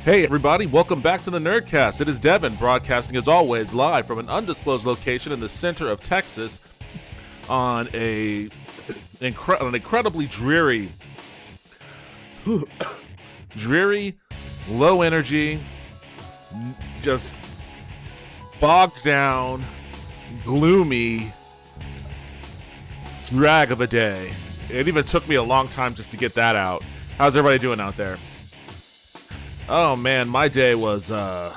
Hey everybody, welcome back to the Nerdcast. It is Devin, broadcasting as always live from an undisclosed location in the center of Texas on an incredibly dreary, low energy, just bogged down, gloomy drag of a day. It even took me a long time just to get that out. How's everybody doing out there? Oh man, my day was, I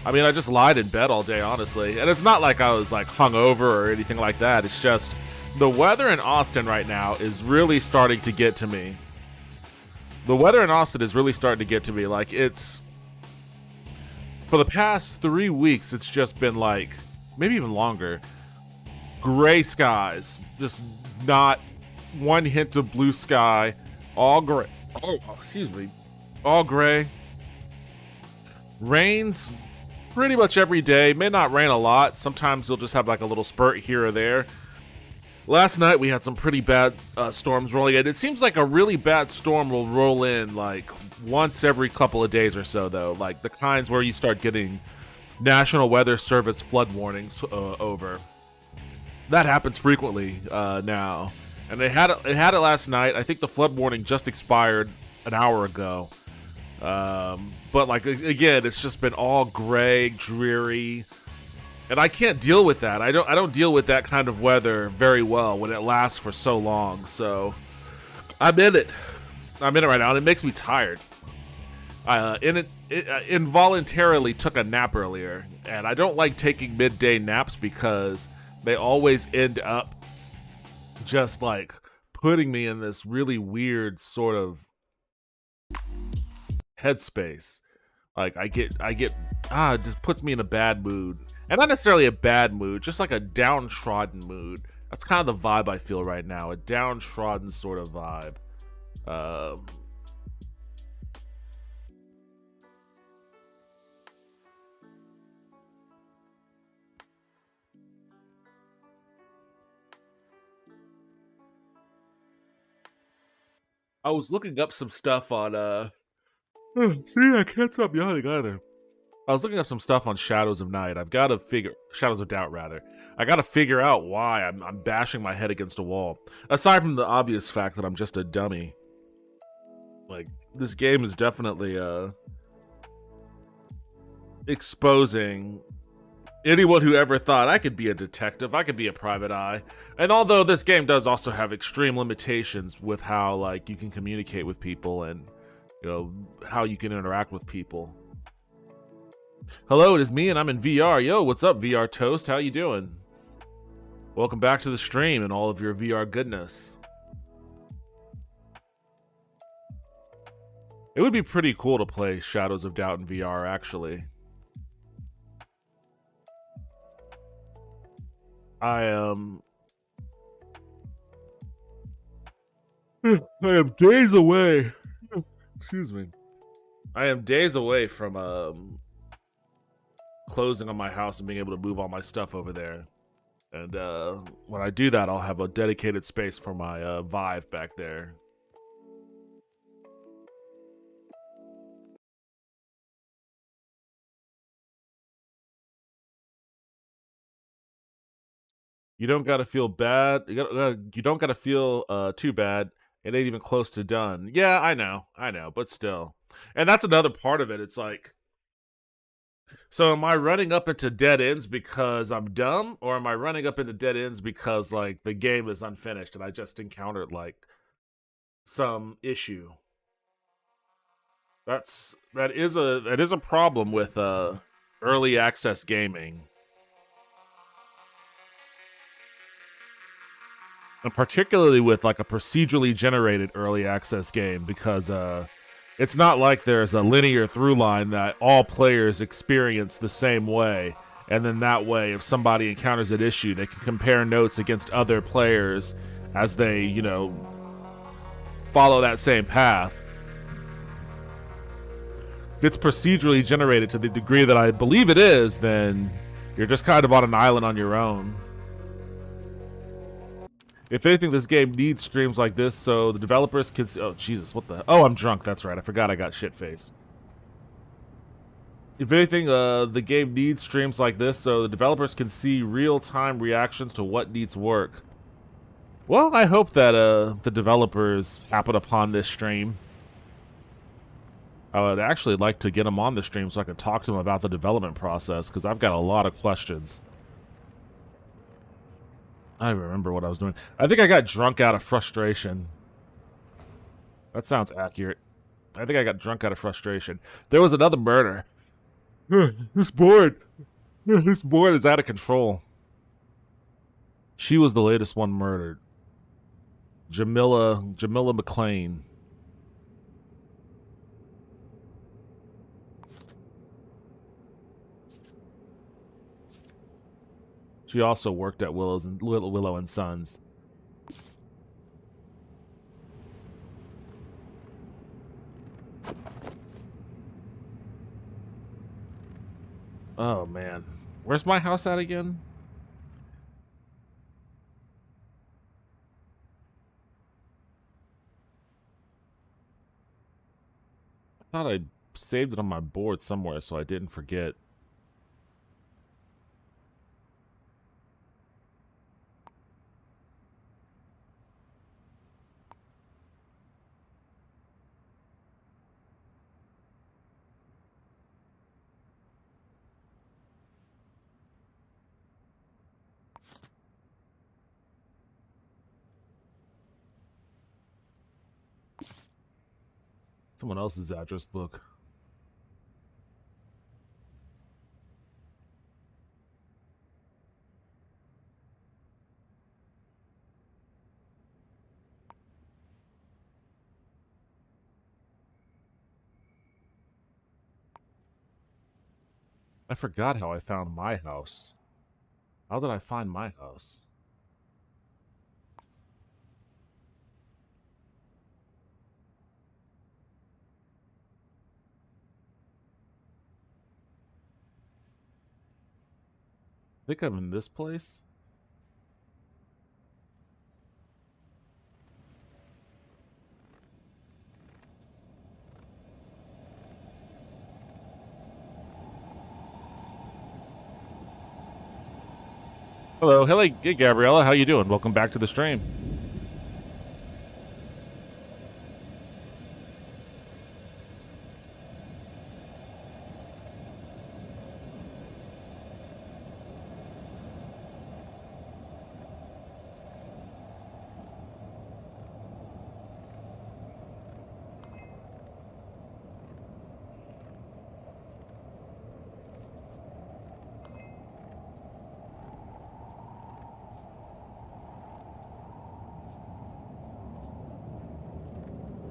just lied in bed all day, honestly. And it's not like I was like hungover or anything like that. It's just the weather in Austin right now is really starting to get to me. The weather in Austin is really starting to get to me. Like, it's, for the past 3 weeks, it's just been like, maybe even longer, gray skies. Just not one hint of blue sky. All gray. Oh, excuse me. All gray. Rains pretty much every day. May not rain a lot. Sometimes you'll just have like a little spurt here or there. Last night we had some pretty bad storms rolling in. It seems like a really bad storm will roll in like once every couple of days or so, though. Like the kinds where you start getting National Weather Service flood warnings over. That happens frequently now. And they had it last night. I think the flood warning just expired an hour ago. But like, again, it's just been all gray, dreary, and I can't deal with that. I don't deal with that kind of weather very well when it lasts for so long. So I'm in it right now, and it makes me tired. Involuntarily took a nap earlier, and I don't like taking midday naps because they always end up just like putting me in this really weird sort of headspace. Like it just puts me in a bad mood, and not necessarily a bad mood, just like a downtrodden mood. That's kind of the vibe I feel right now, a downtrodden sort of vibe. I was looking up some stuff on see, I can't stop yawning either. I was looking up some stuff on Shadows of Night. Shadows of Doubt, rather. I gotta figure out why I'm bashing my head against a wall. Aside from the obvious fact that I'm just a dummy. Like, this game is definitely, exposing anyone who ever thought I could be a detective, I could be a private eye. And although this game does also have extreme limitations with how, like, you can communicate with people and, you know, how you can interact with people. Hello, it is me, and I'm in VR. Yo, what's up, VR Toast? How you doing? Welcome back to the stream and all of your VR goodness. It would be pretty cool to play Shadows of Doubt in VR, actually. I am days away. Excuse me. I am days away from closing on my house and being able to move all my stuff over there. And when I do that, I'll have a dedicated space for my Vive back there. You don't gotta feel bad. You don't gotta feel too bad. It ain't even close to done. Yeah, I know, but still. And that's another part of it. It's like, so am I running up into dead ends because I'm dumb? Or am I running up into dead ends because, like, the game is unfinished and I just encountered, like, some issue? That is a problem with early access gaming. And particularly with like a procedurally generated early access game, because it's not like there's a linear through line that all players experience the same way, and then that way if somebody encounters an issue, they can compare notes against other players as they, you know, follow that same path. If it's procedurally generated to the degree that I believe it is, then you're just kind of on an island on your own. If anything, this game needs streams like this so the developers can see. Oh, Jesus, what the? Oh, I'm drunk. That's right. I forgot I got shit-faced. If anything, the game needs streams like this so the developers can see real-time reactions to what needs work. Well, I hope that the developers happen upon this stream. I would actually like to get them on the stream so I can talk to them about the development process, because I've got a lot of questions. I remember what I was doing. I think I got drunk out of frustration. That sounds accurate. I think I got drunk out of frustration. There was another murder. This board. This board is out of control. She was the latest one murdered. Jamila McLean. She also worked at Willow and Sons. Oh man, where's my house at again? I thought I saved it on my board somewhere so I didn't forget. Someone else's address book. I forgot how I found my house. How did I find my house? I think I'm in this place. Hello, hey Gabriella, how you doing? Welcome back to the stream.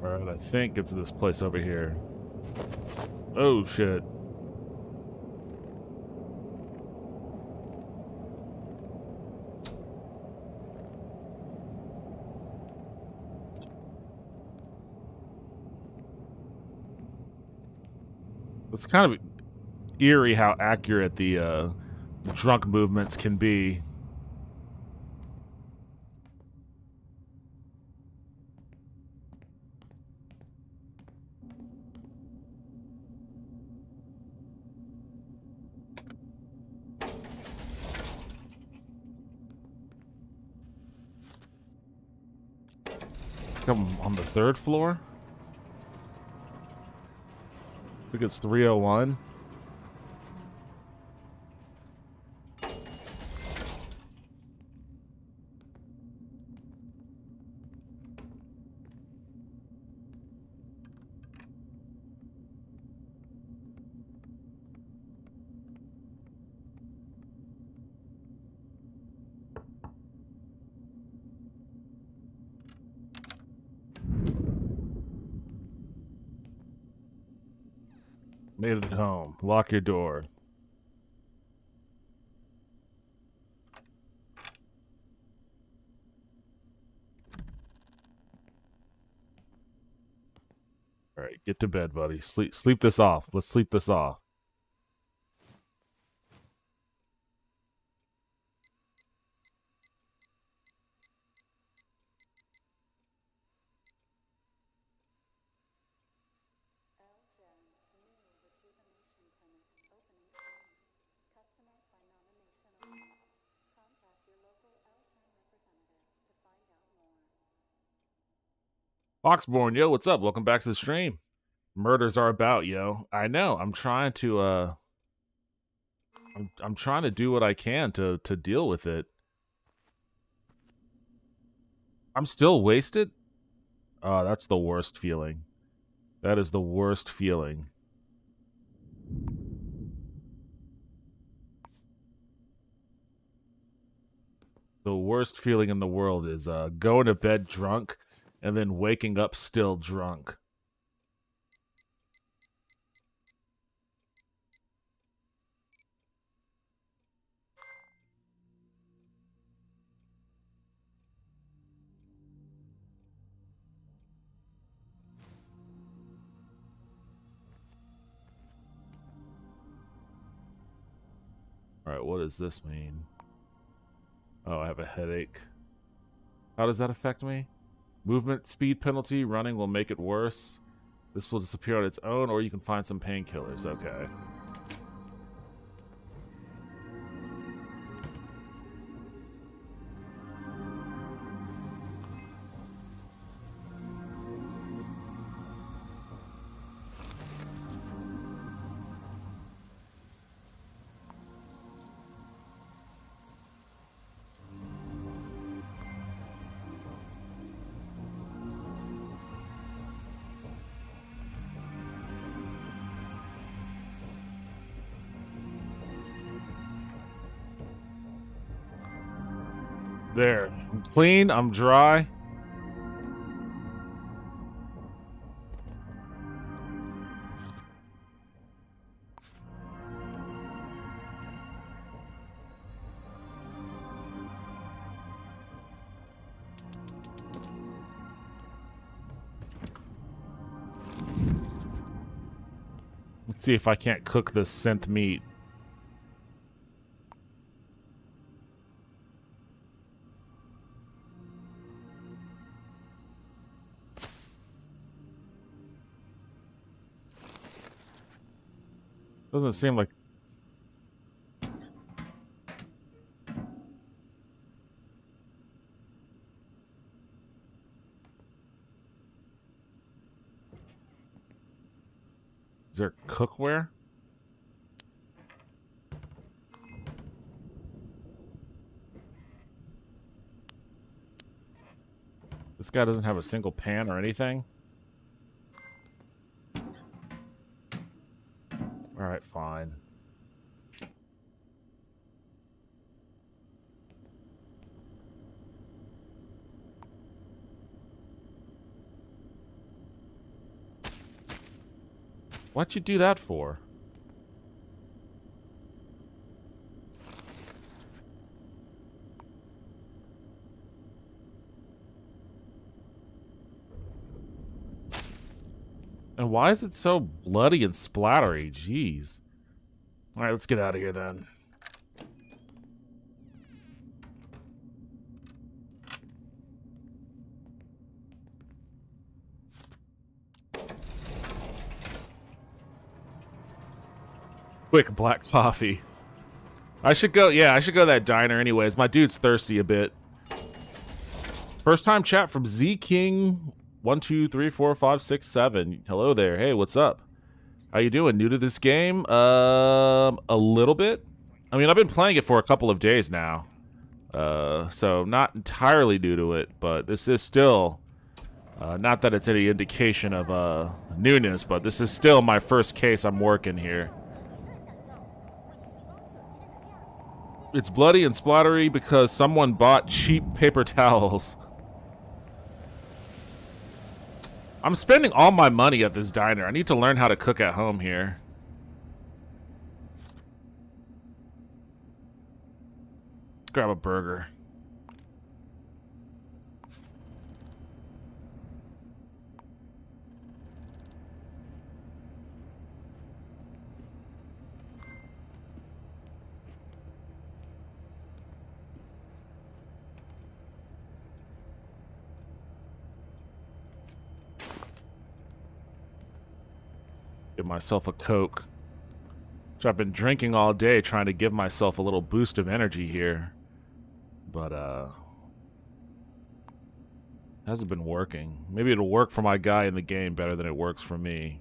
Alright, I think it's this place over here. Oh shit. It's kind of eerie how accurate the drunk movements can be. Come on the third floor? I think it's 301. Made it home. Lock your door. All right, get to bed, buddy. Sleep this off. Let's sleep this off. Foxborn, yo, what's up? Welcome back to the stream. Murders are about, yo. I know. I'm trying to I'm trying to do what I can to deal with it. I'm still wasted? Oh, that's the worst feeling. That is the worst feeling. The worst feeling in the world is going to bed drunk and then waking up still drunk. Alright, what does this mean? Oh, I have a headache. How does that affect me? Movement speed penalty. Running will make it worse. This will disappear on its own, or you can find some painkillers. Okay. There. I'm clean. I'm dry. Let's see if I can't cook this synth meat. Doesn't seem like... Is there cookware? This guy doesn't have a single pan or anything? Alright, fine. What'd you do that for? And why is it so bloody and splattery? Jeez. Alright, let's get out of here then. Quick black coffee. I should go, yeah, I should go to that diner anyways. My dude's thirsty a bit. First time chat from Z King 1, 2, 3, 4, 5, 6, 7. Hello there. Hey, what's up? How you doing? New to this game? A little bit. I mean, I've been playing it for a couple of days now. So not entirely new to it, but this is still not that it's any indication of newness, but this is still my first case I'm working here. It's bloody and splattery because someone bought cheap paper towels. I'm spending all my money at this diner. I need to learn how to cook at home here. Grab a burger. Give myself a Coke. Which I've been drinking all day, trying to give myself a little boost of energy here. But, Hasn't been working. Maybe it'll work for my guy in the game better than it works for me.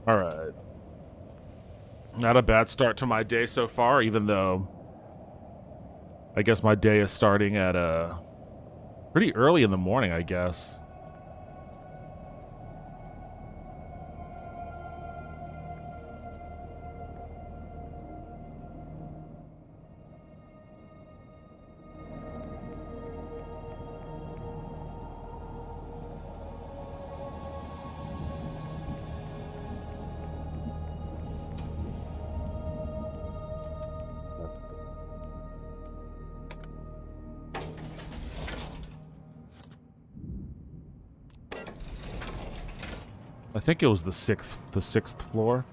Alright. Not a bad start to my day so far, even though I guess my day is starting at pretty early in the morning, I guess. I think it was the sixth floor.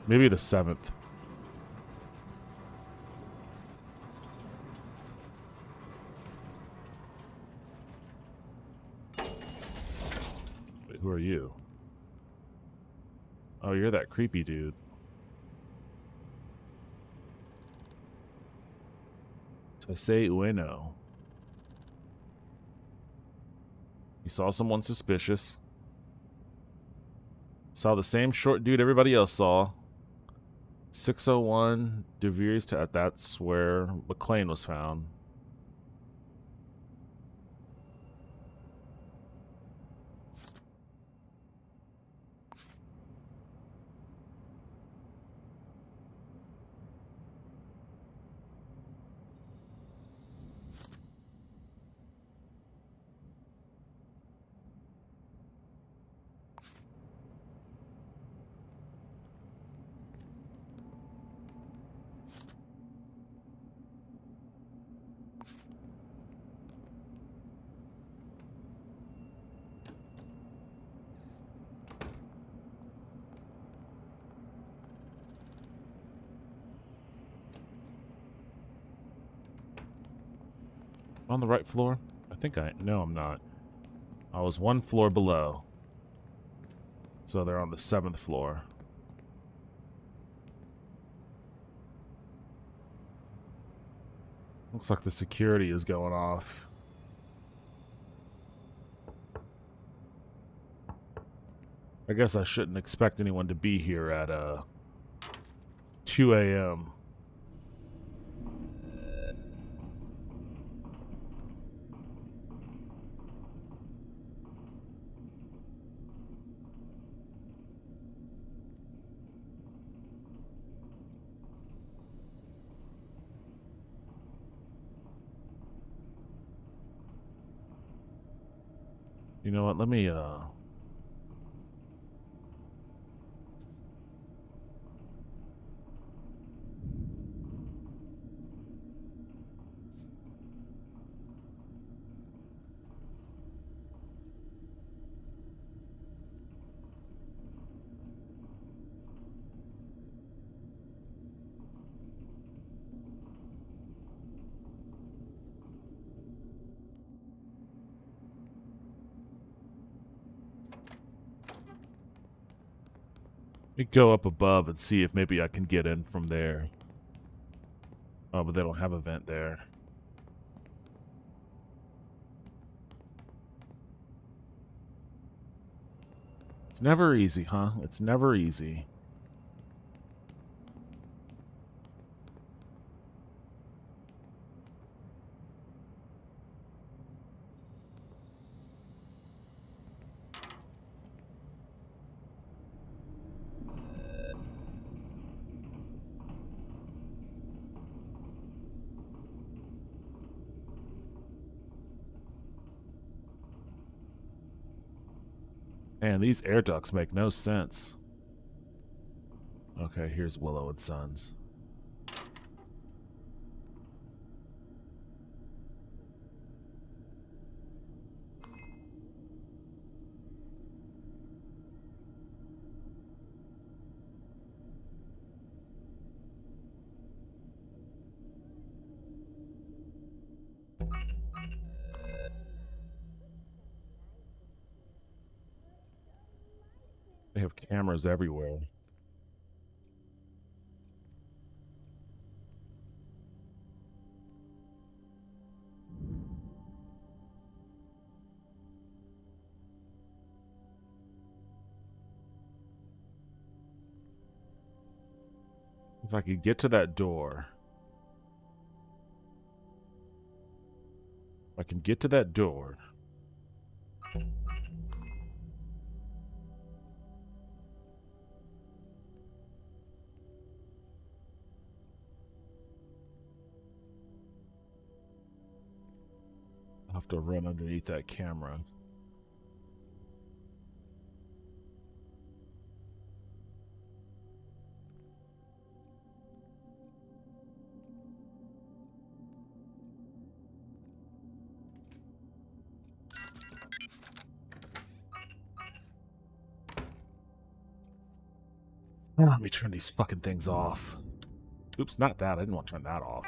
Maybe the 7th. Wait, who are you? Oh, you're that creepy dude. So I say ueno. You saw someone suspicious. Saw the same short dude everybody else saw. 601 De Vere's to that's where McLean was found. On the right floor? I think no, I'm not. I was one floor below. So they're on the 7th floor. Looks like the security is going off. I guess I shouldn't expect anyone to be here at 2 a.m. You know what? Let me go up above and see if maybe I can get in from there. Oh, but they don't have a vent there. It's never easy, huh? It's never easy. Man, these air ducts make no sense. Okay, here's Willow and Sons. They have cameras everywhere. If I could get to that door. If I can get to that door. I'll have to run underneath that camera. Let me turn these fucking things off. Oops, not that. I didn't want to turn that off.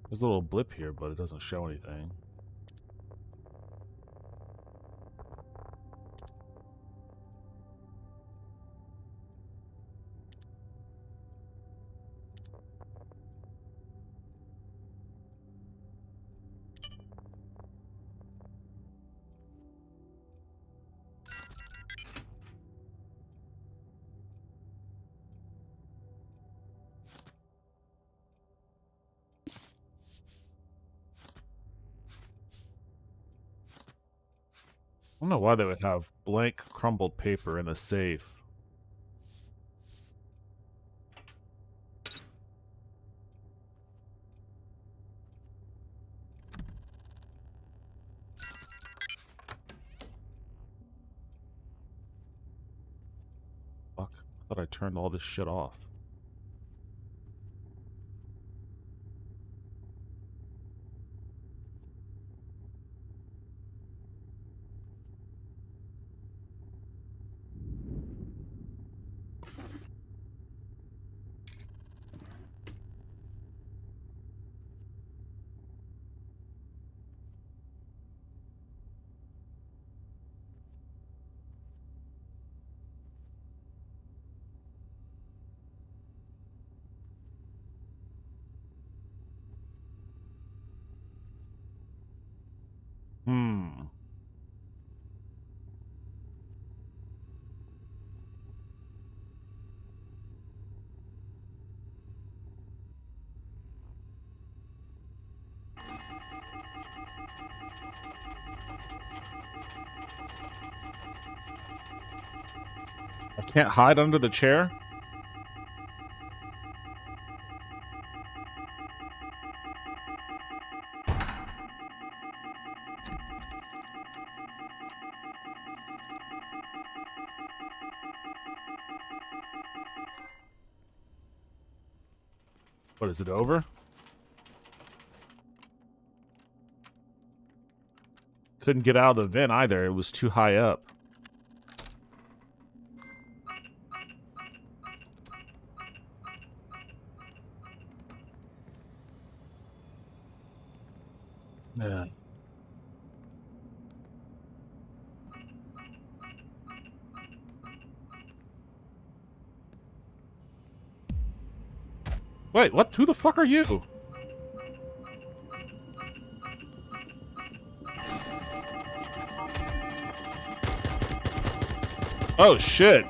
There's a little blip here, but it doesn't show anything. I don't know why they would have blank crumbled paper in the safe. Fuck. I thought I turned all this shit off. Hmm. I can't hide under the chair? What, is it over? Couldn't get out of the vent either. It was too high up. Yeah. Wait, what? Who the fuck are you? Oh, shit.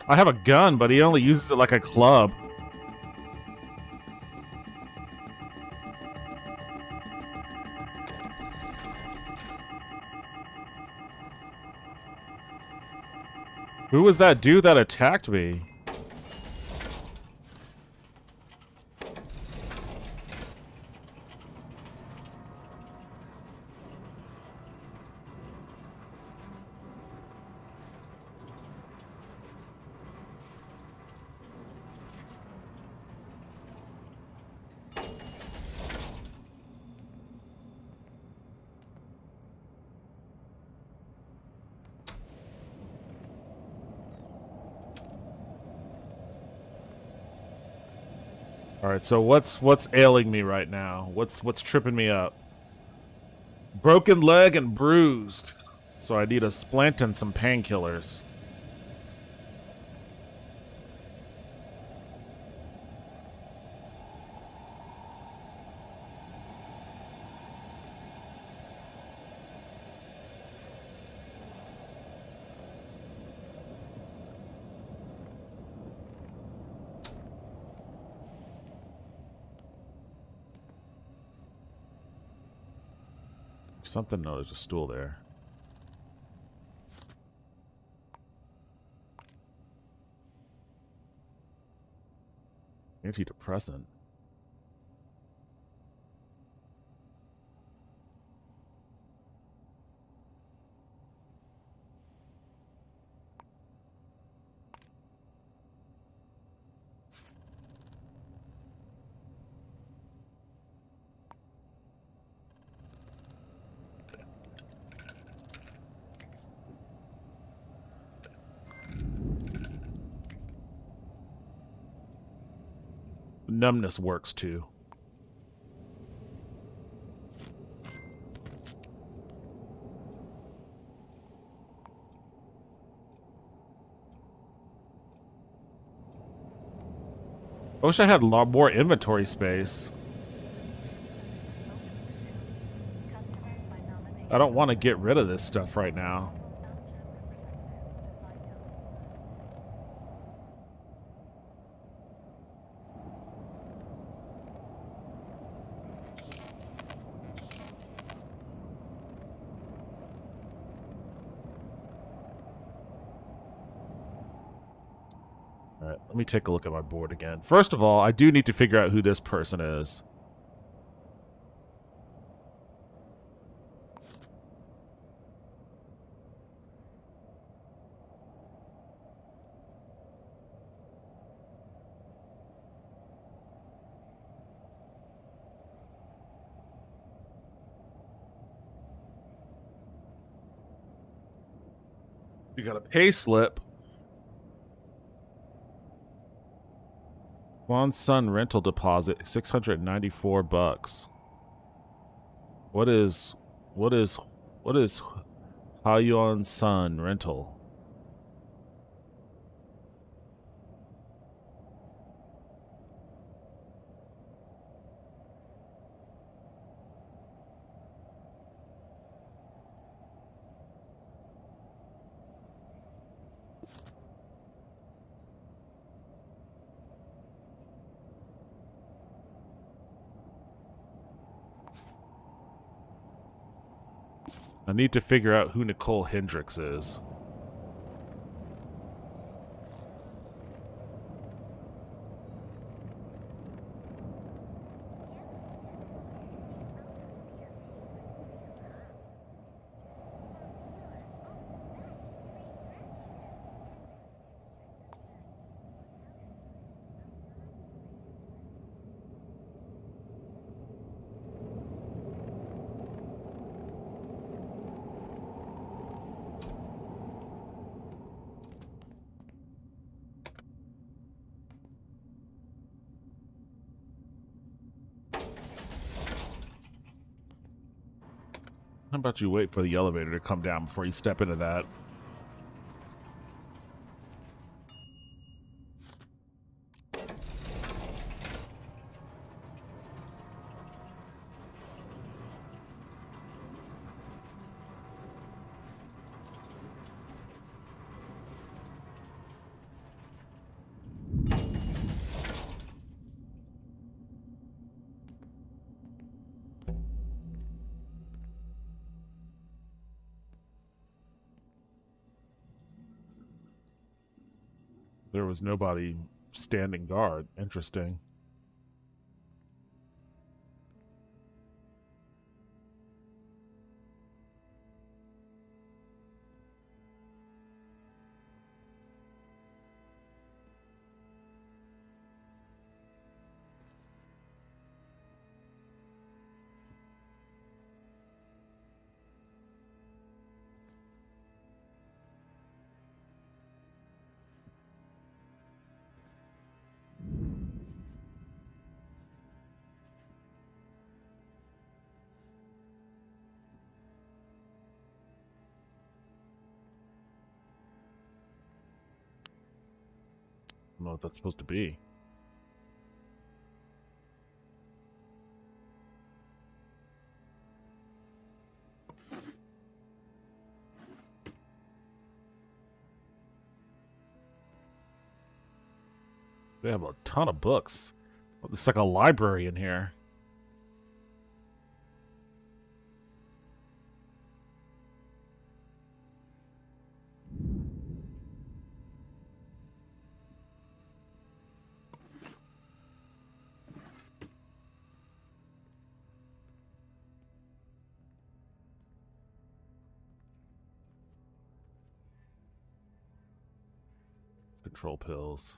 I have a gun, but he only uses it like a club. Who was that dude that attacked me? All right, so what's ailing me right now? What's tripping me up? Broken leg and bruised. So I need a splint and some painkillers. Something, no, there's a stool there. Antidepressant. Numbness works too. I wish I had a lot more inventory space. I don't want to get rid of this stuff right now. Alright, let me take a look at my board again. First of all, I do need to figure out who this person is. You got a pay slip. Juan's son rental deposit, $694. What is Hayuan's son rental? I need to figure out who Nicole Hendricks is. How about you wait for the elevator to come down before you step into that? There was nobody standing guard. Interesting. I don't know what that's supposed to be. They have a ton of books. It's like a library in here. Control pills.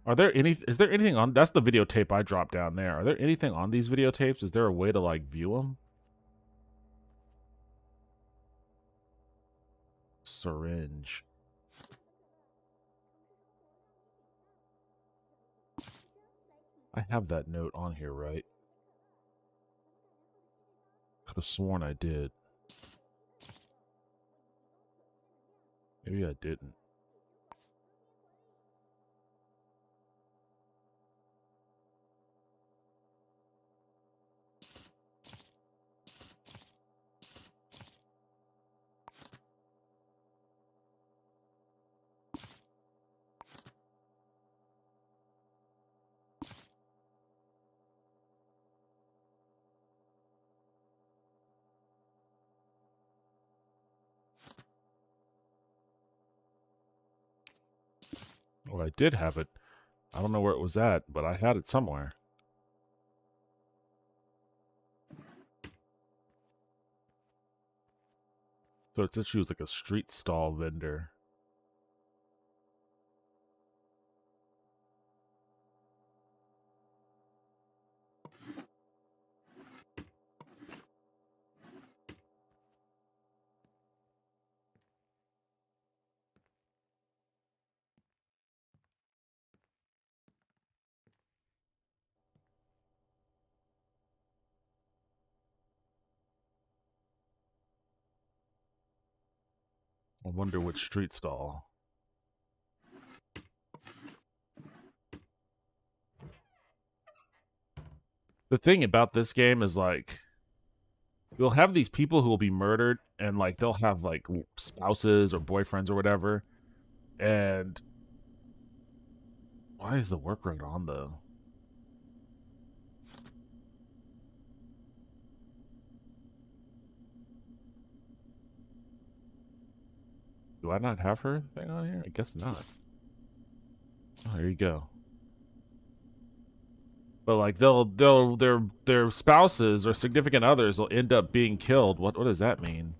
Are there any? Is there anything on? That's the videotape I dropped down there. Are there anything on these videotapes? Is there a way to like view them? Syringe. I have that note on here, right? Could have sworn I did. Maybe I didn't. Well, I did have it. I don't know where it was at, but I had it somewhere. So it said she was like a street stall vendor. I wonder which street stall. The thing about this game is like you'll have these people who will be murdered and like they'll have like spouses or boyfriends or whatever. And why is the work rate on though? Do I not have her thing on here? I guess not. Oh, there you go. But like their spouses or significant others will end up being killed. What does that mean?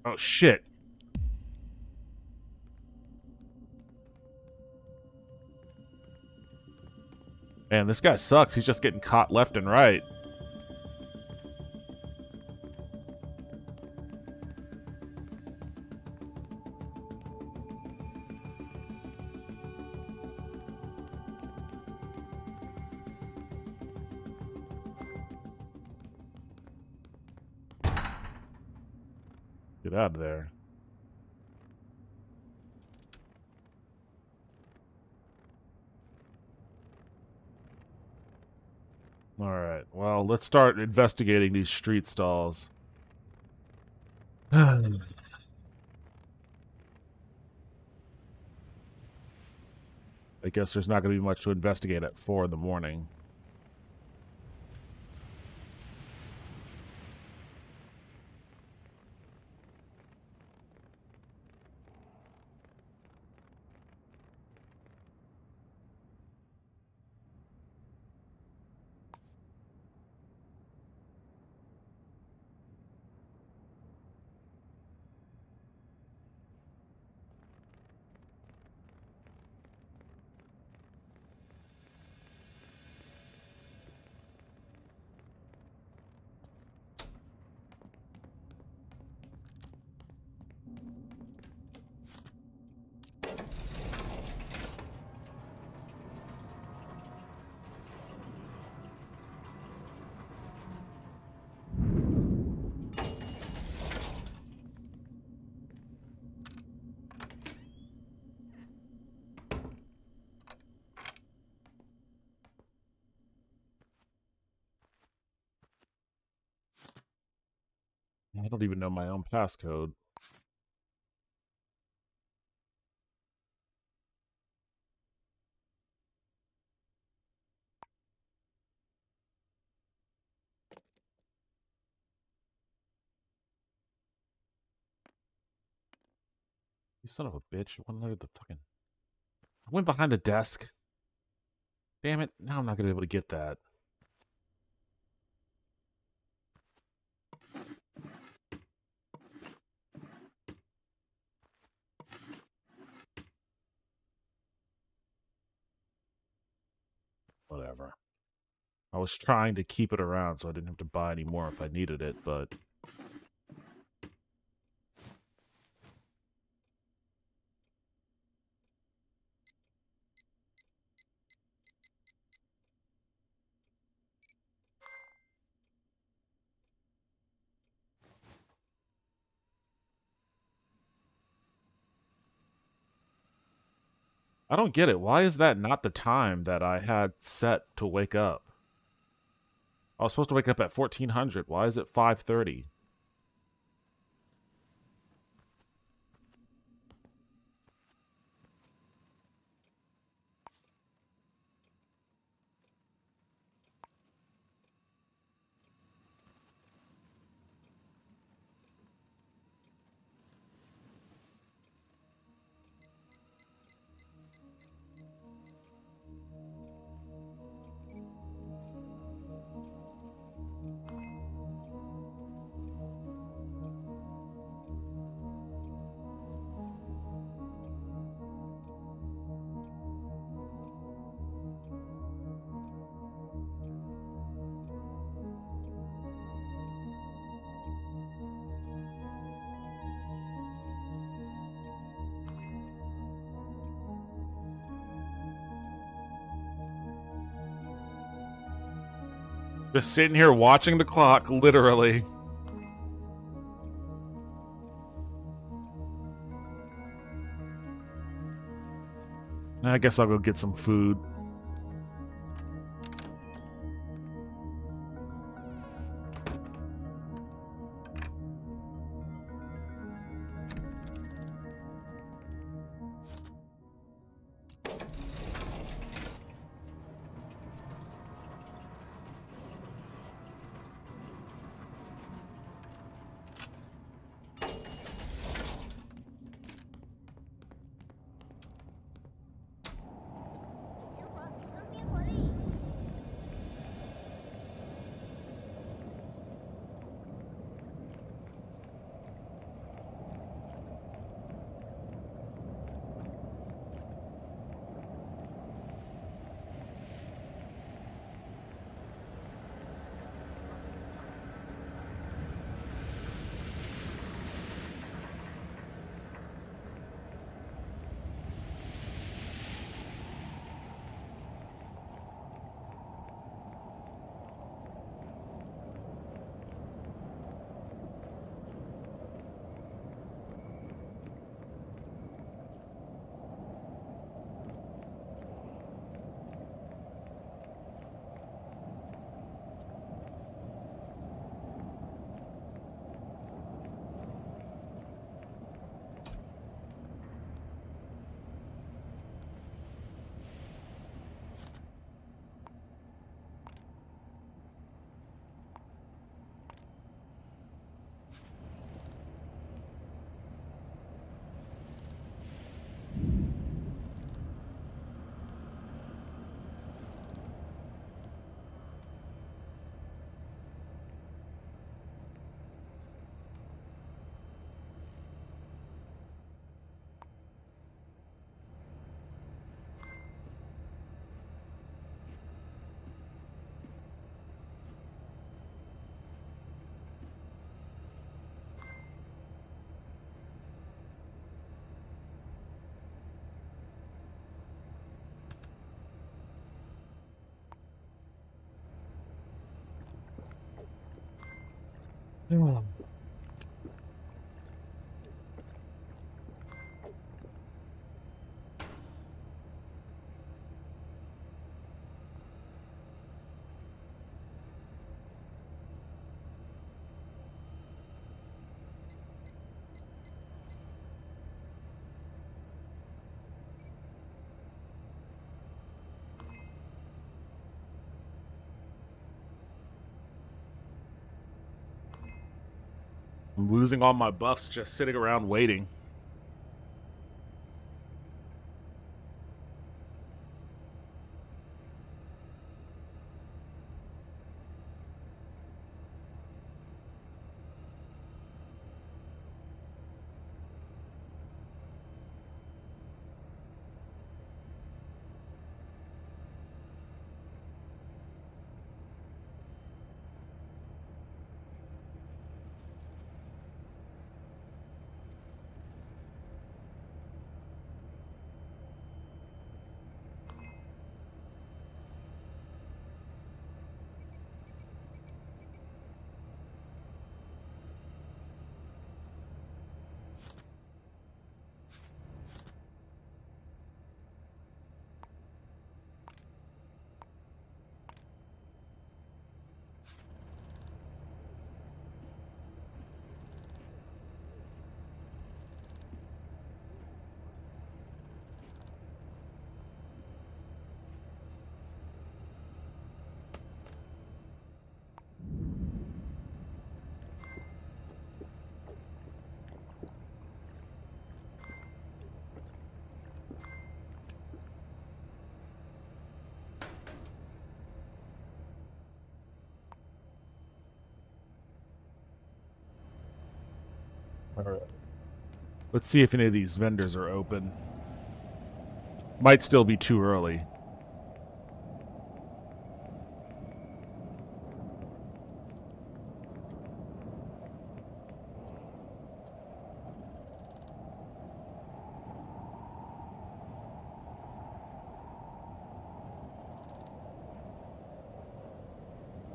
Oh shit. Man, this guy sucks. He's just getting caught left and right. Get out of there. Alright, well, let's start investigating these street stalls. I guess there's not going to be much to investigate at 4 in the morning. I don't even know my own passcode. You son of a bitch. What under the fucking... I went behind the desk. Damn it. Now I'm not going to be able to get that. Whatever. I was trying to keep it around so I didn't have to buy any more if I needed it, but... I don't get it. Why is that not the time that I had set to wake up? I was supposed to wake up at 1400. Why is it 5:30? Just sitting here watching the clock, literally. I guess I'll go get some food. I'm losing all my buffs just sitting around waiting. All right. Let's see if any of these vendors are open. Might still be too early.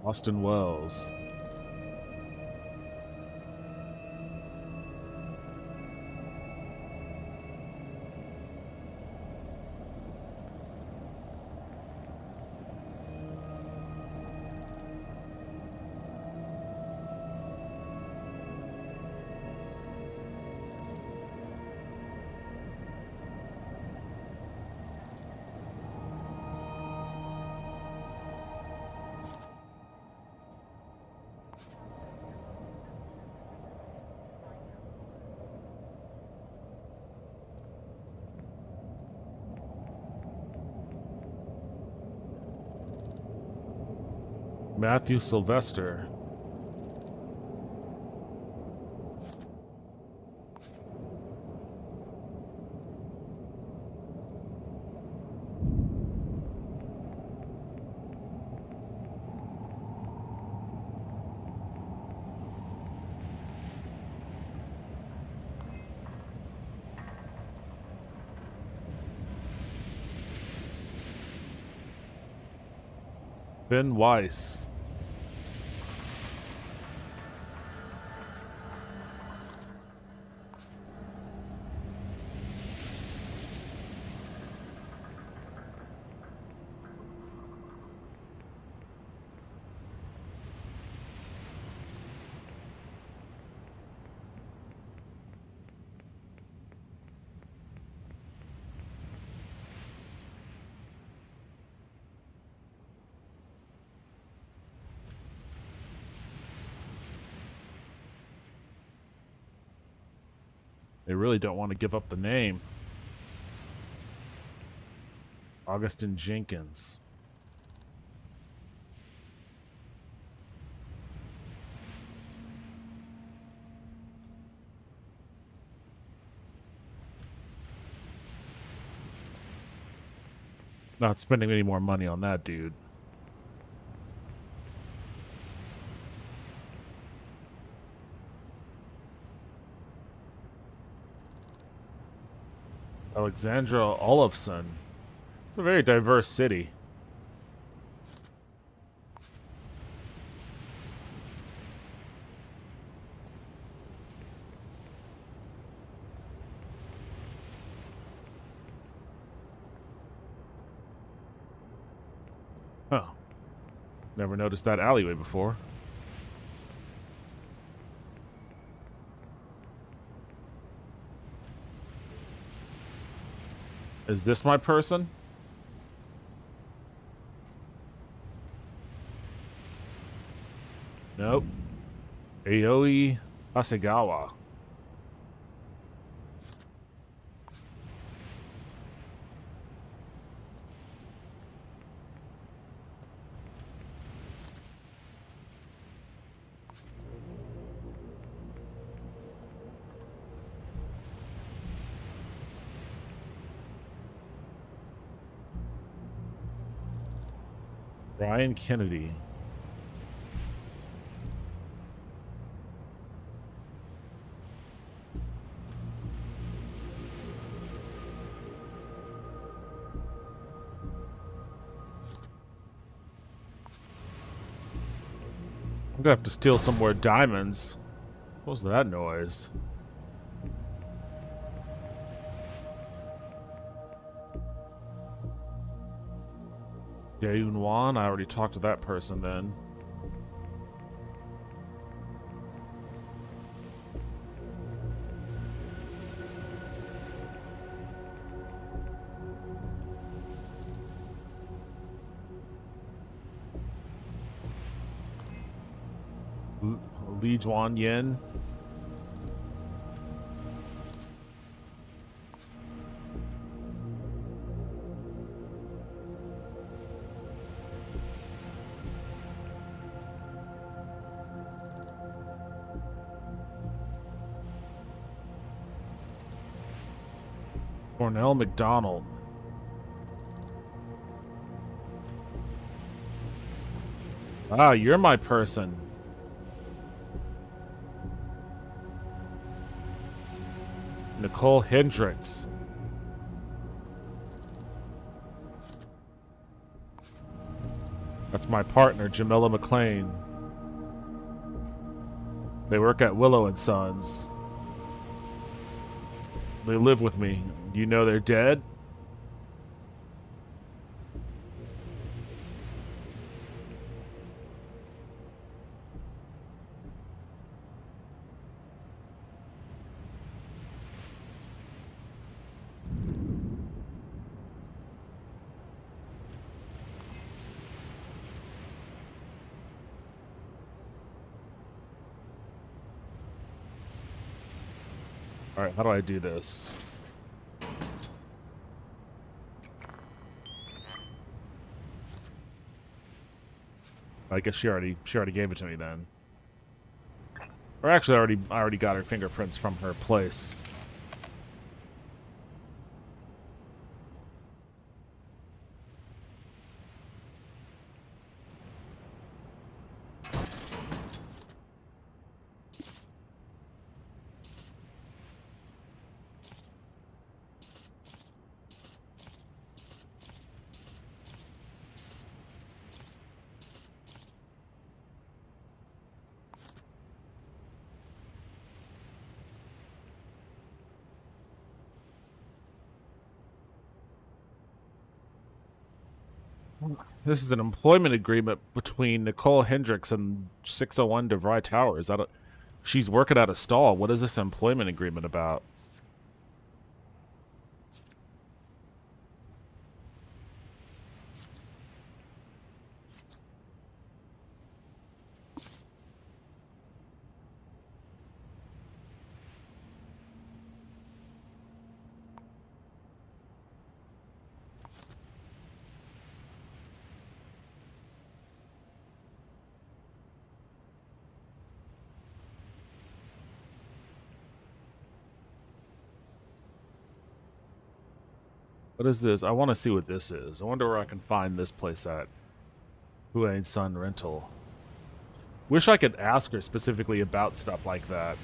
Austin Wells. Matthew Sylvester. Ben Weiss. They really don't want to give up the name. Augustin Jenkins. Not spending any more money on that dude. Alexandra Olofsson. It's a very diverse city. Huh. Never noticed that alleyway before. Is this my person? Nope. Aoi Hasegawa. Brian Kennedy. I'm gonna have to steal some more diamonds. What was that noise? Daeun Wan? I already talked to that person then. Li Juan Yen. Cornell McDonald. Ah, you're my person. Nicole Hendricks. That's my partner, Jamila McLean. They work at Willow and Sons. They live with me. You know they're dead? Alright, how do I do this? I guess she already gave it to me then. Or actually I already got her fingerprints from her place. This is an employment agreement between Nicole Hendricks and 601 DeVry Towers. She's working at a stall. What is this employment agreement about? What is this? I want to see what this is. I wonder where I can find this place at. Hue Sun Rental. Wish I could ask her specifically about stuff like that.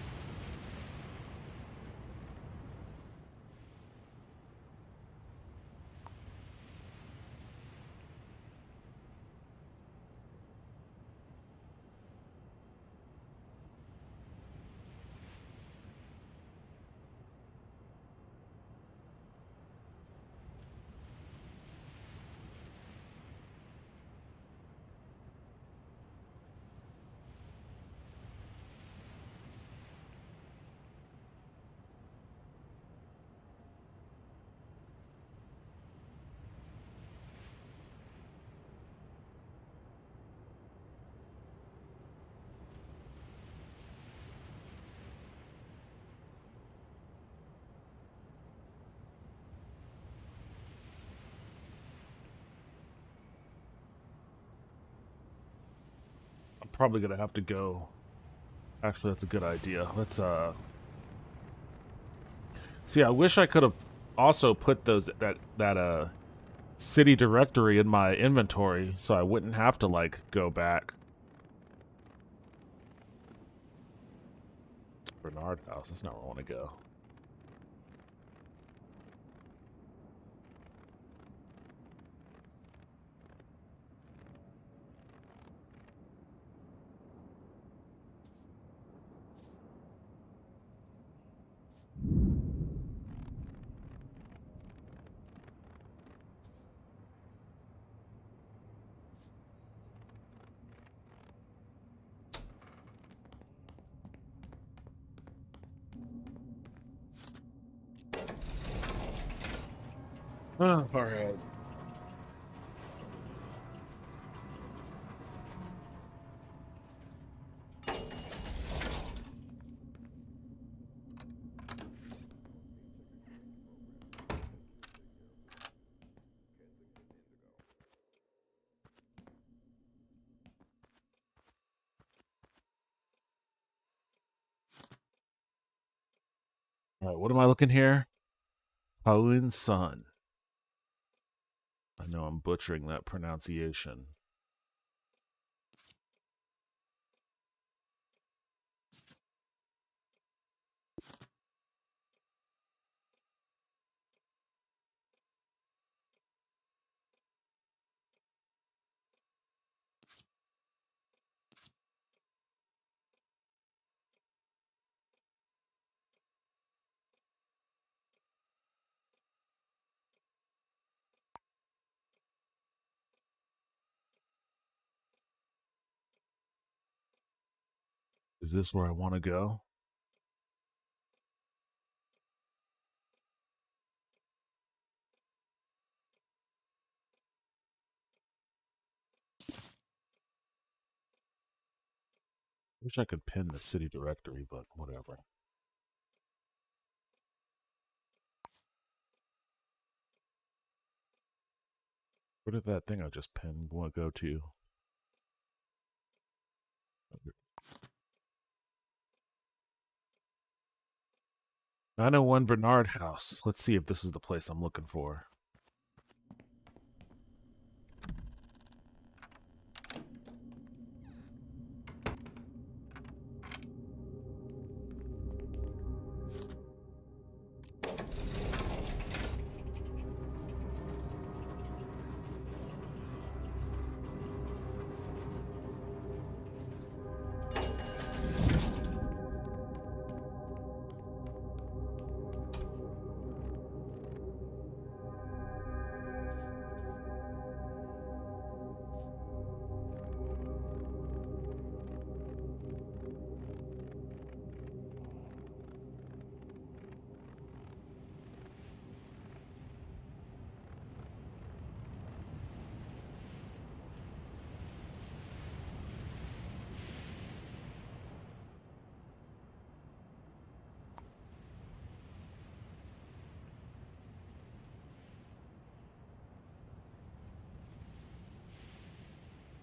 probably gonna have to go. Actually, that's a good idea. Let's see. I wish I could have also put that city directory in my inventory, so I wouldn't have to like go back. Bernard House. That's not where I want to go. Oh, all right. All right, what am I looking here? Poe's son. I know I'm butchering that pronunciation. Is this where I want to go? Wish I could pin the city directory, but whatever. Where did that thing I just pinned want to go to? 901 Bernard House. Let's see if this is the place I'm looking for.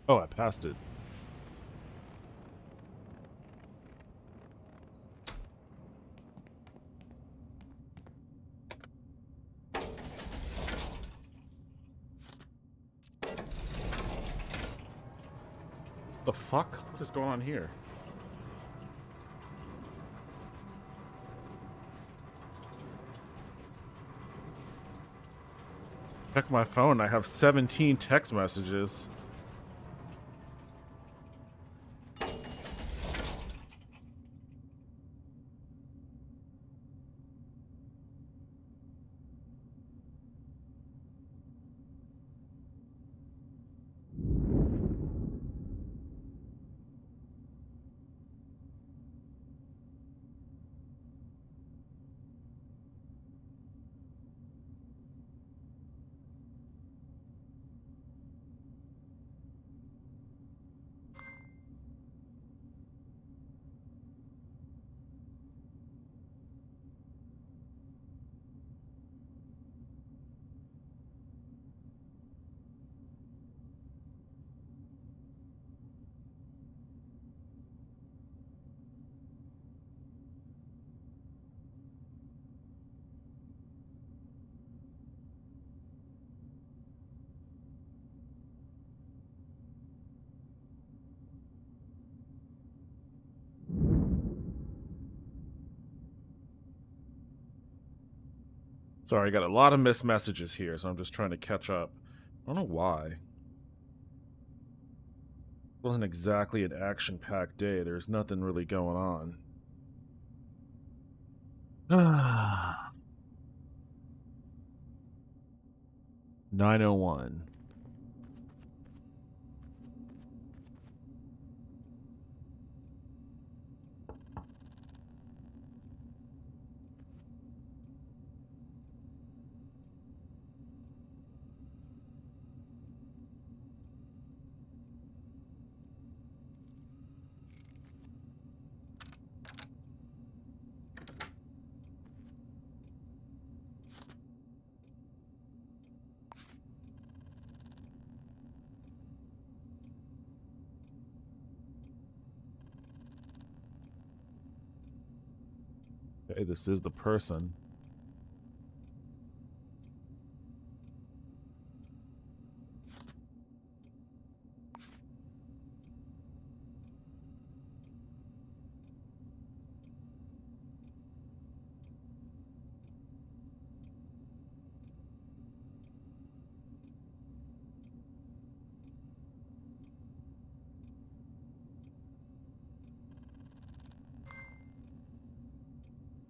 Oh, I passed it. The fuck? What is going on here? Check my phone. I have 17 text messages. Sorry, I got a lot of missed messages here, so I'm just trying to catch up. I don't know why. It wasn't exactly an action-packed day. There's nothing really going on. 9:01. Okay, this is the person.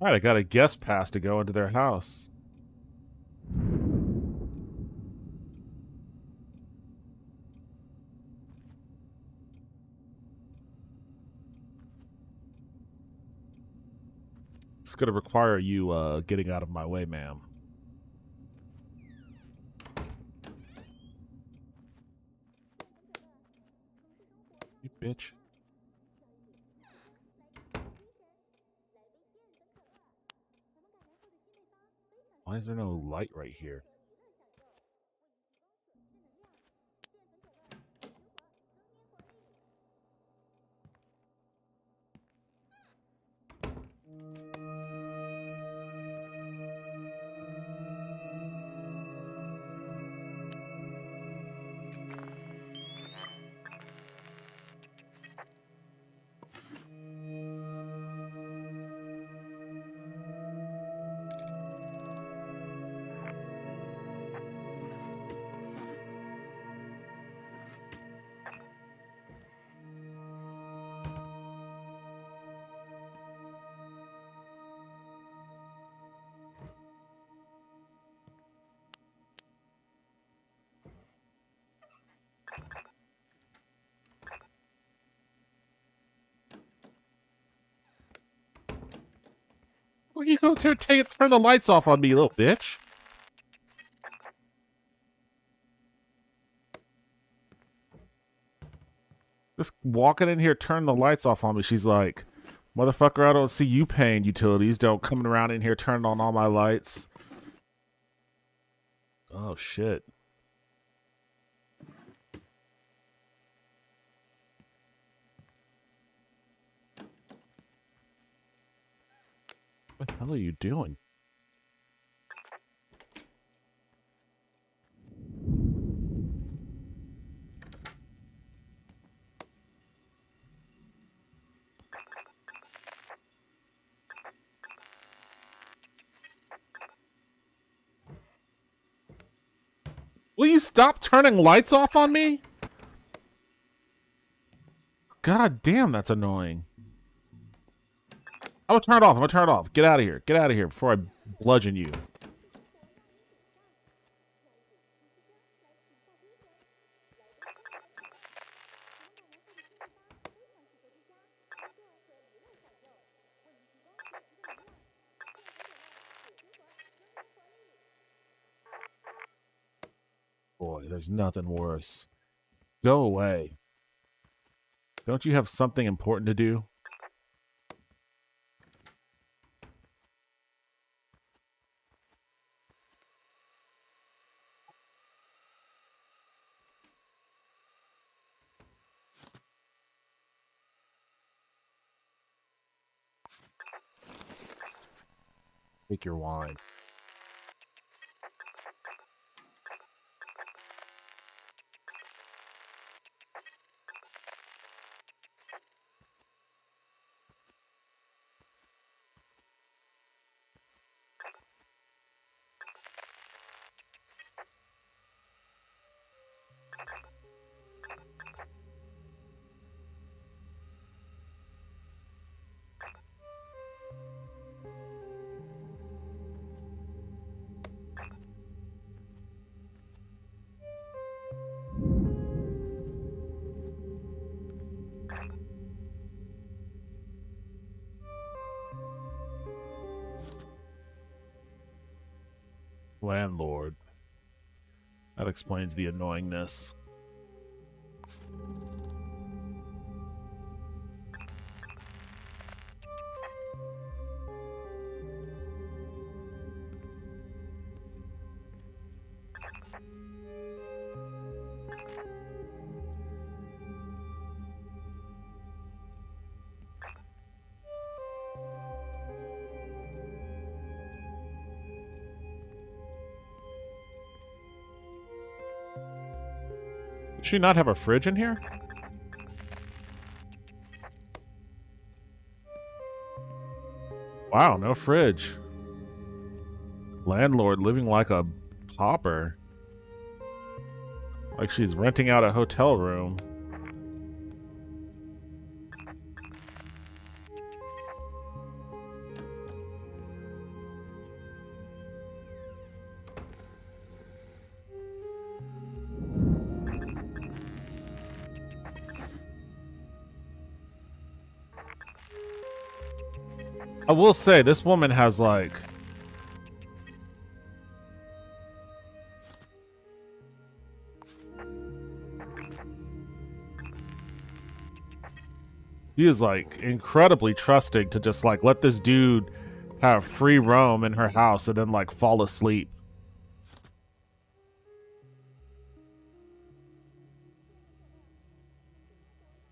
Alright, I got a guest pass to go into their house. It's gonna require you, getting out of my way, ma'am. You bitch. Why is there no light right here? Well, you go to turn the lights off on me, you little bitch. Just walking in here, turn the lights off on me. She's like, motherfucker, I don't see you paying utilities. Don't coming around in here turning on all my lights. Oh, shit. What the hell are you doing? Will you stop turning lights off on me? God damn, that's annoying. I'm gonna turn it off. I'm gonna turn it off. Get out of here. Get out of here before I bludgeon you. Boy, there's nothing worse. Go away. Don't you have something important to do? Take your wine. Landlord. That explains the annoyingness. Did she not have a fridge in here? Wow, no fridge. Landlord living like a pauper. Like she's renting out a hotel room. I will say, this woman has, like... She is, like, incredibly trusting to just, like, let this dude have free roam in her house and then, like, fall asleep.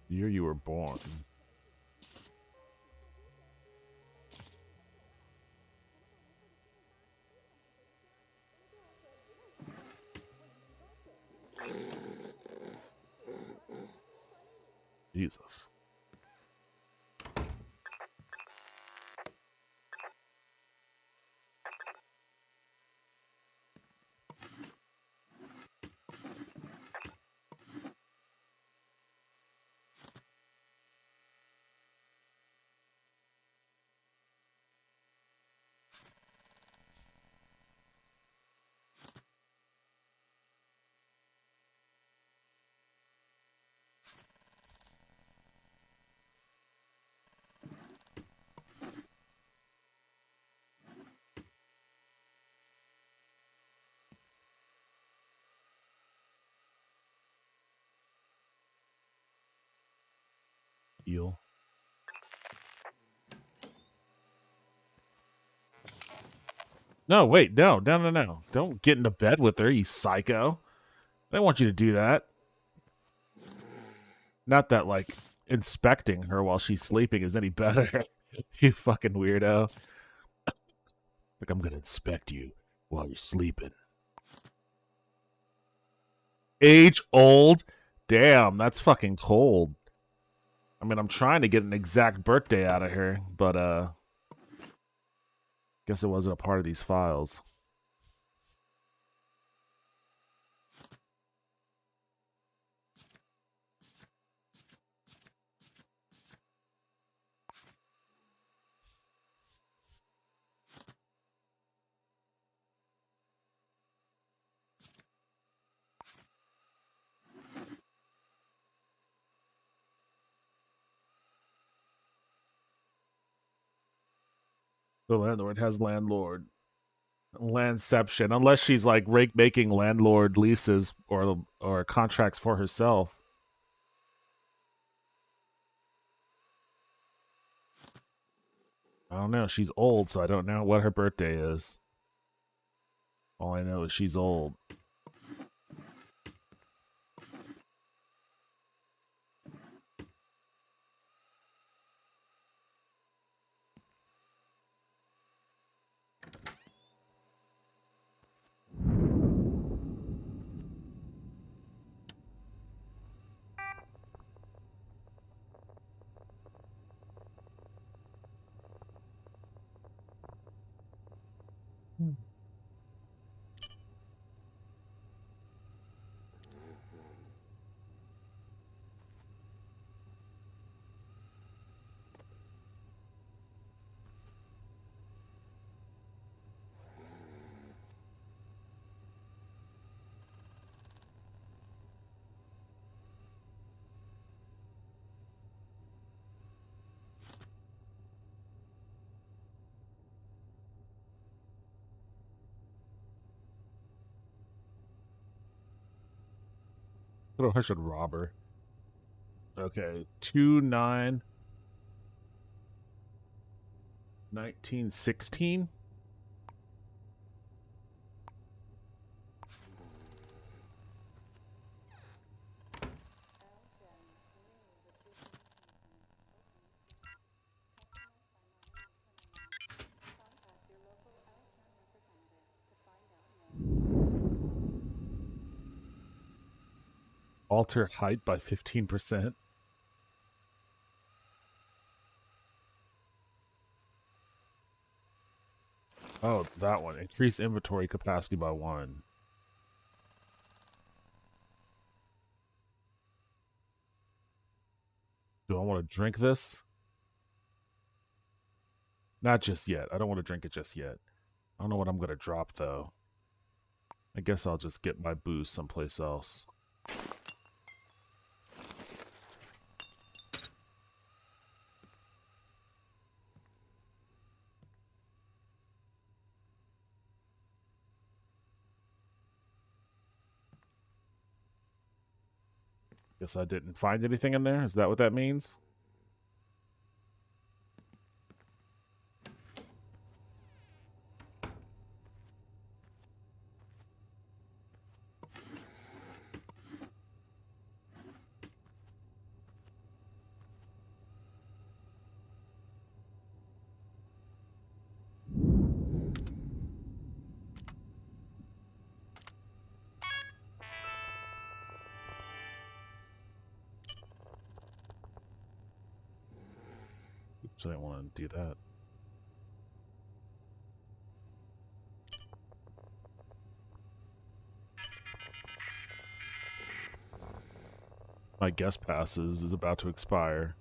The year you were born. Jesus. Eel. No, wait, no. Don't get into bed with her, you psycho. I don't want you to do that. Not that, like, inspecting her while she's sleeping is any better. You fucking weirdo. Like, I'm gonna inspect you while you're sleeping. Age old? Damn, that's fucking cold. I mean, I'm trying to get an exact birthday out of her, but, guess it wasn't a part of these files. The landlord has landlord. Landception. Unless she's, like, making landlord leases or contracts for herself. I don't know. She's old, so I don't know what her birthday is. All I know is she's old. I should rob her. Okay, 2/9 1916. Alter height by 15%. Oh, that one. Increase inventory capacity by 1. Do I want to drink this? Not just yet. I don't want to drink it just yet. I don't know what I'm going to drop, though. I guess I'll just get my booze someplace else. Guess I didn't find anything in there. Is that what that means? Oops, I didn't want to do that. My guest passes is about to expire.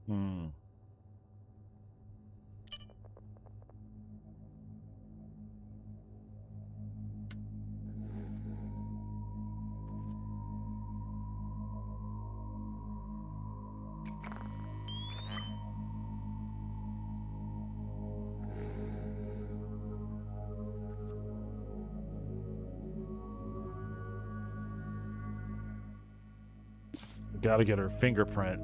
Hmm. Gotta get her fingerprint.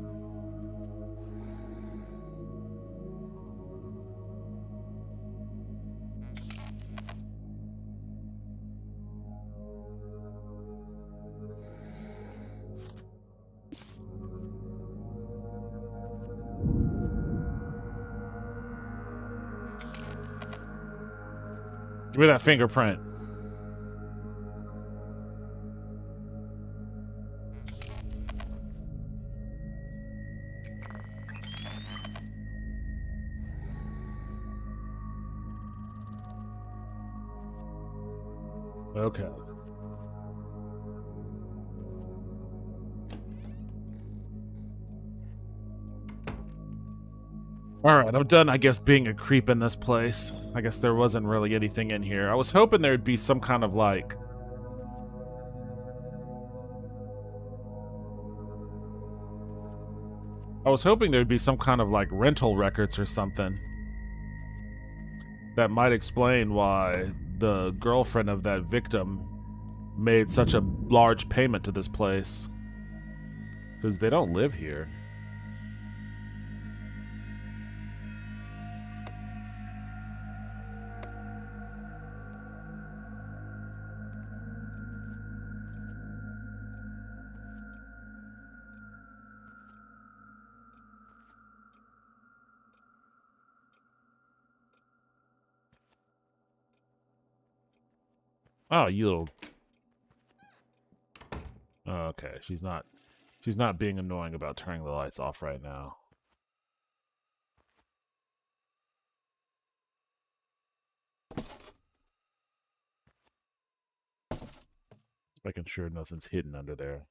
Give me that fingerprint. Okay. Alright, I'm done, I guess, being a creep in this place. I guess there wasn't really anything in here. I was hoping there'd be some kind of, like... I was hoping there'd be some kind of, like, rental records or something. That might explain why the girlfriend of that victim made such a large payment to this place. Because they don't live here. Oh, you little... Oh, okay, she's not being annoying about turning the lights off right now. Making sure nothing's hidden under there.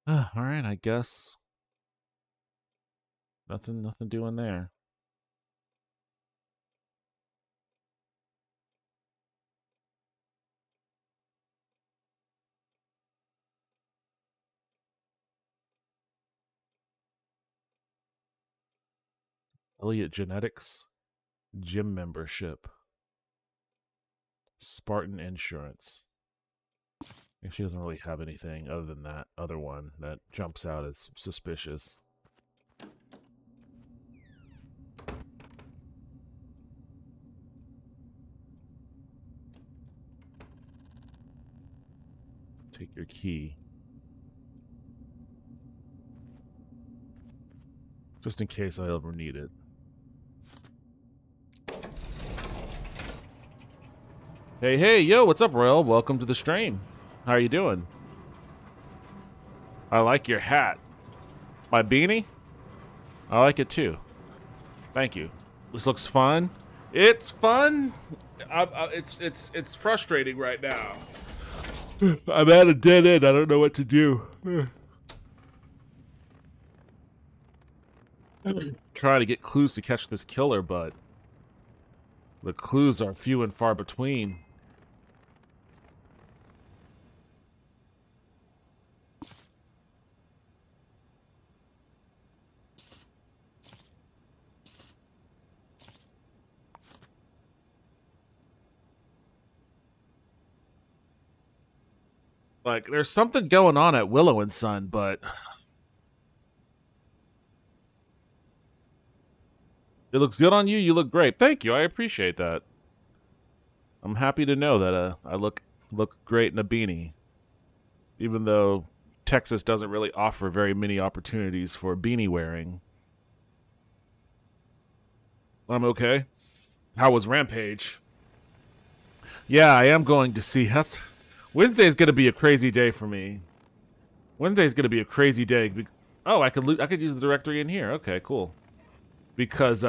All right, I guess nothing doing there. Elliott Genetics, gym membership, Spartan Insurance. She doesn't really have anything other than that other one that jumps out as suspicious. Take your key. Just in case I ever need it. Hey, yo, what's up, Royal? Welcome to the stream. How are you doing? I like your hat. My beanie? I like it too. Thank you. This looks fun. It's fun. It's frustrating right now. I'm at a dead end. I don't know what to do. Trying to get clues to catch this killer, but the clues are few and far between. Like, there's something going on at Willow and Son, but it looks good on you. You look great. Thank you. I appreciate that. I'm happy to know that I look great in a beanie, even though Texas doesn't really offer very many opportunities for beanie wearing. I'm okay. How was Rampage? Yeah, I am going to see. Wednesday's going to be a crazy day for me. Wednesday's going to be a crazy day. Oh, I could use the directory in here. Okay, cool. Because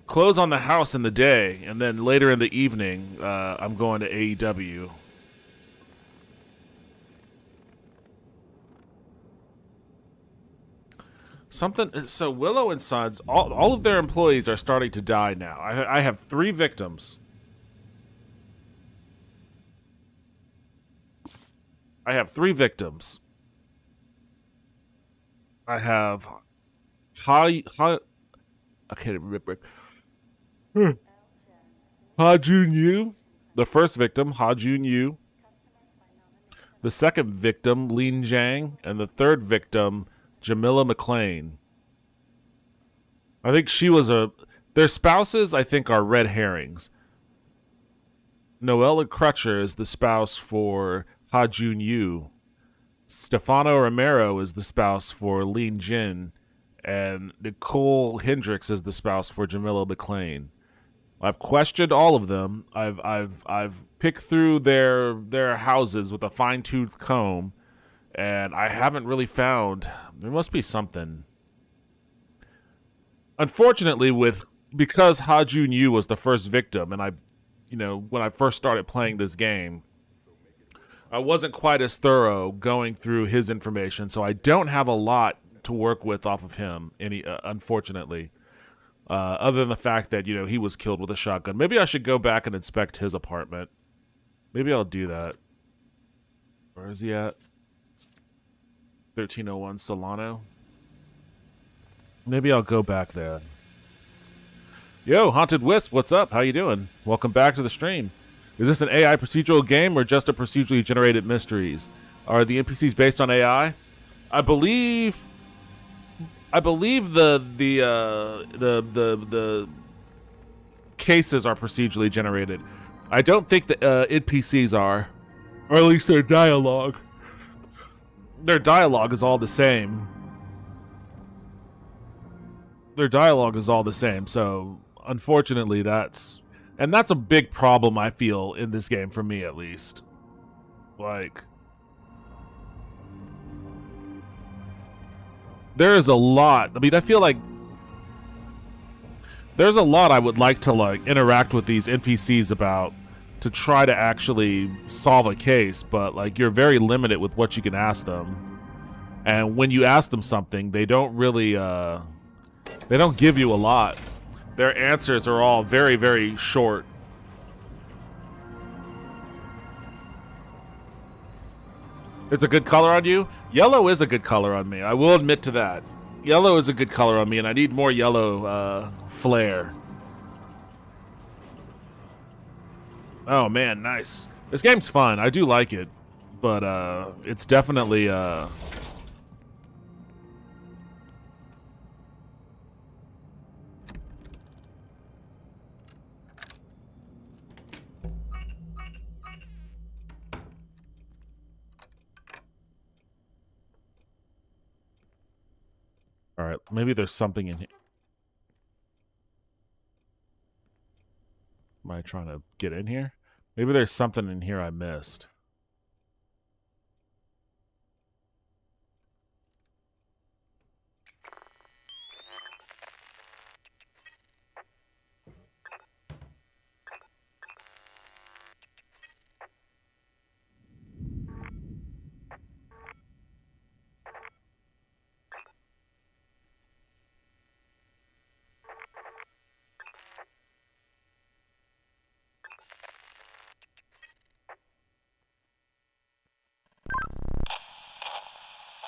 close on the house in the day, and then later in the evening, I'm going to AEW. So Willow and Sons, all of their employees are starting to die now. I have 3 victims. I have 3 victims. I have I can't remember. Ha Jun Yu, the first victim, Ha Jun Yu. The second victim, Lin Jiang, and the third victim, Jamila McLean. I think she was their spouses, I think, are red herrings. Noella Crutcher is the spouse for Ha Jun Yu. Stefano Romero is the spouse for Lin Jin, and Nicole Hendricks is the spouse for Jamila McLean. I've questioned all of them. I've picked through their houses with a fine-tooth comb, and I haven't really found. There must be something. Unfortunately, because Ha Jun Yu was the first victim, and when I first started playing this game, I wasn't quite as thorough going through his information, so I don't have a lot to work with off of him. Unfortunately, other than the fact that he was killed with a shotgun. Maybe I should go back and inspect his apartment. Maybe I'll do that. Where is he at? 1301 Solano. Maybe I'll go back there. Yo, Haunted Wisp, what's up? How you doing? Welcome back to the stream. Is this an AI procedural game or just a procedurally generated mysteries? Are the NPCs based on AI? I believe the cases are procedurally generated. I don't think the NPCs are, or at least their dialogue. Their dialogue is all the same. So unfortunately, that's a big problem I feel in this game, for me at least. Like, there is a lot. I mean, I feel like There's a lot I would like to like interact with these NPCs about to try to actually solve a case, but like you're very limited with what you can ask them. And when you ask them something, they don't really they don't give you a lot. Their answers are all very, very short. It's a good color on you? Yellow is a good color on me. I will admit to that. Yellow is a good color on me, and I need more yellow flair. Oh man, nice. This game's fun. I do like it, but it's definitely all right. Maybe there's something in here. Am I trying to get in here? Maybe there's something in here I missed.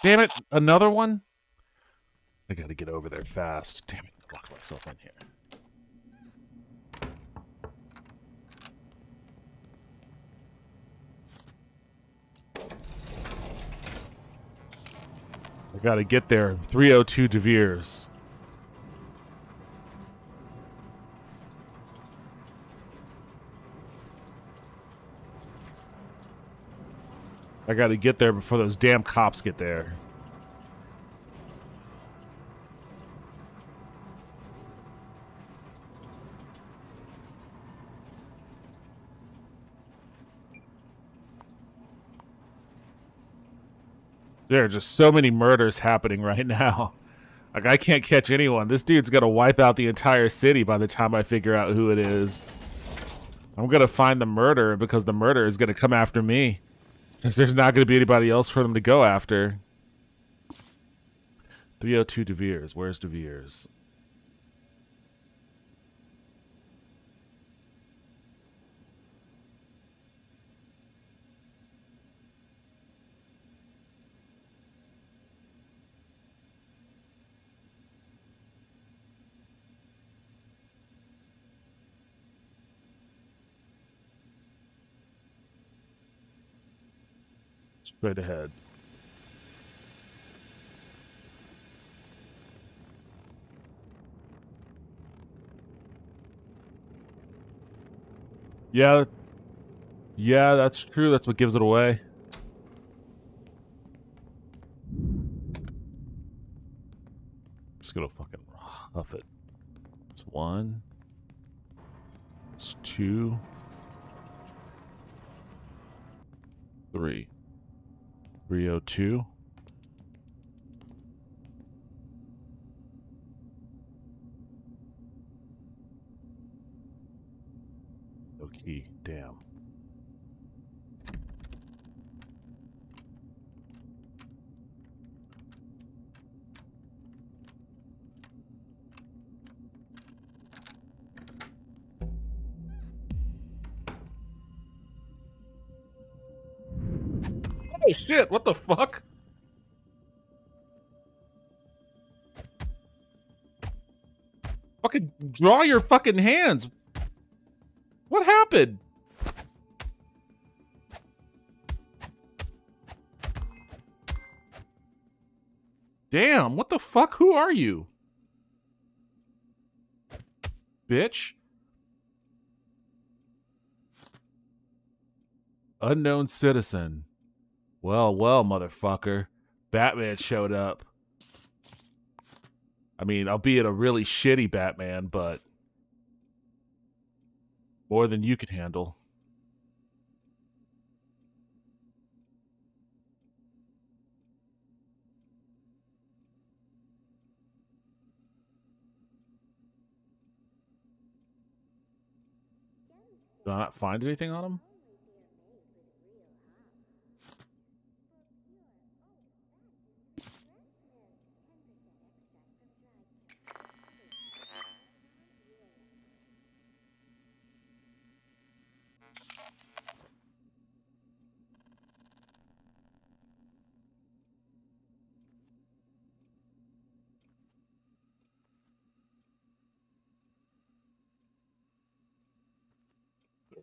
Damn it, another one? I gotta get over there fast. Damn it, I locked myself in here. I gotta get there. 302 De Veers. I gotta get there before those damn cops get there. There are just so many murders happening right now. Like, I can't catch anyone. This dude's gonna wipe out the entire city by the time I figure out who it is. I'm gonna find the murderer because the murderer is gonna come after me. Because there's not gonna be anybody else for them to go after. 302 De Veers. Where's De Veers? Straight ahead. Yeah. Yeah, that's true. That's what gives it away. Just gonna fucking huff it. It's 1. It's 2. 3. 302. No key. Damn. Oh shit, what the fuck? Fucking draw your fucking hands. What happened? Damn, what the fuck? Who are you? Bitch. Unknown citizen. Well, well, motherfucker. Batman showed up. I mean, albeit a really shitty Batman, but more than you can handle. Did I not find anything on him?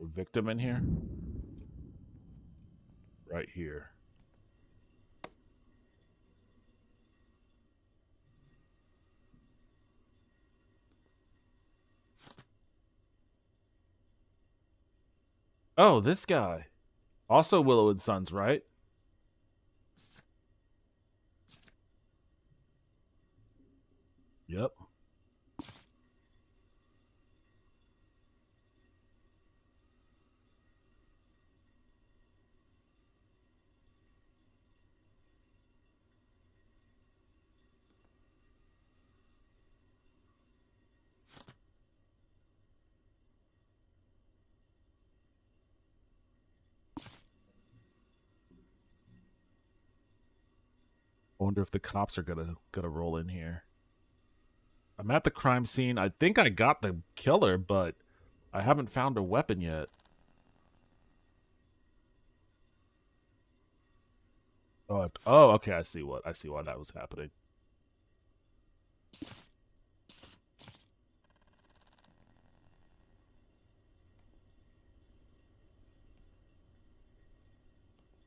A victim in here? Right here. Oh, this guy. Also Willow and Sons, right? Yep. I wonder if the cops are gonna roll in here. I'm at the crime scene. I think I got the killer, but I haven't found a weapon yet. Oh, okay. I see why that was happening.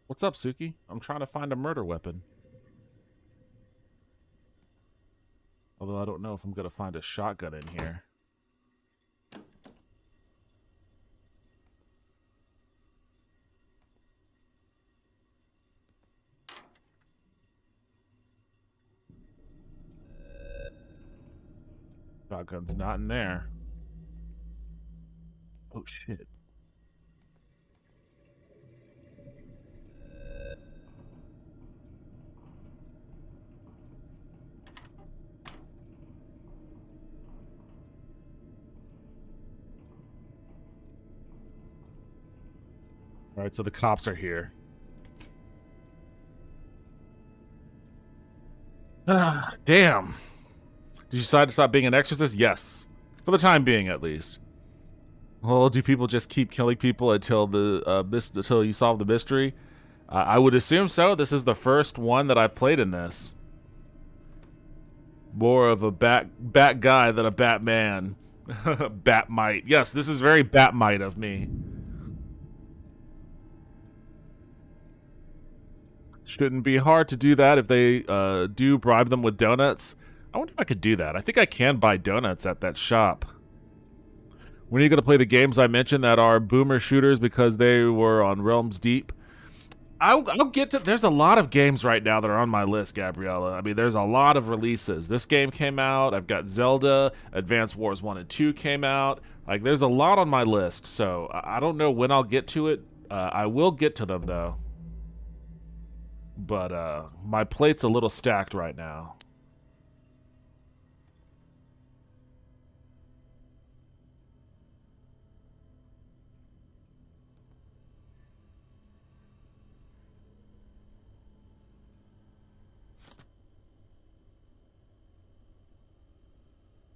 What's up, Suki? I'm trying to find a murder weapon. Although I don't know if I'm gonna find a shotgun in here. Shotgun's not in there. Oh, shit. Alright, so the cops are here. Damn. Did you decide to stop being an exorcist? Yes. For the time being, at least. Well, do people just keep killing people until until you solve the mystery? I would assume so. This is the first one that I've played in this. More of a bat guy than a Batman. Batmite. Yes, this is very Batmite of me. Shouldn't be hard to do that if they do bribe them with donuts. I wonder if I could do that. I think I can buy donuts at that shop. When are you going to play the games I mentioned that are boomer shooters because they were on Realms Deep? I'll get to... There's a lot of games right now that are on my list, Gabriella. I mean, there's a lot of releases. This game came out. I've got Zelda. Advance Wars 1 and 2 came out. Like, there's a lot on my list, so I don't know when I'll get to it. I will get to them, though. But my plate's a little stacked right now.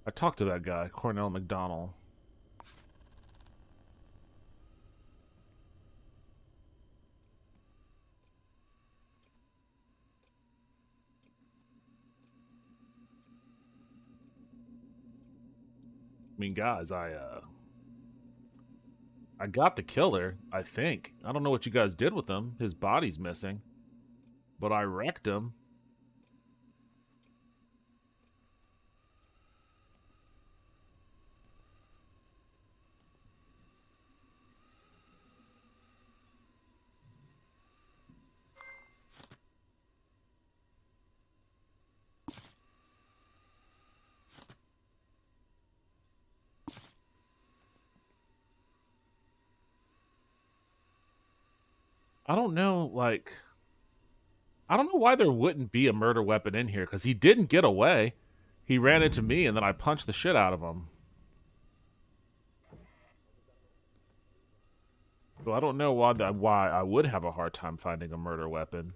I talked to that guy, Cornell McDonald. I mean, guys, I got the killer, I think. I don't know what you guys did with him. His body's missing. But I wrecked him. I don't know, like... I don't know why there wouldn't be a murder weapon in here, because he didn't get away. He ran into me, and then I punched the shit out of him. Well, I don't know why I would have a hard time finding a murder weapon.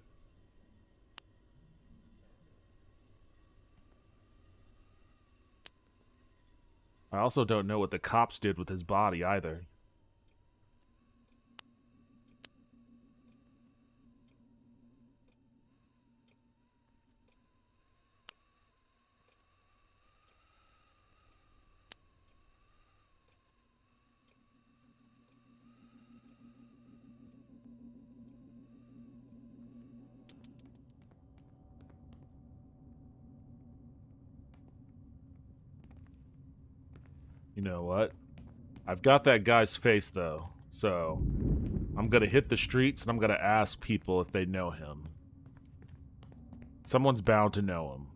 I also don't know what the cops did with his body either. You know what? I've got that guy's face, though, so I'm gonna hit the streets and I'm gonna ask people if they know him. Someone's bound to know him.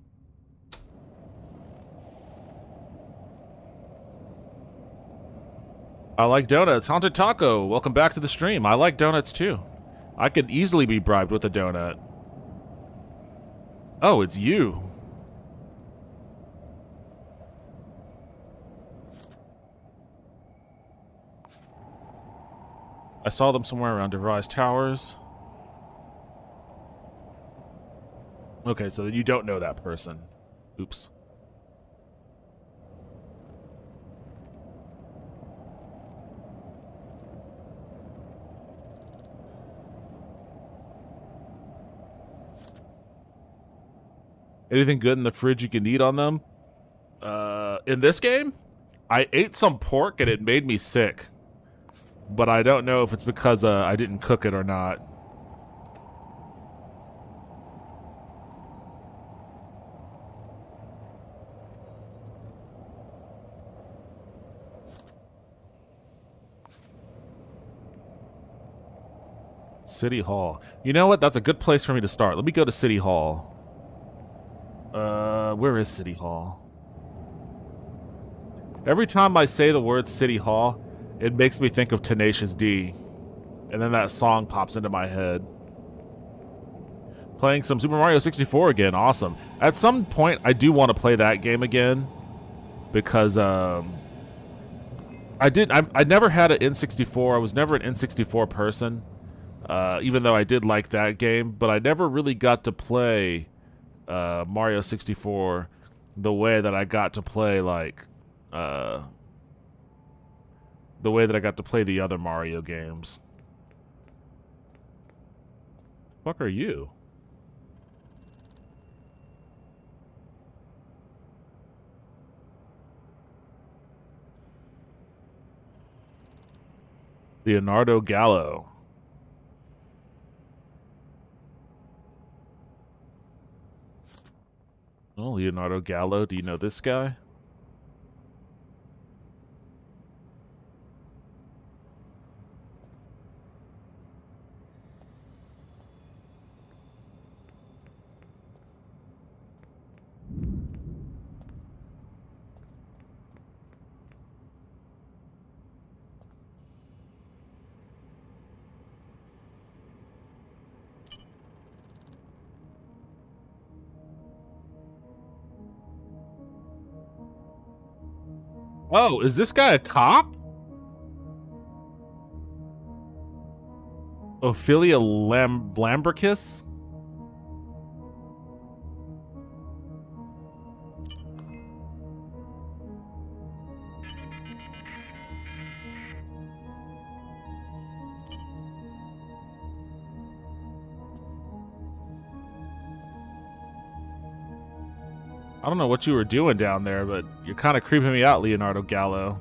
I like donuts. Haunted Taco, welcome back to the stream. I like donuts, too. I could easily be bribed with a donut. Oh, it's you. I saw them somewhere around DeVry's Towers. Okay, so you don't know that person. Oops. Anything good in the fridge you can eat on them? In this game? I ate some pork and it made me sick. But I don't know if it's because I didn't cook it or not. City Hall. You know what? That's a good place for me to start. Let me go to City Hall. Where is City Hall? Every time I say the word City Hall, it makes me think of Tenacious D. And then that song pops into my head. Playing some Super Mario 64 again. Awesome. At some point, I do want to play that game again. Because, I never had an N64. I was never an N64 person. Even though I did like that game. But I never really got to play Mario 64 the way that I got to play, like, the way that I got to play the other Mario games. Fuck are you? Leonardo Gallo. Oh, Leonardo Gallo, do you know this guy? Oh, is this guy a cop? Ophelia Lambricus? I don't know what you were doing down there, but you're kind of creeping me out, Leonardo Gallo.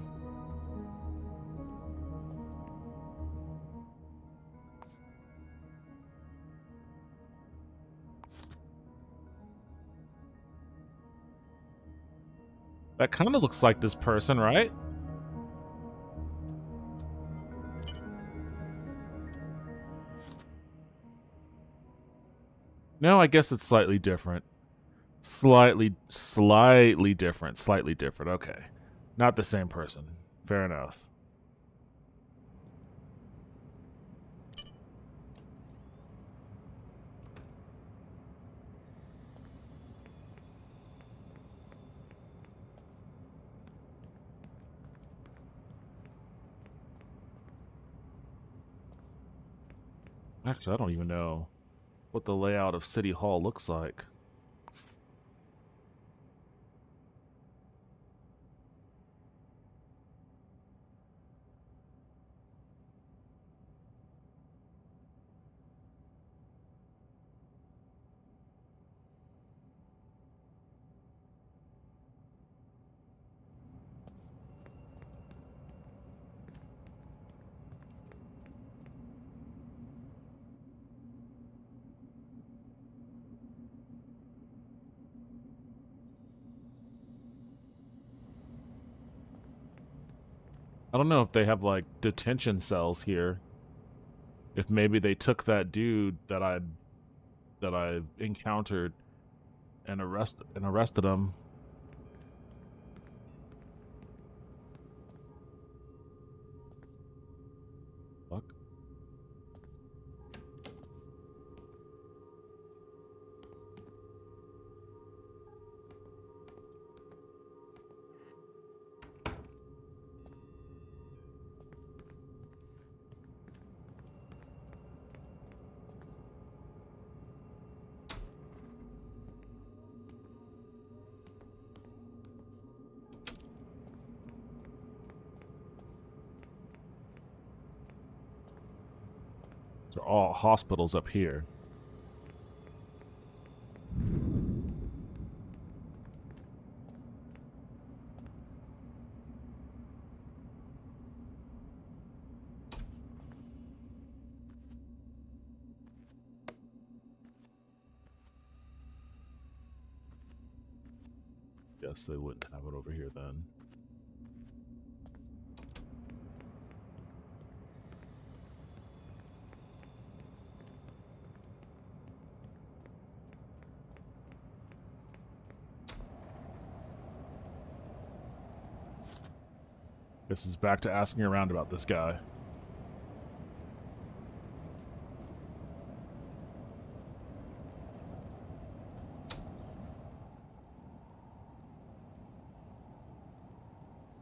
That kind of looks like this person, right? No, I guess it's slightly different. Slightly different. Slightly different. Okay. Not the same person. Fair enough. Actually, I don't even know what the layout of City Hall looks like. I don't know if they have like detention cells here. If maybe they took that dude that I encountered and arrested him. Fuck. They're all hospitals up here. Guess they wouldn't have it over here then. This is back to asking around about this guy.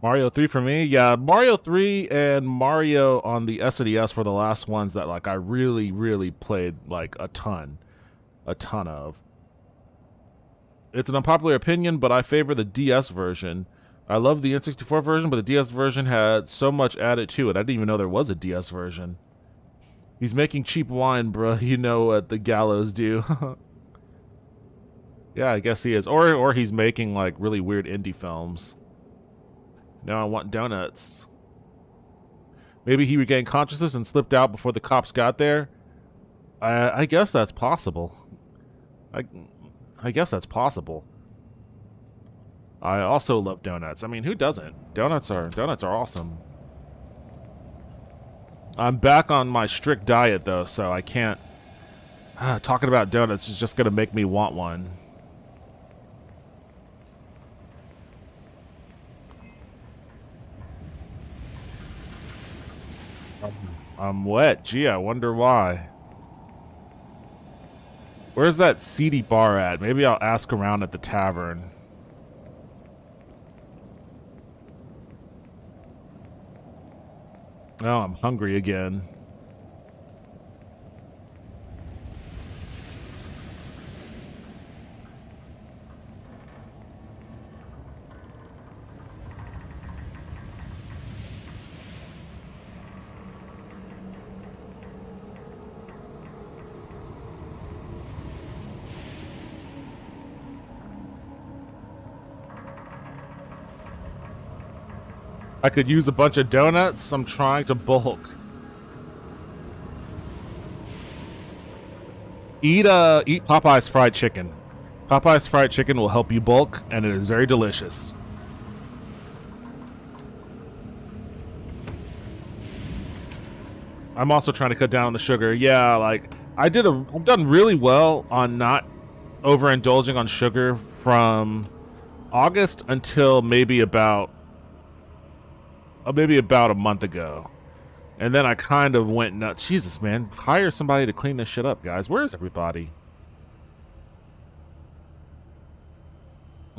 Mario 3 for me? Yeah, Mario 3 and Mario on the SNES were the last ones that like I really, really played like a ton of. It's an unpopular opinion, but I favor the DS version. I love the N64 version, but the DS version had so much added to it. I didn't even know there was a DS version. He's making cheap wine, bro. You know what the gallows do. Yeah, I guess he is. Or he's making like really weird indie films. Now I want donuts. Maybe he regained consciousness and slipped out before the cops got there. I guess that's possible. I guess that's possible. I also love donuts. I mean, who doesn't? Donuts are awesome. I'm back on my strict diet though, so I can't. Talking about donuts is just gonna make me want one. I'm wet. Gee, I wonder why. Where's that seedy bar at? Maybe I'll ask around at the tavern. Oh, I'm hungry again. I could use a bunch of donuts. I'm trying to bulk. Eat Popeye's fried chicken. Popeye's fried chicken will help you bulk, and it is very delicious. I'm also trying to cut down on the sugar. Yeah, like I've done really well on not overindulging on sugar from August until maybe about a month ago. And then I kind of went nuts. Jesus, man. Hire somebody to clean this shit up, guys. Where is everybody?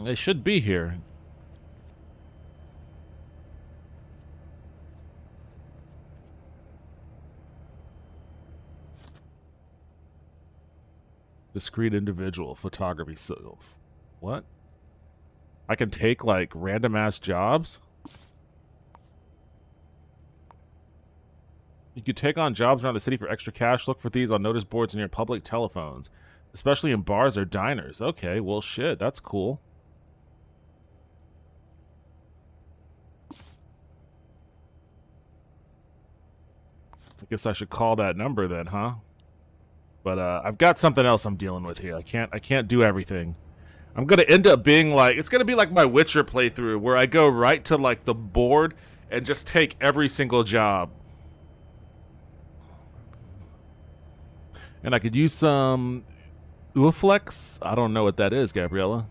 They should be here. Discreet individual. Photography. So, what? I can take, like, random-ass jobs? You could take on jobs around the city for extra cash. Look for these on notice boards near public telephones, especially in bars or diners. Okay, well, shit, that's cool. I guess I should call that number then, huh? But I've got something else I'm dealing with here. I can't do everything. I'm gonna end up being like, it's gonna be like my Witcher playthrough, where I go right to like the board and just take every single job. And I could use some Uaflex. I don't know what that is, Gabriella.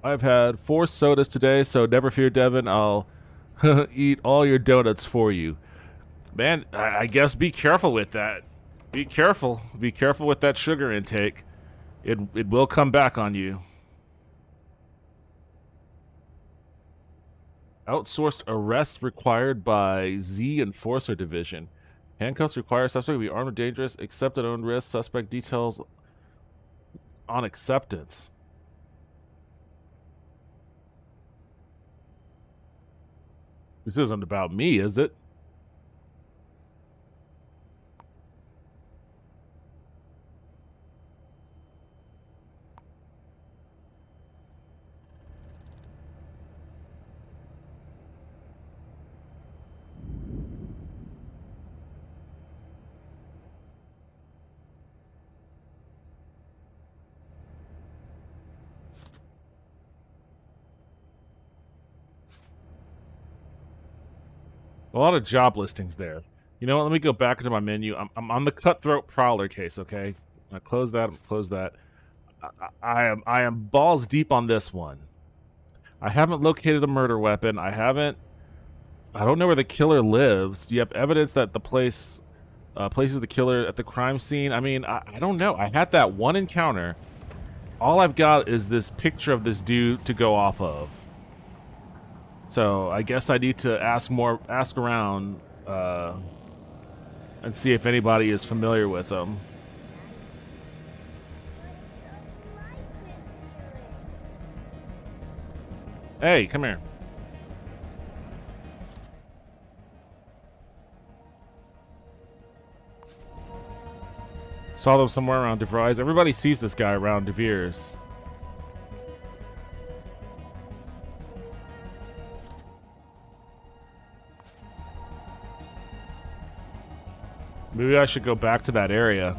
I've had 4 sodas today, so never fear, Devin. I'll eat all your donuts for you. Man, I guess be careful with that. Be careful. Be careful with that sugar intake. It will come back on you. Outsourced arrests required by Z Enforcer Division. Handcuffs require suspect to be armed or dangerous, accept at own risk. Suspect details on acceptance. This isn't about me, is it? A lot of job listings there. You know what? Let me go back into my menu. I'm on the cutthroat prowler case. Okay, I close that. Close that. I am balls deep on this one. I haven't located a murder weapon. I don't know where the killer lives. Do you have evidence that the place places the killer at the crime scene? I mean, I don't know. I had that one encounter. All I've got is this picture of this dude to go off of. So I guess I need to ask around, and see if anybody is familiar with them. Hey, come here. Saw them somewhere around DeVries. Everybody sees this guy around DeVries. Maybe I should go back to that area.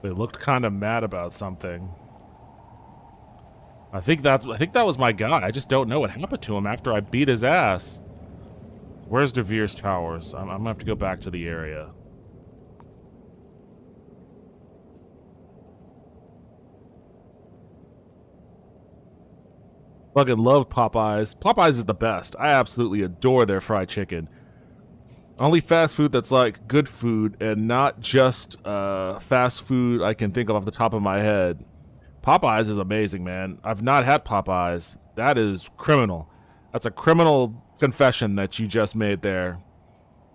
They looked kind of mad about something. I think that was my guy. I just don't know what happened to him after I beat his ass. Where's De Vere's Towers? I'm gonna have to go back to the area. Fucking love Popeyes. Popeyes is the best. I absolutely adore their fried chicken. Only fast food that's like good food and not just fast food I can think of off the top of my head. Popeyes is amazing, man. I've not had Popeyes. That is criminal. That's a criminal confession that you just made there.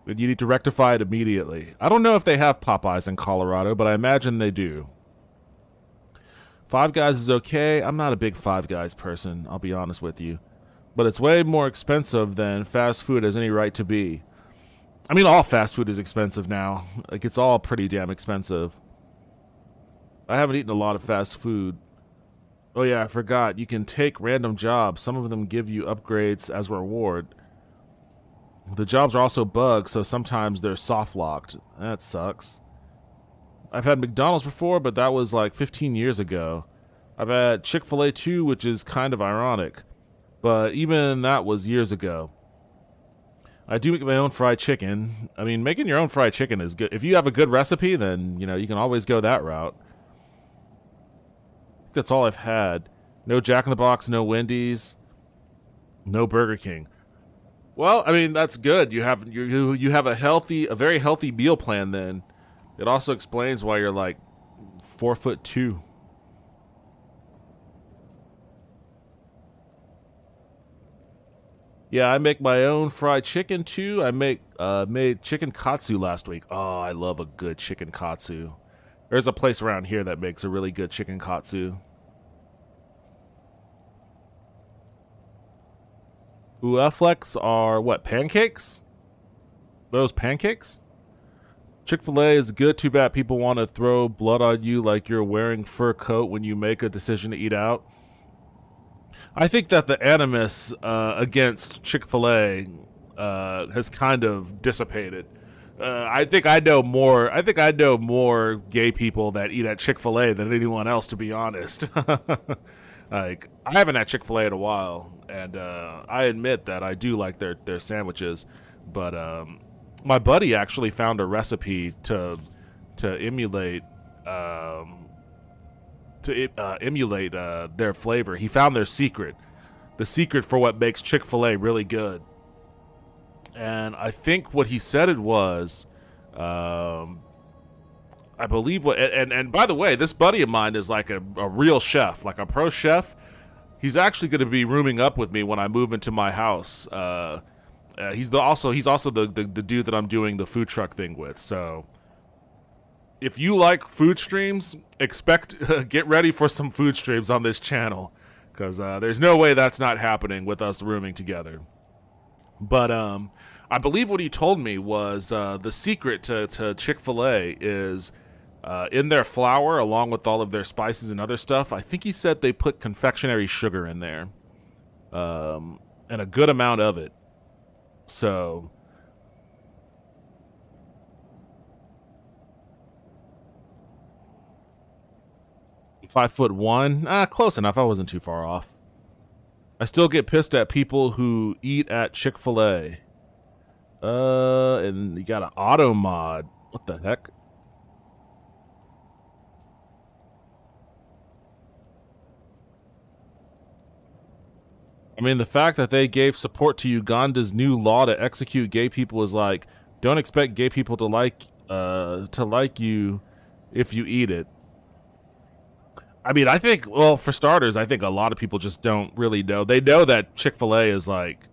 You need to rectify it immediately. I don't know if they have Popeyes in Colorado, but I imagine they do. Five Guys is okay. I'm not a big Five Guys person, I'll be honest with you. But it's way more expensive than fast food has any right to be. I mean, all fast food is expensive now. Like, it's all pretty damn expensive. I haven't eaten a lot of fast food. Oh yeah, I forgot. You can take random jobs. Some of them give you upgrades as a reward. The jobs are also bugged, so sometimes they're soft-locked. That sucks. I've had McDonald's before, but that was like 15 years ago. I've had Chick-fil-A too, which is kind of ironic. But even that was years ago. I do make my own fried chicken. I mean, making your own fried chicken is good. If you have a good recipe, then, you know, you can always go that route. That's all I've had. No Jack in the Box, no Wendy's. No Burger King. Well, I mean that's good. You have a very healthy meal plan. Then it also explains why you're like 4'2". Yeah, I make my own fried chicken too. I made chicken katsu last week. Oh, I love a good chicken katsu. There's a place around here that makes a really good chicken katsu. Ooh, Afflex are what, pancakes? Those pancakes? Chick-fil-A is good. Too bad people want to throw blood on you like you're wearing fur coat when you make a decision to eat out. I think that the animus against Chick-fil-A has kind of dissipated. I think I know more. I think I know more gay people that eat at Chick-fil-A than anyone else, to be honest. Like, I haven't had Chick-fil-A in a while, and I admit that I do like their sandwiches. But my buddy actually found a recipe to emulate emulate their flavor. He found their secret, the secret for what makes Chick-fil-A really good. And I think what he said it was, I believe what, and by the way, this buddy of mine is like a real chef, like a pro chef. He's actually going to be rooming up with me when I move into my house. He's also the dude that I'm doing the food truck thing with. So if you like food streams, get ready for some food streams on this channel, because there's no way that's not happening with us rooming together. But I believe what he told me was the secret to Chick-fil-A is in their flour, along with all of their spices and other stuff. I think he said they put confectionery sugar in there, and a good amount of it. So 5'1", close enough. I wasn't too far off. I still get pissed at people who eat at Chick-fil-A. And you got an auto mod. What the heck? I mean, the fact that they gave support to Uganda's new law to execute gay people is like, don't expect gay people to like you if you eat it. I mean, I think, well, for starters, I think a lot of people just don't really know. They know that Chick-fil-A is like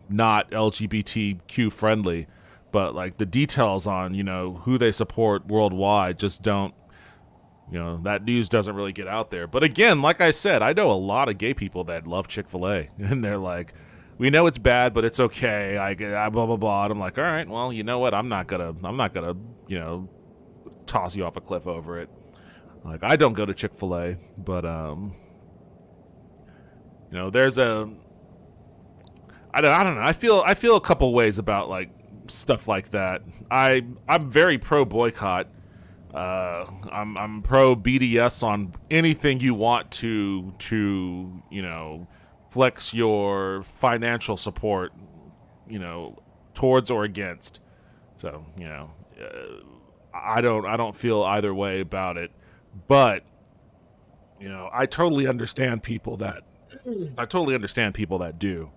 not LGBTQ friendly, but like the details on, who they support worldwide just don't, that news doesn't really get out there. But again, like I said, I know a lot of gay people that love Chick-fil-A, and they're like, we know it's bad, but it's okay. I blah blah blah. And I'm like, all right, well, you know what? I'm not gonna, toss you off a cliff over it. Like, I don't go to Chick-fil-A, but there's a, I don't know. I feel a couple ways about like stuff like that. I'm very pro boycott. I'm pro BDS on anything you want to flex your financial support, towards or against. So I don't feel either way about it, but I totally understand people that do.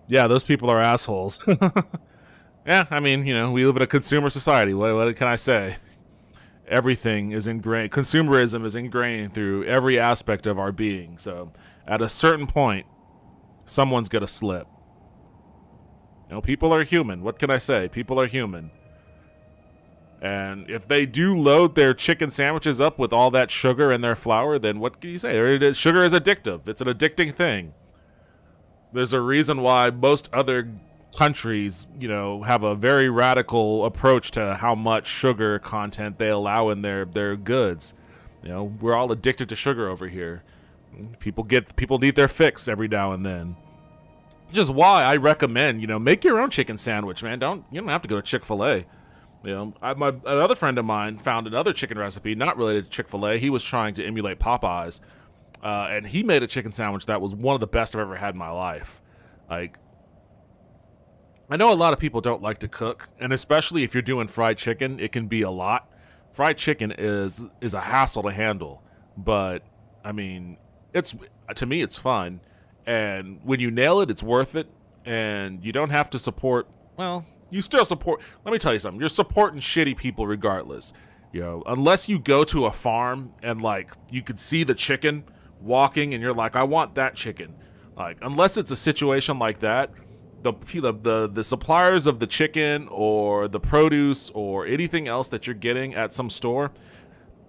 Yeah, those people are assholes. Yeah, I mean, we live in a consumer society. What can I say? Everything is ingrained. Consumerism is ingrained through every aspect of our being. So, at a certain point, someone's gonna slip. People are human. What can I say? People are human. And if they do load their chicken sandwiches up with all that sugar in their flour, then what can you say? It is, sugar is addictive. It's an addicting thing. There's a reason why most other countries, have a very radical approach to how much sugar content they allow in their goods. We're all addicted to sugar over here. People need their fix every now and then. Which is why I recommend, make your own chicken sandwich, man. You don't have to go to Chick-fil-A. Another friend of mine found another chicken recipe not related to Chick-fil-A. He was trying to emulate Popeyes, and he made a chicken sandwich that was one of the best I've ever had in my life. Like, I know a lot of people don't like to cook, and especially if you're doing fried chicken, it can be a lot. Fried chicken is a hassle to handle, but I mean, it's to me it's fun, and when you nail it, it's worth it, and you don't have to support. Well, you still support. Let me tell you something. You're supporting shitty people regardless. Unless you go to a farm and like you could see the chicken walking, and you're like, I want that chicken. Like, unless it's a situation like that, the suppliers of the chicken or the produce or anything else that you're getting at some store,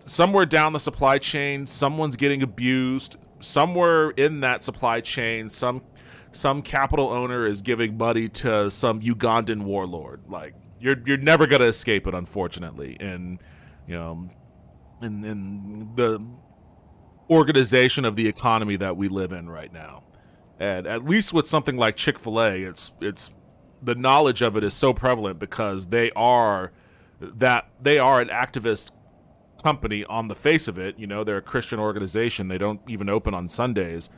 somewhere down the supply chain, someone's getting abused. Somewhere in that supply chain, some capital owner is giving money to some Ugandan warlord. Like, you're never gonna escape it, unfortunately. And in the organization of the economy that we live in right now. And at least with something like Chick-fil-A, it's the knowledge of it is so prevalent because they are an activist company on the face of it. They're a Christian organization. They don't even open on Sundays.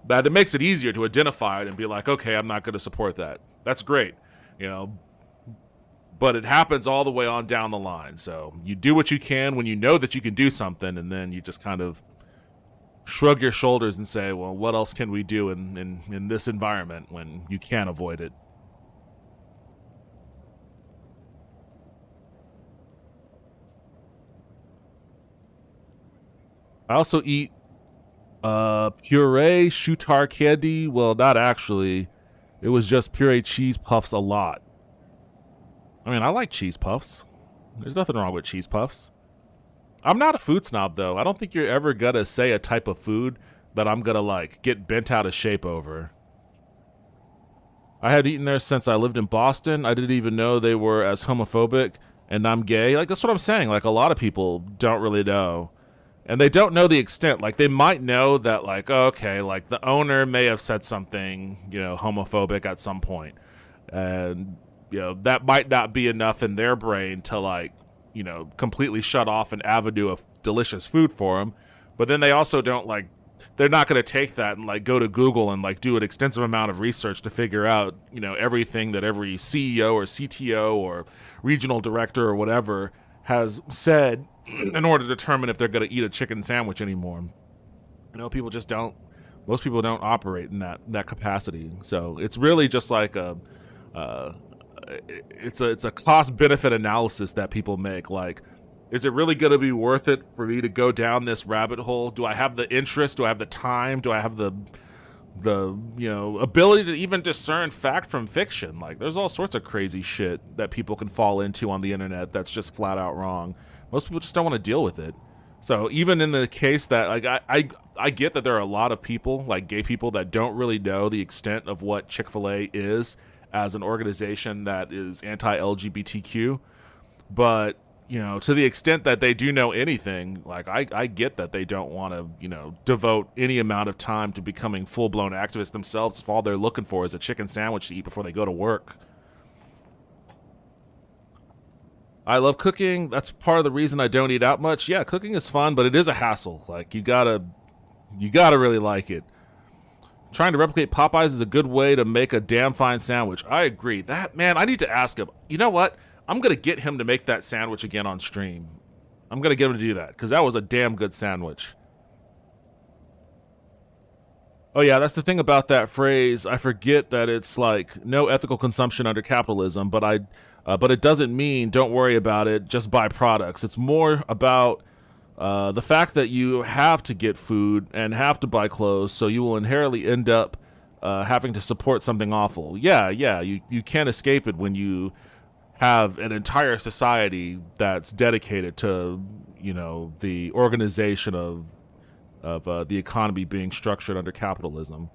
That it makes it easier to identify it and be like, okay, I'm not going to support that. That's great, but it happens all the way on down the line. So you do what you can when you know that you can do something, and then you just kind of shrug your shoulders and say, well, what else can we do in this environment when you can't avoid it? I also eat puree shutar candy. Well, not actually. It was just puree cheese puffs a lot. I mean, I like cheese puffs. There's nothing wrong with cheese puffs. I'm not a food snob, though. I don't think you're ever gonna say a type of food that I'm gonna, like, get bent out of shape over. I had eaten there since I lived in Boston. I didn't even know they were as homophobic, and I'm gay. Like, that's what I'm saying. Like, a lot of people don't really know. And they don't know the extent. Like, they might know that, like, oh, okay, like, the owner may have said something, homophobic at some point. And, that might not be enough in their brain to, like, completely shut off an avenue of delicious food for them. But then they also don't, like, they're not going to take that and, like, go to Google and, like, do an extensive amount of research to figure out, everything that every CEO or CTO or regional director or whatever has said in order to determine if they're going to eat a chicken sandwich anymore. People just don't. Most people don't operate in that capacity. So it's really just like it's a cost benefit analysis that people make. Like, is it really going to be worth it for me to go down this rabbit hole? Do I have the interest? Do I have the time? Do I have the ability to even discern fact from fiction? Like, there's all sorts of crazy shit that people can fall into on the internet that's just flat out wrong. Most people just don't want to deal with it. So even in the case that, like, I get that there are a lot of people, like gay people, that don't really know the extent of what Chick-fil-A is as an organization that is anti-LGBTQ. But, to the extent that they do know anything, like, I get that they don't want to, devote any amount of time to becoming full-blown activists themselves if all they're looking for is a chicken sandwich to eat before they go to work. I love cooking. That's part of the reason I don't eat out much. Yeah, cooking is fun, but it is a hassle. Like, you gotta really like it. Trying to replicate Popeyes is a good way to make a damn fine sandwich. I agree. That, man, I need to ask him. You know what? I'm going to get him to make that sandwich again on stream. I'm going to get him to do that, because that was a damn good sandwich. Oh, yeah, that's the thing about that phrase. I forget that it's like no ethical consumption under capitalism, but it doesn't mean don't worry about it, just buy products. It's more about the fact that you have to get food and have to buy clothes, so you will inherently end up having to support something awful. Yeah, you can't escape it when you have an entire society that's dedicated to, the organization of the economy being structured under capitalism.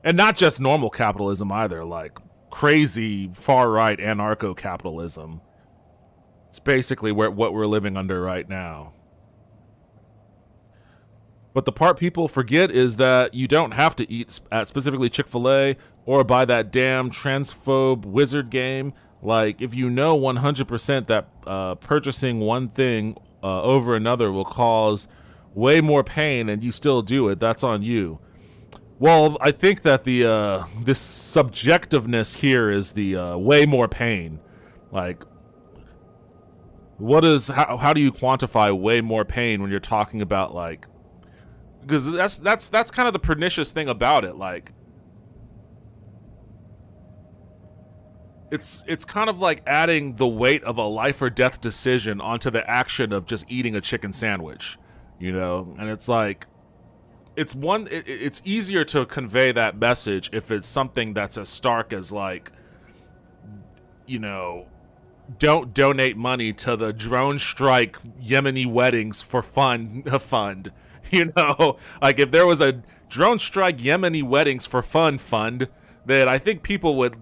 And not just normal capitalism either, like crazy far-right anarcho-capitalism. It's basically what we're living under right now. But the part people forget is that you don't have to eat at specifically Chick-fil-A or buy that damn transphobe wizard game. Like, if you know 100% that purchasing one thing over another will cause way more pain and you still do it, that's on you. Well, I think that the this subjectiveness here is the way more pain. Like, how do you quantify way more pain when you're talking about, like, because that's kind of the pernicious thing about it. Like, it's kind of like adding the weight of a life or death decision onto the action of just eating a chicken sandwich, you know. And it's like, it's easier to convey that message if it's something that's as stark as, like, you know, don't donate money to the drone strike Yemeni weddings for fun fund. You know, like, if there was a drone strike Yemeni weddings for fun fund, then I think people would,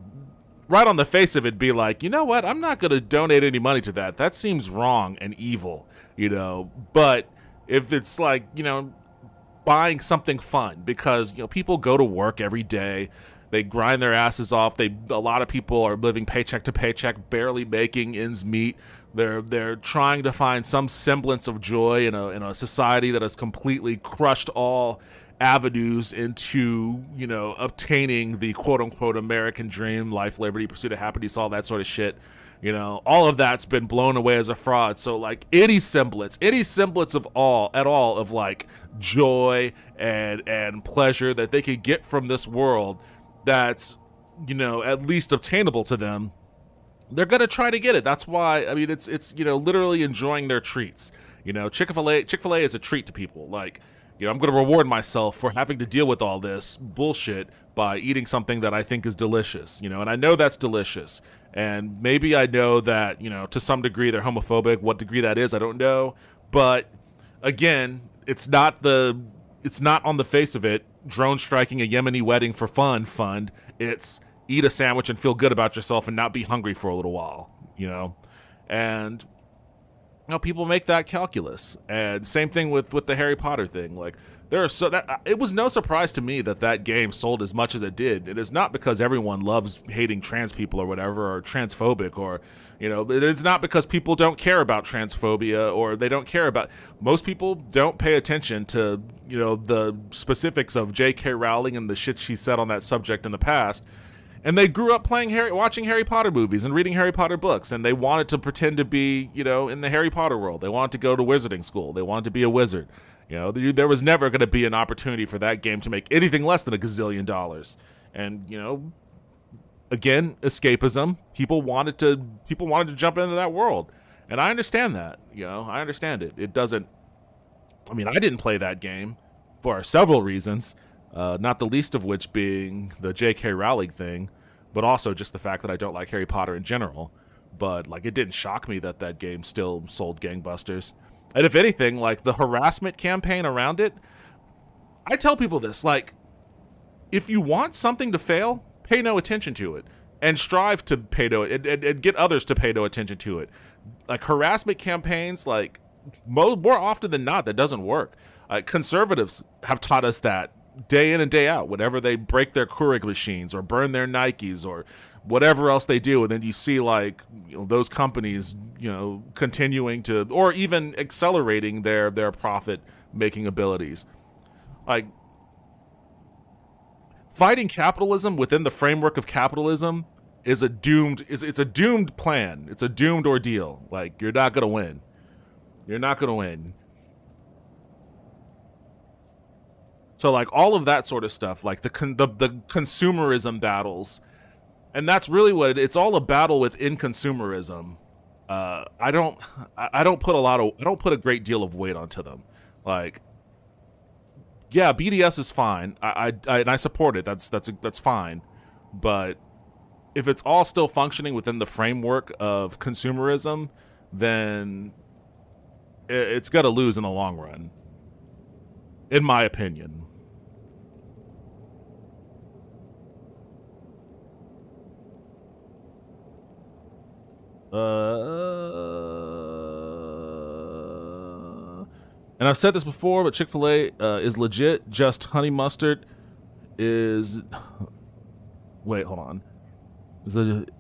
right on the face of it, be like, you know what, I'm not going to donate any money to that. That seems wrong and evil, you know. But if it's like, you know, buying something fun because, you know, people go to work every day, they grind their asses off. A lot of people are living paycheck to paycheck, barely making ends meet. They're trying to find some semblance of joy in a society that has completely crushed all avenues into, you know, obtaining the quote unquote American dream, life, liberty, pursuit of happiness, all that sort of shit. You know, all of that's been blown away as a fraud. So, like, any semblance of all of, like, joy and pleasure that they could get from this world that's, you know, at least obtainable to them, they're gonna try to get it. That's why, I mean, it's you know, literally enjoying their treats. You know, Chick-fil-A is a treat to people. Like, you know, I'm gonna reward myself for having to deal with all this bullshit by eating something that I think is delicious. You know, and I know that's delicious. And maybe I know that, you know, to some degree they're homophobic. What degree that is, I don't know. But again, it's not on the face of it drone striking a Yemeni wedding for fun fund. It's eat a sandwich and feel good about yourself and not be hungry for a little while, you know. And, you know, people make that calculus. And same thing with the Harry Potter thing. Like, it was no surprise to me that game sold as much as it did. It is not because everyone loves hating trans people or whatever, or transphobic, or, you know, it's not because people don't care about transphobia, or they don't care about, most people don't pay attention to, you know, the specifics of J.K. Rowling and the shit she said on that subject in the past. And they grew up watching Harry Potter movies and reading Harry Potter books, and they wanted to pretend to be, you know, in the Harry Potter world. They wanted to go to wizarding school. They wanted to be a wizard. You know, there was never going to be an opportunity for that game to make anything less than $1 gazillion. And, you know, again, escapism. People wanted to jump into that world. And I understand that. You know, I understand it. It doesn't, I mean, I didn't play that game for several reasons, not the least of which being the J.K. Rowling thing, but also just the fact that I don't like Harry Potter in general. But, like, it didn't shock me that game still sold gangbusters. And if anything, like, the harassment campaign around it, I tell people this, like, if you want something to fail, pay no attention to it, and strive to pay no, and get others to pay no attention to it. Like, harassment campaigns, like, more often than not, that doesn't work. Conservatives have taught us that day in and day out. Whenever they break their Keurig machines or burn their Nikes or whatever else they do, and then you see, like, you know, those companies, you know, continuing to, or even accelerating their profit making abilities. Like, fighting capitalism within the framework of capitalism is a doomed plan. It's a doomed ordeal. Like, you're not gonna win. You're not gonna win. So, like, all of that sort of stuff, like the consumerism battles. And that's really what it's all a battle within consumerism. I don't put a great deal of weight onto them. Like, yeah, BDS is fine. I support it. That's fine. But if it's all still functioning within the framework of consumerism, then it's gonna lose in the long run, in my opinion. And I've said this before, but Chick-fil-A is legit. Just honey mustard is... Wait, hold on.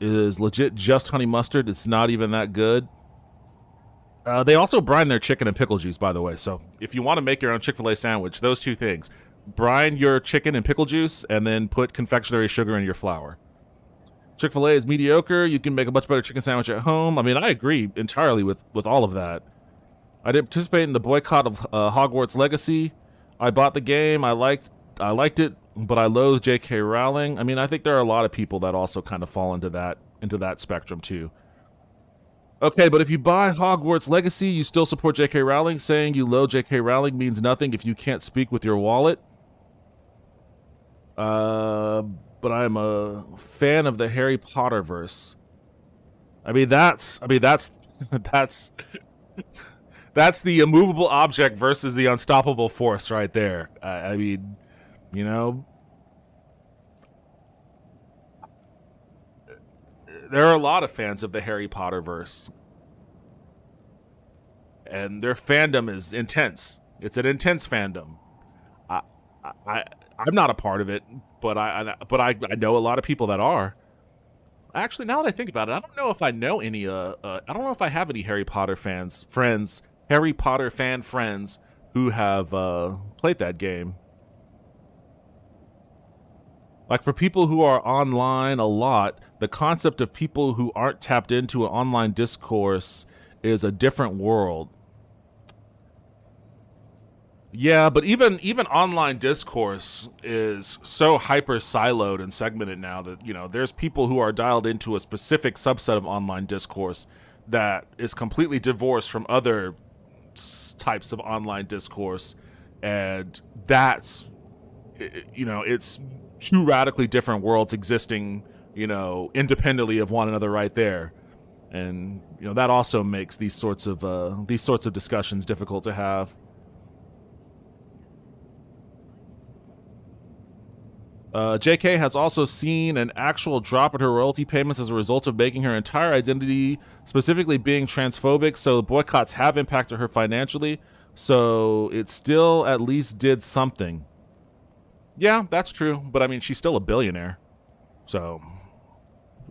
Is legit just honey mustard. It's not even that good. They also brine their chicken in pickle juice, by the way. So if you want to make your own Chick-fil-A sandwich, those two things. Brine your chicken in pickle juice and then put confectionery sugar in your flour. Chick-fil-A is mediocre. You can make a much better chicken sandwich at home. I mean, I agree entirely with all of that. I didn't participate in the boycott of Hogwarts Legacy. I bought the game. I liked it, but I loathe J.K. Rowling. I mean, I think there are a lot of people that also kind of fall into that spectrum too. Okay, but if you buy Hogwarts Legacy, you still support J.K. Rowling. Saying you loathe J.K. Rowling means nothing if you can't speak with your wallet. Uh, but I'm a fan of the Harry Potter verse. I mean that's that's that's the immovable object versus the unstoppable force right there. I mean, you know, there are a lot of fans of the Harry Potter verse, and their fandom is intense. It's an intense fandom. I, I, I'm not a part of it, but I know a lot of people that are. Actually, now that I think about it, I don't know if I know any. I don't know if I have any Harry Potter Harry Potter fan friends who have played that game. Like for people who are online a lot, the concept of people who aren't tapped into an online discourse is a different world. Yeah, but even online discourse is so hyper siloed and segmented now that there's people who are dialed into a specific subset of online discourse that is completely divorced from other types of online discourse, and it's two radically different worlds existing independently of one another right there, and that also makes these sorts of discussions difficult to have. JK has also seen an actual drop in her royalty payments as a result of making her entire identity, specifically being transphobic, so boycotts have impacted her financially, so it still at least did something. Yeah, that's true, but I mean, she's still a billionaire, so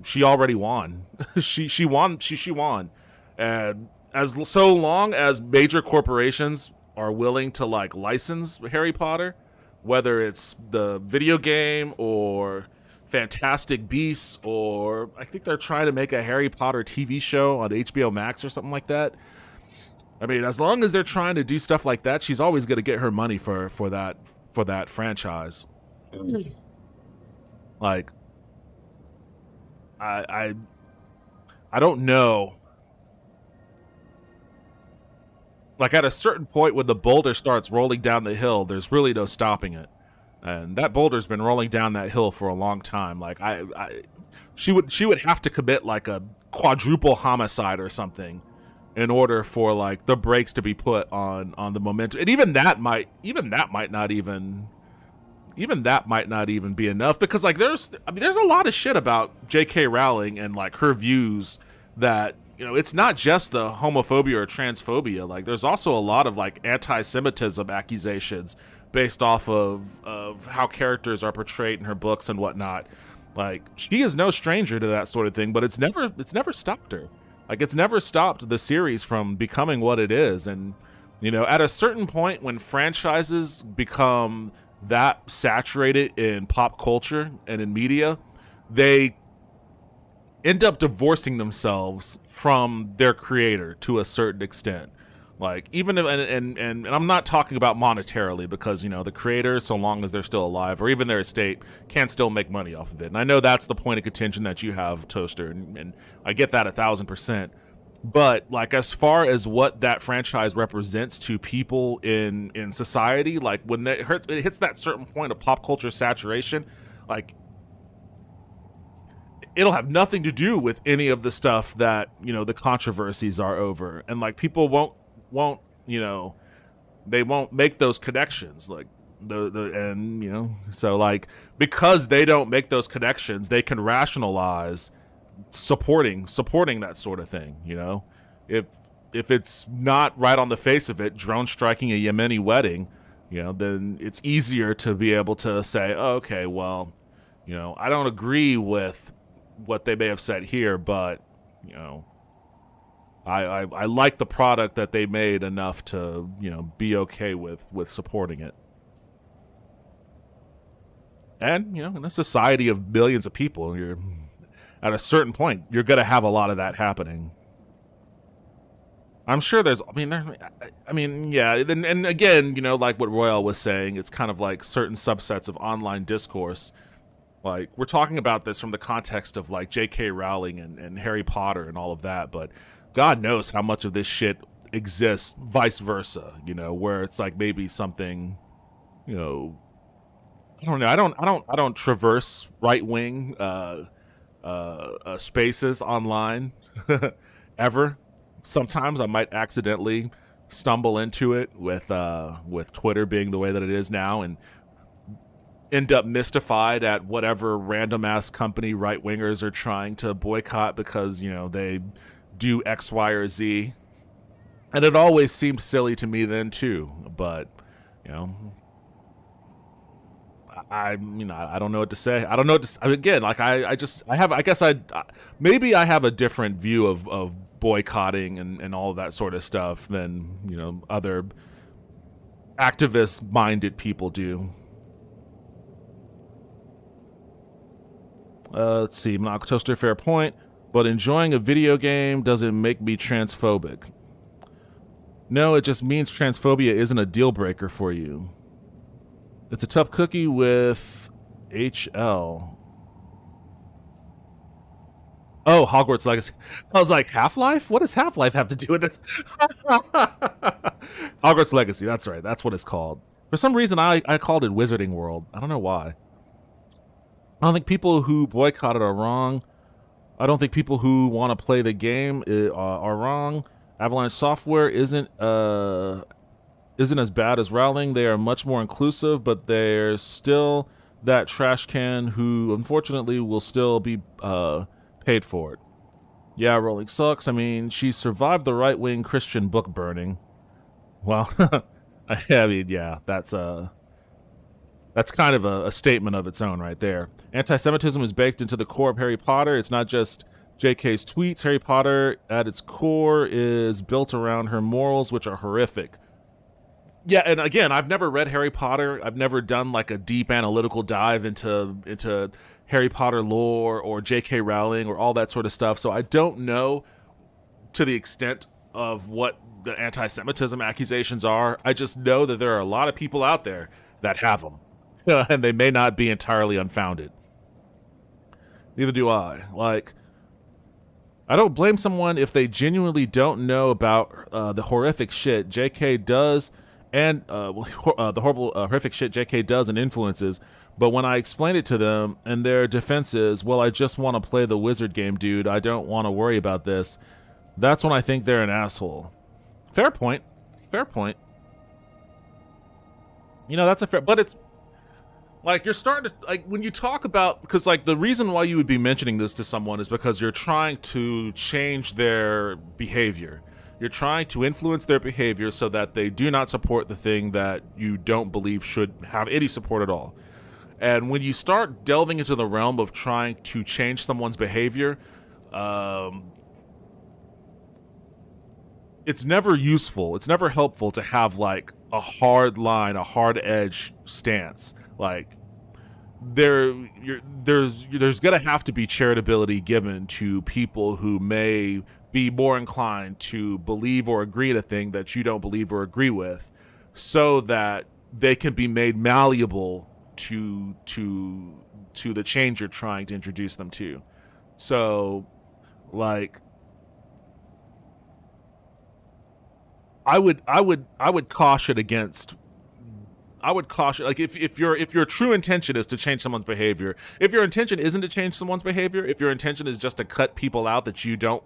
she already won. She won. She won, and as so long as major corporations are willing to like license Harry Potter, whether it's the video game or Fantastic Beasts, or I think they're trying to make a Harry Potter TV show on HBO Max or something like that. I mean, as long as they're trying to do stuff like that, she's always going to get her money for that franchise. Like, I I I don't know. Like at a certain point when the boulder starts rolling down the hill, there's really no stopping it. And that boulder's been rolling down that hill for a long time. Like she would have to commit like a quadruple homicide or something in order for like the brakes to be put on the momentum. And even that might not even be enough, because like there's a lot of shit about J.K. Rowling and like her views that it's not just the homophobia or transphobia. Like there's also a lot of like anti-Semitism accusations based off of how characters are portrayed in her books and whatnot. Like she is no stranger to that sort of thing, but it's never stopped her. Like it's never stopped the series from becoming what it is. And at a certain point when franchises become that saturated in pop culture and in media, they end up divorcing themselves from their creator to a certain extent. Like even if, and I'm not talking about monetarily, because the creator, so long as they're still alive, or even their estate, can still make money off of it. And I know that's the point of contention that you have, Toaster, and I get that 1,000%. But like as far as what that franchise represents to people in society, like when it hits that certain point of pop culture saturation, like it'll have nothing to do with any of the stuff that the controversies are over, and like people won't they won't make those connections, like the and so like because they don't make those connections, they can rationalize supporting that sort of thing. If it's not right on the face of it, drone striking a Yemeni wedding, then it's easier to be able to say, oh, okay, well, I don't agree with what they may have said here, but I like the product that they made enough to be okay with supporting it. And in a society of millions of people, you're at a certain point you're gonna have a lot of that happening. I'm sure there's. I mean, yeah. And again, like what Royale was saying, it's kind of like certain subsets of online discourse. Like we're talking about this from the context of like J.K. Rowling and Harry Potter and all of that, but God knows how much of this shit exists vice versa. Where it's like maybe something, you know, I don't know. I don't traverse right wing spaces online ever. Sometimes I might accidentally stumble into it with Twitter being the way that it is now, and end up mystified at whatever random ass company right wingers are trying to boycott because they do X, Y, or Z, and it always seemed silly to me then too. But you know, I don't know what to say. I don't know what to again. Like I have. I guess maybe I have a different view of boycotting and all of that sort of stuff than other activist minded people do. Let's see. Monaco Toaster, fair point. But enjoying a video game doesn't make me transphobic. No, it just means transphobia isn't a deal breaker for you. It's a tough cookie with HL. Oh, Hogwarts Legacy. I was like, Half-Life? What does Half-Life have to do with this? Hogwarts Legacy, that's right. That's what it's called. For some reason, I called it Wizarding World. I don't know why. I don't think people who boycott it are wrong. I don't think people who want to play the game are wrong. Avalanche Software isn't as bad as Rowling. They are much more inclusive, but there's still that trash can who, unfortunately, will still be paid for it. Yeah, Rowling sucks. I mean, she survived the right-wing Christian book burning. Well, I mean, yeah, that's kind of a statement of its own right there. Anti-Semitism is baked into the core of Harry Potter. It's not just JK's tweets. Harry Potter, at its core, is built around her morals, which are horrific. Yeah, and again, I've never read Harry Potter. I've never done like a deep analytical dive into Harry Potter lore or J.K. Rowling or all that sort of stuff. So I don't know to the extent of what the anti-Semitism accusations are. I just know that there are a lot of people out there that have them. And they may not be entirely unfounded. Neither do I. Like, I don't blame someone if they genuinely don't know about the horrific shit JK does and the horrific shit JK does and influences. But when I explain it to them and their defense is, well, I just want to play the wizard game, dude. I don't want to worry about this. That's when I think they're an asshole. Fair point. Fair point. That's a fair... But it's... Like, you're starting to, like, when you talk about, because, like, the reason why you would be mentioning this to someone is because you're trying to change their behavior. You're trying to influence their behavior so that they do not support the thing that you don't believe should have any support at all. And when you start delving into the realm of trying to change someone's behavior, it's never useful. It's never helpful to have, like, a hard line, a hard edge stance. Like, there's gonna have to be charitability given to people who may be more inclined to believe or agree to a thing that you don't believe or agree with, so that they can be made malleable to the change you're trying to introduce them to. So, like, I would caution against. I would caution, like, if your true intention is to change someone's behavior, if your intention isn't to change someone's behavior, if your intention is just to cut people out that you don't,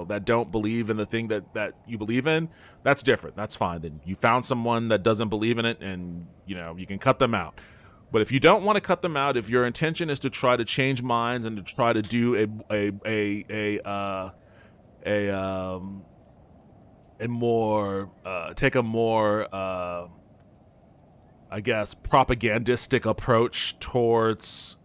that don't believe in the thing that you believe in, that's different. That's fine. Then you found someone that doesn't believe in it, and you can cut them out. But if you don't want to cut them out, if your intention is to try to change minds and to try to do take a more I guess, propagandistic approach towards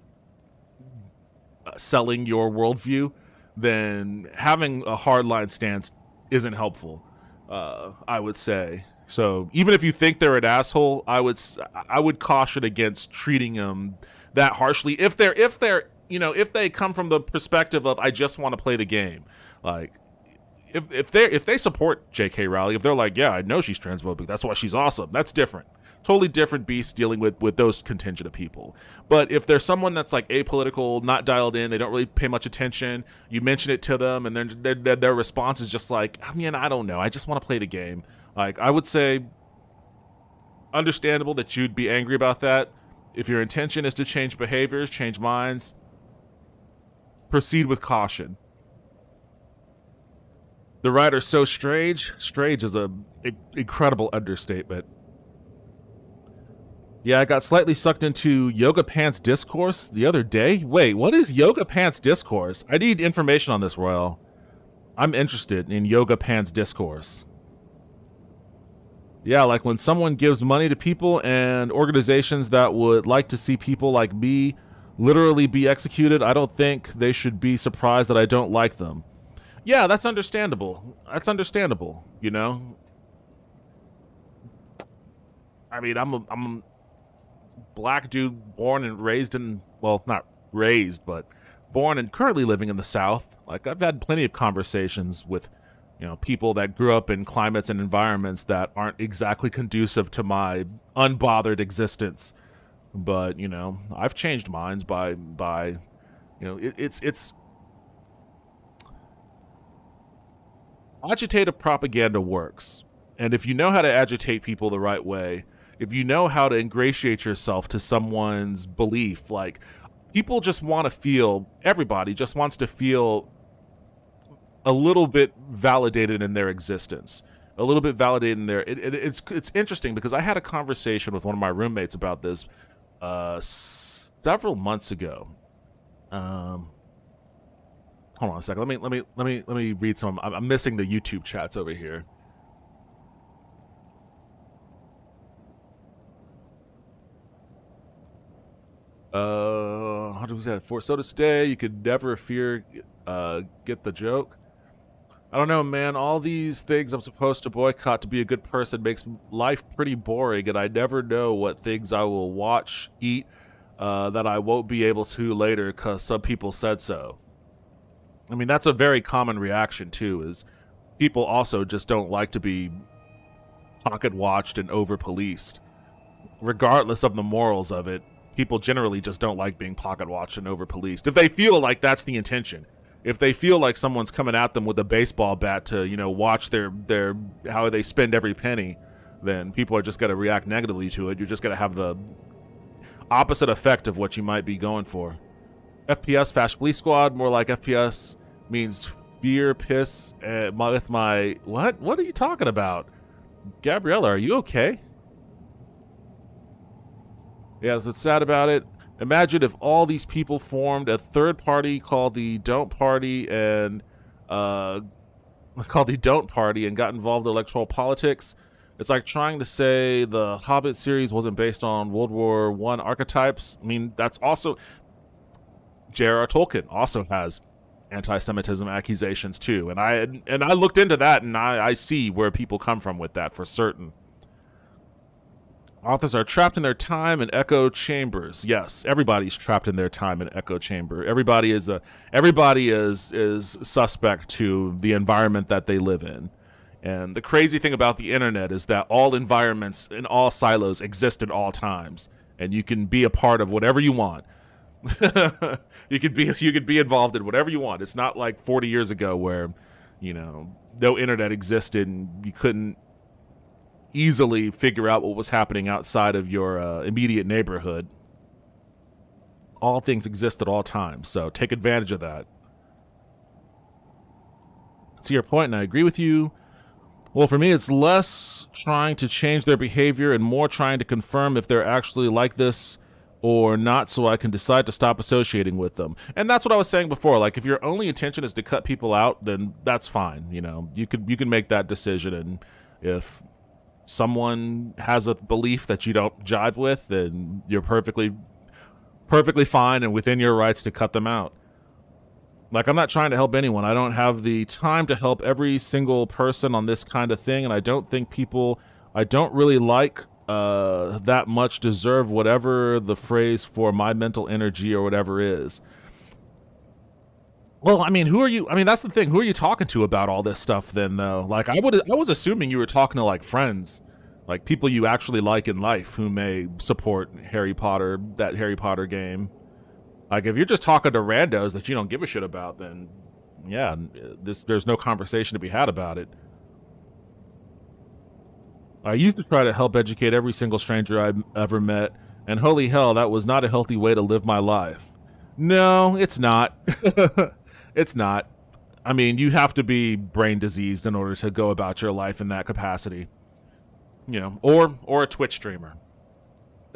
selling your worldview, then having a hardline stance isn't helpful, I would say. So even if you think they're an asshole, I would caution against treating them that harshly. If they come from the perspective of, I just want to play the game, like, if they support J.K. Rowling, if they're like, yeah, I know she's transphobic, that's why she's awesome, that's different. Totally different beast dealing with those contingent of people. But if there's someone that's like apolitical, not dialed in, they don't really pay much attention, you mention it to them, and then their response is just like, I mean, I don't know, I just want to play the game. Like, I would say, understandable that you'd be angry about that. If your intention is to change behaviors, change minds, proceed with caution. The writer's so strange. Strange is a incredible understatement. Yeah, I got slightly sucked into Yoga Pants Discourse the other day. Wait, what is Yoga Pants Discourse? I need information on this, Royal. I'm interested in Yoga Pants Discourse. Yeah, like when someone gives money to people and organizations that would like to see people like me literally be executed, I don't think they should be surprised that I don't like them. Yeah, that's understandable. That's understandable, you know? I mean, I'm a black dude born and raised in, well, not raised, but born and currently living in the South. Like, I've had plenty of conversations with, you know, people that grew up in climates and environments that aren't exactly conducive to my unbothered existence. But, you know, I've changed minds by you know, it's agitative propaganda works. And if you know how to agitate people the right way, if you know how to ingratiate yourself to someone's belief, like, people just want to feel, everybody just wants to feel a little bit validated in their existence, a little bit validated in their, it's interesting because I had a conversation with one of my roommates about this several months ago. Hold on a second. Let me read some. I'm missing the YouTube chats over here. How do we say that? For so to stay, you could never fear get the joke. I don't know, man. All these things I'm supposed to boycott to be a good person makes life pretty boring, and I never know what things I will watch, eat, that I won't be able to later because some people said so. I mean, that's a very common reaction, too, is people also just don't like to be pocket-watched and over-policed. Regardless of the morals of it, people generally just don't like being pocket-watched and over-policed. If they feel like that's the intention. If they feel like someone's coming at them with a baseball bat to, you know, watch their how they spend every penny, then people are just going to react negatively to it. You're just going to have the opposite effect of what you might be going for. FPS Fast Police Squad, more like FPS means fear, piss, with my... What? What are you talking about? Gabriella, are you okay? Yeah, that's what's sad about it. Imagine if all these people formed a third party called the Don't Party and got involved in electoral politics. It's like trying to say the Hobbit series wasn't based on World War I archetypes. I mean, that's also... J.R.R. Tolkien also has anti-Semitism accusations too, and I looked into that, and I see where people come from with that for certain. Authors are trapped in their time in echo chambers. Yes, everybody's trapped in their time in echo chamber. Everybody is suspect to the environment that they live in. And the crazy thing about the internet is that all environments and all silos exist at all times, and you can be a part of whatever you want. you could be involved in whatever you want. It's not like 40 years ago where, you know, no internet existed and you couldn't easily figure out what was happening outside of your immediate neighborhood. All things exist at all times, so take advantage of that. To your point, and I agree with you. Well, for me, it's less trying to change their behavior and more trying to confirm if they're actually like this or not, so I can decide to stop associating with them. And that's what I was saying before. Like, if your only intention is to cut people out, then that's fine. You know, you can make that decision, and if someone has a belief that you don't jive with, then you're perfectly fine and within your rights to cut them out. Like, I'm not trying to help anyone. I don't have the time to help every single person on this kind of thing, and I don't think people I don't really like that much deserve whatever the phrase for my mental energy or whatever is. Well, I mean, who are you? I mean, that's the thing. Who are you talking to about all this stuff then, though? Like, I was assuming you were talking to like friends, like people you actually like in life who may support Harry Potter, that Harry Potter game. Like, if you're just talking to randos that you don't give a shit about, then yeah, there's no conversation to be had about it. I used to try to help educate every single stranger I ever met, and holy hell, that was not a healthy way to live my life. No, it's not. It's not. I mean, you have to be brain diseased in order to go about your life in that capacity, or a Twitch streamer.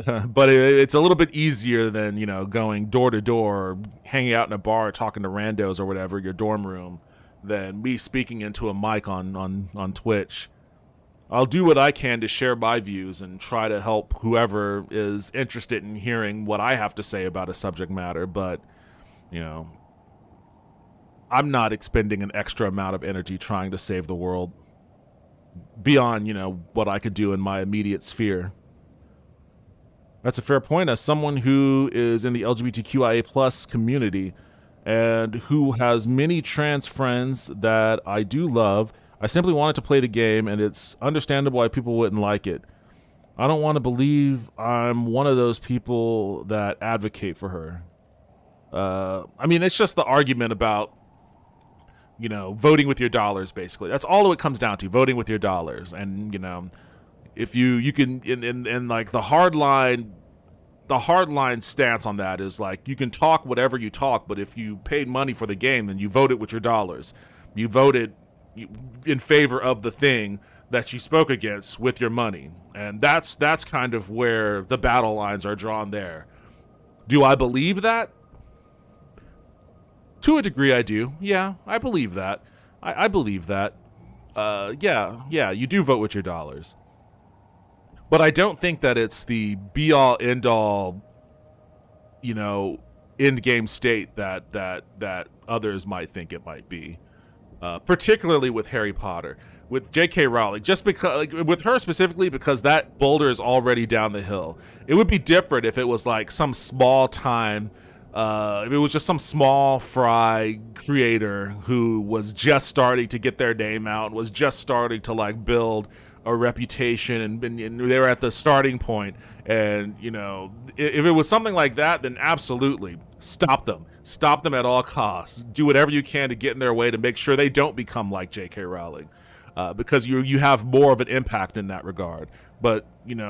But it's a little bit easier than going door to door, hanging out in a bar, talking to randos or whatever, your dorm room, than me speaking into a mic on Twitch. I'll do what I can to share my views and try to help whoever is interested in hearing what I have to say about a subject matter, but, you know, I'm not expending an extra amount of energy trying to save the world beyond, what I could do in my immediate sphere. That's a fair point. As someone who is in the LGBTQIA plus community and who has many trans friends that I do love, I simply wanted to play the game, and it's understandable why people wouldn't like it. I don't want to believe I'm one of those people that advocate for her. I mean, it's just the argument about, voting with your dollars, basically. That's all it comes down to, voting with your dollars. And, if you can, in like the hardline stance on that is like, you can talk whatever you talk, but if you paid money for the game, then you voted with your dollars. You voted in favor of the thing that you spoke against with your money. And that's kind of where the battle lines are drawn there. Do I believe that? To a degree, I do. Yeah, I believe that. I believe that. Yeah, you do vote with your dollars. But I don't think that it's the be-all, end-all, end-game state that others might think it might be. Particularly with Harry Potter, with J.K. Rowling, just because, with her specifically, because that boulder is already down the hill. It would be different if it was like some small time, if it was just some small fry creator who was just starting to get their name out and was just starting to like build a reputation, and they were at the starting point. And if it was something like that, then absolutely stop them at all costs. Do whatever you can to get in their way to make sure they don't become like J.K. Rowling, because you have more of an impact in that regard. But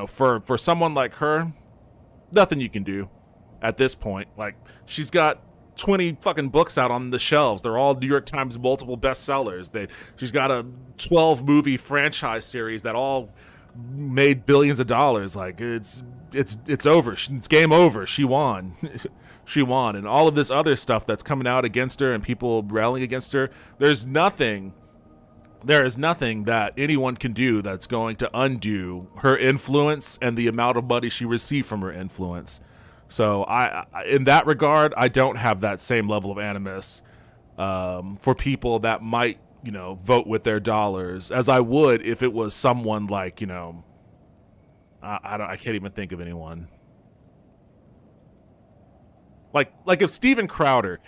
for someone like her, nothing you can do at this point. Like, she's got 20 fucking books out on the shelves. They're all New York Times multiple bestsellers. She's got a 12 movie franchise series that all made billions of dollars. Like, it's over. It's game over. She won. She won. And all of this other stuff that's coming out against her and people railing against her, there is nothing that anyone can do that's going to undo her influence and the amount of money she received from her influence. So I in that regard, I don't have that same level of animus for people that might, vote with their dollars as I would if it was someone like, I can't even think of anyone. Like if Steven Crowder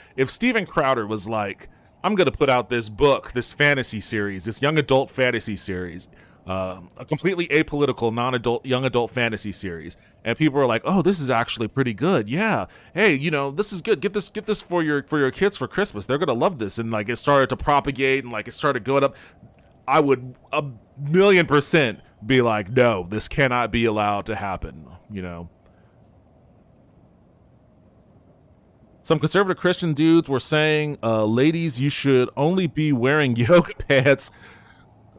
was like, I'm going to put out this book, this fantasy series, this young adult fantasy series, a completely apolitical, non-adult, young adult fantasy series, and people are like, "Oh, this is actually pretty good. Yeah, hey, this is good. Get this for your kids for Christmas. They're gonna love this." And like, it started to propagate, and like, it started going up. I would 1,000,000% be like, "No, this cannot be allowed to happen." Some conservative Christian dudes were saying, ladies, you should only be wearing yoga pants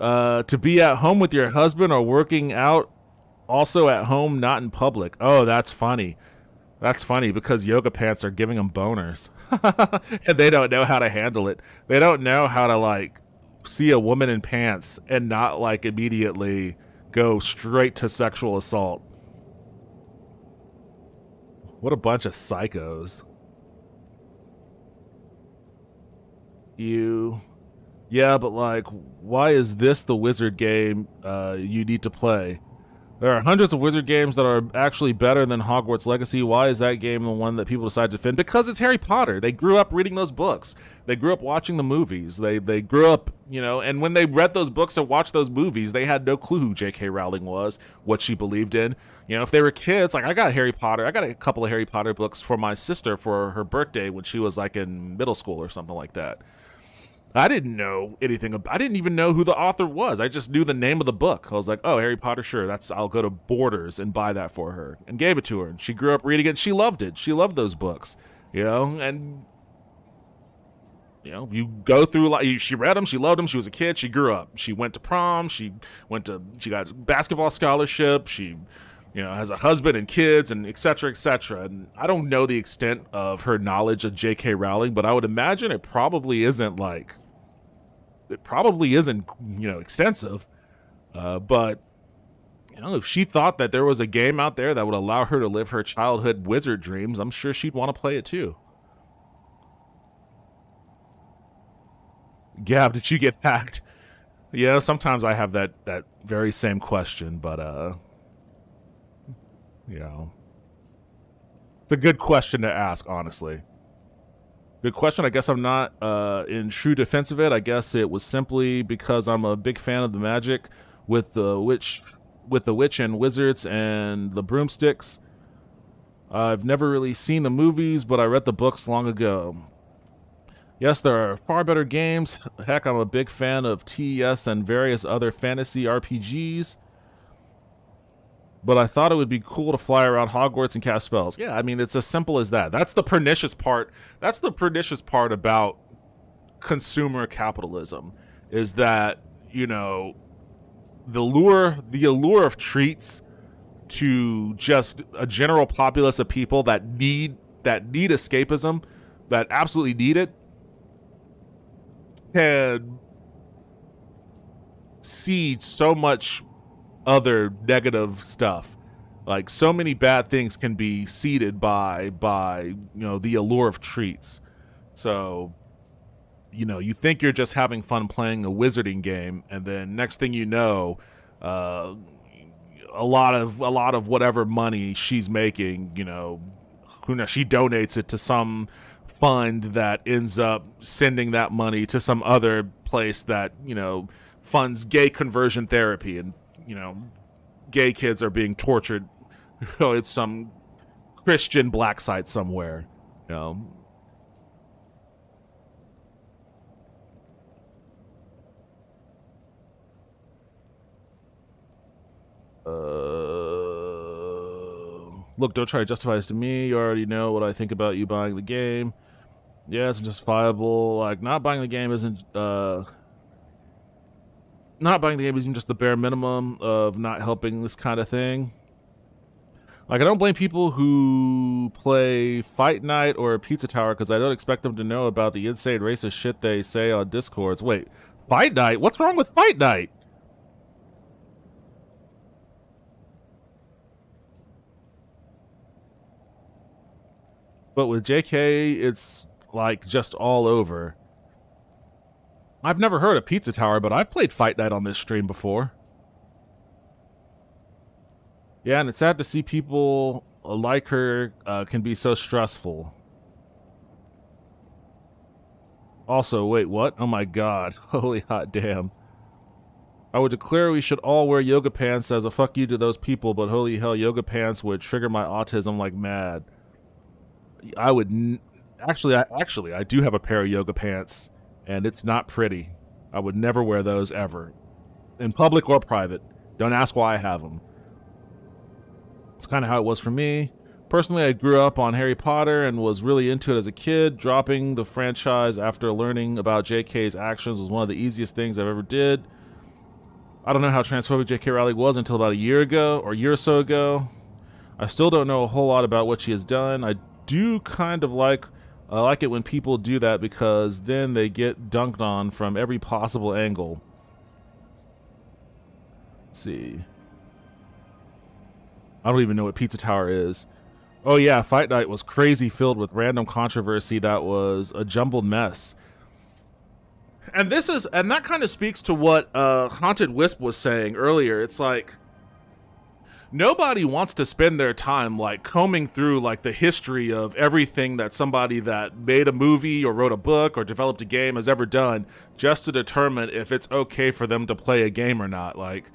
to be at home with your husband or working out, also at home, not in public. Oh, that's funny. That's funny because yoga pants are giving them boners. And they don't know how to handle it. They don't know how to like see a woman in pants and not like immediately go straight to sexual assault. What a bunch of psychos. Yeah, but like, why is this the wizard game you need to play? There are hundreds of Wizard games that are actually better than Hogwarts Legacy. Why is that game the one that people decide to defend? Because it's Harry Potter. They grew up reading those books. They grew up watching the movies. They grew up, and when they read those books and watched those movies, they had no clue who J.K. Rowling was, what she believed in. If they were kids, like I got Harry Potter. I got a couple of Harry Potter books for my sister for her birthday when she was like in middle school or something like that. I didn't know anything about, I didn't even know who the author was. I just knew the name of the book. I was like, oh, Harry Potter, sure. I'll go to Borders and buy that for her, and gave it to her. And she grew up reading it. She loved it. She loved those books, and you go through, like, she read them, she loved them. She was a kid. She grew up. She went to prom. She got a basketball scholarship. She, has a husband and kids, and et cetera, et cetera. And I don't know the extent of her knowledge of J.K. Rowling, but I would imagine it probably isn't extensive. But if she thought that there was a game out there that would allow her to live her childhood wizard dreams, I'm sure she'd want to play it too. Gab, did you get hacked? Yeah, sometimes I have that very same question, but it's a good question to ask, honestly. Good question. I guess I'm not in true defense of it. I guess it was simply because I'm a big fan of the magic with the witch and wizards and the broomsticks. I've never really seen the movies, but I read the books long ago. Yes, there are far better games. Heck, I'm a big fan of TES and various other fantasy RPGs. But I thought it would be cool to fly around Hogwarts and cast spells. Yeah, I mean, it's as simple as that. That's the pernicious part. That's the pernicious part about consumer capitalism, is that, the allure of treats to just a general populace of people that need escapism, that absolutely need it, can seed so much other negative stuff. Like, so many bad things can be seeded by the allure of treats. So you think you're just having fun playing a wizarding game, and then next thing you know, a lot of whatever money she's making, who knows, she donates it to some fund that ends up sending that money to some other place that funds gay conversion therapy, and gay kids are being tortured. It's some Christian black site somewhere. Look, don't try to justify this to me. You already know what I think about you buying the game. Yeah, it's justifiable. Like, not buying the game isn't just the bare minimum of not helping this kind of thing. Like, I don't blame people who play Fight Night or Pizza Tower because I don't expect them to know about the insane racist shit they say on Discords. Wait, Fight Night? What's wrong with Fight Night? But with JK, it's like just all over. I've never heard of Pizza Tower, but I've played Fight Night on this stream before. Yeah, and it's sad to see people like her can be so stressful. Also, wait, what? Oh my god. Holy hot damn. I would declare we should all wear yoga pants as a fuck you to those people, but holy hell, yoga pants would trigger my autism like mad. I would... Actually, I do have a pair of yoga pants, and it's not pretty. I would never wear those ever. In public or private. Don't ask why I have them. It's kind of how it was for me. Personally, I grew up on Harry Potter and was really into it as a kid. Dropping the franchise after learning about JK's actions was one of the easiest things I've ever did. I don't know how transphobic JK Rowling was until about a year or so ago. I still don't know a whole lot about what she has done. I do kind of like it when people do that because then they get dunked on from every possible angle. Let's see. I don't even know what Pizza Tower is. Oh yeah, Fight Night was crazy, filled with random controversy that was a jumbled mess. And that kind of speaks to what Haunted Wisp was saying earlier. It's like, nobody wants to spend their time like combing through like the history of everything that somebody that made a movie or wrote a book or developed a game has ever done just to determine if it's okay for them to play a game or not. Like,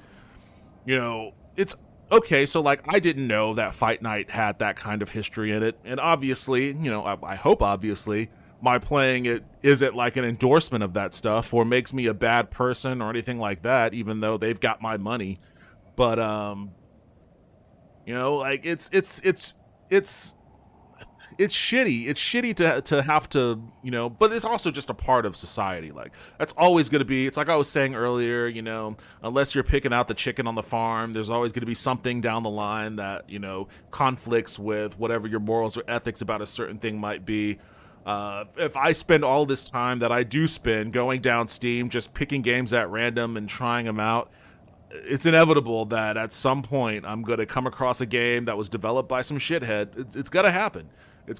it's okay. So like, I didn't know that Fight Night had that kind of history in it. And obviously, I hope obviously my playing it isn't like an endorsement of that stuff or makes me a bad person or anything like that, even though they've got my money. But, like it's shitty. It's shitty to have to, but it's also just a part of society. Like that's always going to be, it's like I was saying earlier, unless you're picking out the chicken on the farm, there's always going to be something down the line that, conflicts with whatever your morals or ethics about a certain thing might be. If I spend all this time that I do spend going down Steam, just picking games at random and trying them out, it's inevitable that at some point I'm going to come across a game that was developed by some shithead. It's got to happen.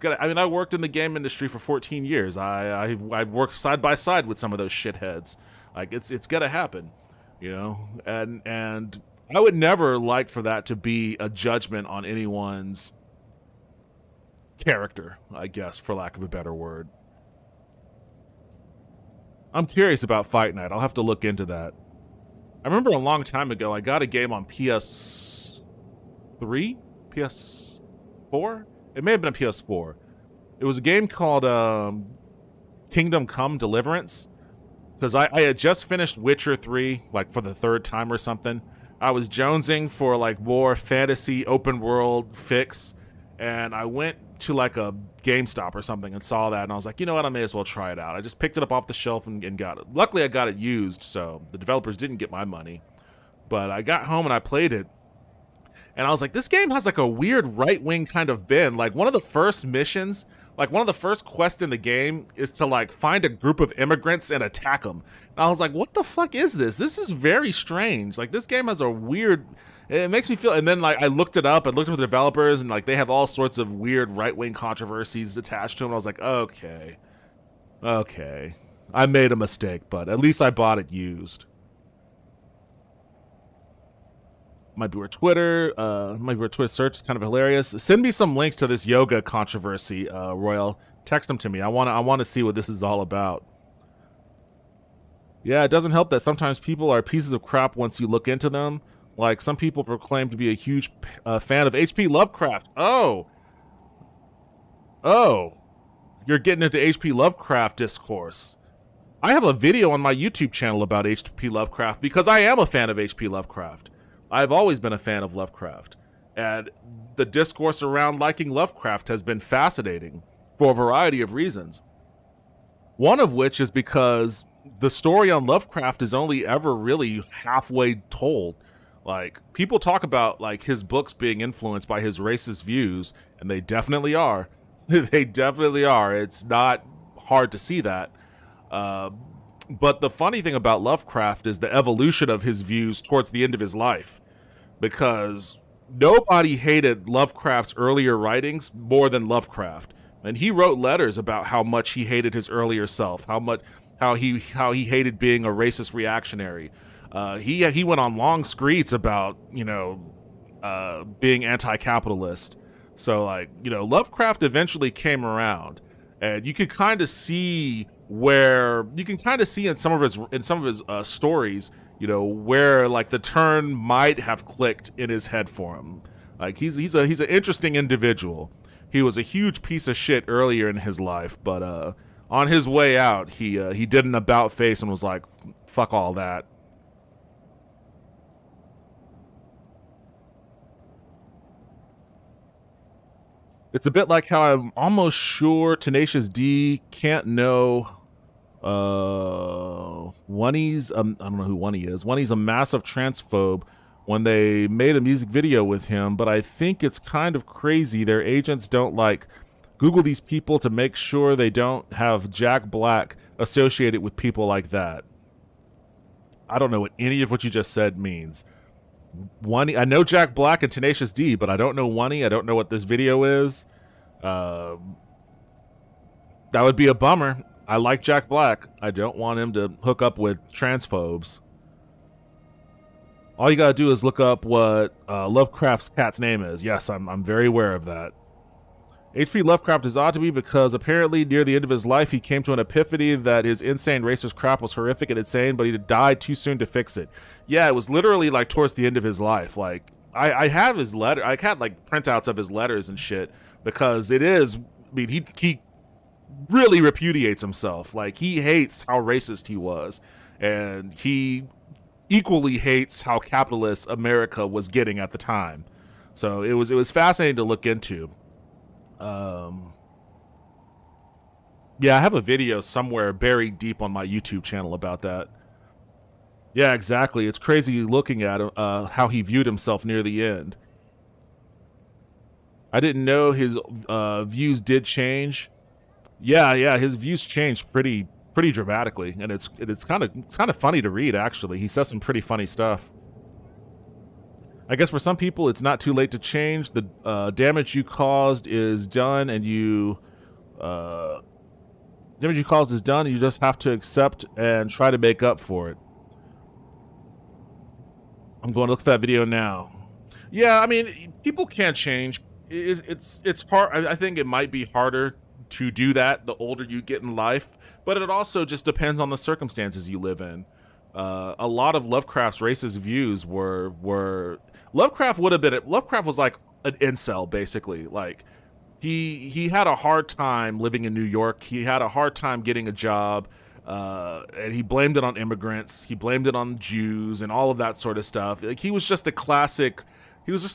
I worked in the game industry for 14 years. I worked side by side with some of those shitheads. Like it's got to happen, and I would never like for that to be a judgment on anyone's character, I guess, for lack of a better word. I'm curious about Fight Night. I'll have to look into that. I remember a long time ago, I got a game on PS3? PS4? It may have been a PS4. It was a game called Kingdom Come Deliverance. Because I had just finished Witcher 3, like for the third time or something. I was jonesing for like more fantasy open world fix. And I went to like a GameStop or something and saw that, and I was like, you know what, I may as well try it out. I just picked it up off the shelf and got it. Luckily, I got it used, so the developers didn't get my money. But I got home and I played it, and I was like, this game has like a weird right-wing kind of bend. Like one of the first missions, like one of the first quests in the game is to like find a group of immigrants and attack them. And I was like, what the fuck is this? This is very strange. Like this game has a weird... It makes me feel, and then like I looked it up and looked at the developers, and like they have all sorts of weird right-wing controversies attached to them. I was like, okay, I made a mistake, but at least I bought it used. Might be where Twitter search is kind of hilarious. Send me some links to this yoga controversy, Royal. Text them to me. I want to see what this is all about. Yeah, it doesn't help that sometimes people are pieces of crap once you look into them. Like, some people proclaim to be a huge fan of H.P. Lovecraft. Oh, you're getting into H.P. Lovecraft discourse. I have a video on my YouTube channel about H.P. Lovecraft because I am a fan of H.P. Lovecraft. I've always been a fan of Lovecraft. And the discourse around liking Lovecraft has been fascinating for a variety of reasons. One of which is because the story on Lovecraft is only ever really halfway told. Like, people talk about, like, his books being influenced by his racist views, and they definitely are. They definitely are. It's not hard to see that. But the funny thing about Lovecraft is the evolution of his views towards the end of his life. Because nobody hated Lovecraft's earlier writings more than Lovecraft. And he wrote letters about how much he hated his earlier self, how he hated being a racist reactionary. He went on long screeds about, being anti-capitalist. So, like, Lovecraft eventually came around, and you could kind of see in some of his stories, where like the turn might have clicked in his head for him. Like he's an interesting individual. He was a huge piece of shit earlier in his life, but on his way out, he did an about face and was like, "Fuck all that." It's a bit like how I'm almost sure Tenacious D can't know Oney's, I don't know who Oney is. Oney's a massive transphobe when they made a music video with him, but I think it's kind of crazy their agents don't like Google these people to make sure they don't have Jack Black associated with people like that. I don't know what any of what you just said means. Oney, I know Jack Black and Tenacious D, but I don't know Oney. I don't know what this video is. That would be a bummer. I like Jack Black. I don't want him to hook up with transphobes. All you gotta do is look up what Lovecraft's cat's name is. Yes, I'm very aware of that. H.P. Lovecraft is odd to me because apparently near the end of his life he came to an epiphany that his insane racist crap was horrific and insane, but he died too soon to fix it. Yeah, it was literally like towards the end of his life. Like I have his letter. I had like printouts of his letters and shit because it is. I mean, he really repudiates himself. Like he hates how racist he was, and he equally hates how capitalist America was getting at the time. So it was fascinating to look into. Yeah, I have a video somewhere buried deep on my YouTube channel about that. Yeah, exactly. It's crazy looking at how he viewed himself near the end. I didn't know his views did change. Yeah, his views changed pretty dramatically, and it's kind of funny to read actually. He says some pretty funny stuff. I guess for some people, it's not too late to change. The damage you caused is done, and you just have to accept and try to make up for it. I'm going to look for that video now. Yeah, I mean, people can't change. It's hard. I think it might be harder to do that the older you get in life, but it also just depends on the circumstances you live in. A lot of Lovecraft's racist views were Lovecraft was like an incel basically. Like he had a hard time living in New York. He had a hard time getting a job, and he blamed it on immigrants. He blamed it on Jews and all of that sort of stuff. Like he was just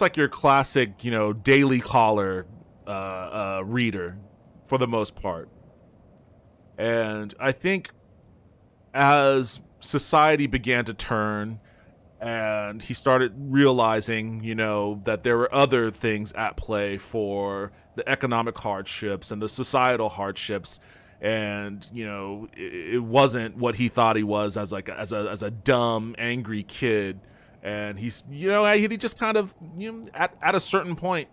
like your classic, Daily Caller reader for the most part. And I think as society began to turn and he started realizing, that there were other things at play for the economic hardships and the societal hardships, and it wasn't what he thought he was as a dumb, angry kid. And he's, he just kind of, at a certain point,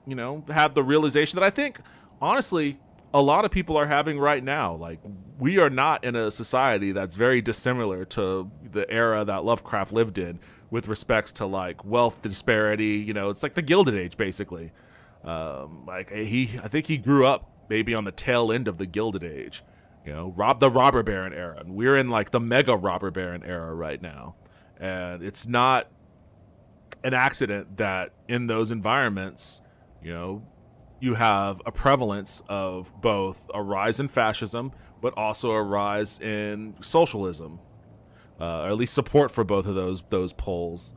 had the realization that I think, honestly, a lot of people are having right now. Like, we are not in a society that's very dissimilar to the era that Lovecraft lived in with respects to, like, wealth disparity. It's like the Gilded Age, basically. I think he grew up maybe on the tail end of the Gilded Age. The robber baron era. And we're in, like, the mega robber baron era right now. And it's not an accident that in those environments, you have a prevalence of both a rise in fascism, but also a rise in socialism, or at least support for both of those poles,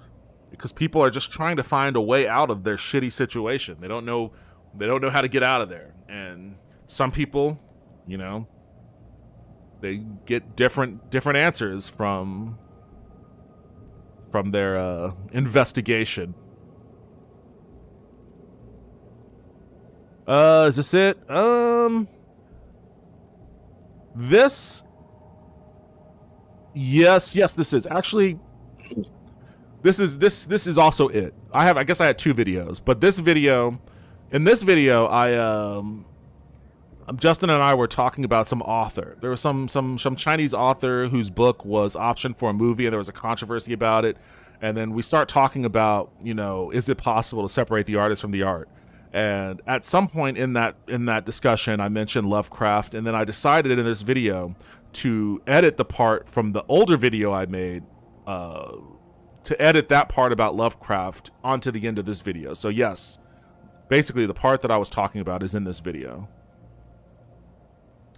because people are just trying to find a way out of their shitty situation. They don't know how to get out of there, and some people, they get different answers from their investigation. Is this it? Yes, this is actually, this is also it. I guess I had two videos, but in this video, Justin and I were talking about some author. There was some Chinese author whose book was optioned for a movie, and there was a controversy about it. And then we start talking about, is it possible to separate the artist from the art? And at some point in that discussion, I mentioned Lovecraft, and then I decided in this video to edit the part from the older video I made, to edit that part about Lovecraft onto the end of this video. So yes, basically the part that I was talking about is in this video.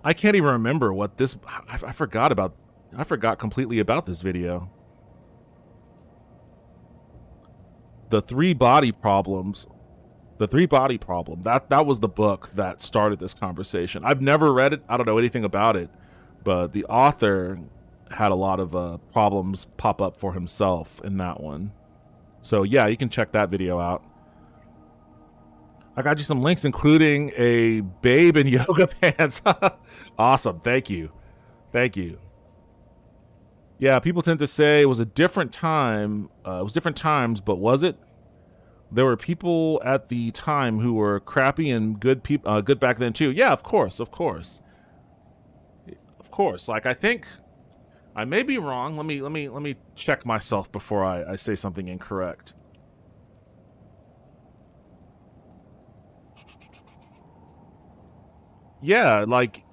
I can't even remember what this. I forgot completely about this video. The three body problems. The Three Body Problem. That was the book that started this conversation. I've never read it. I don't know anything about it, but the author had a lot of problems pop up for himself in that one. So yeah, you can check that video out. I got you some links, including a babe in yoga pants. Awesome. Thank you. Yeah, people tend to say it was a different time. It was different times, but was it? There were people at the time who were crappy and good people, good back then too. Yeah, of course. Like, I think I may be wrong. Let me check myself before I say something incorrect. Yeah, like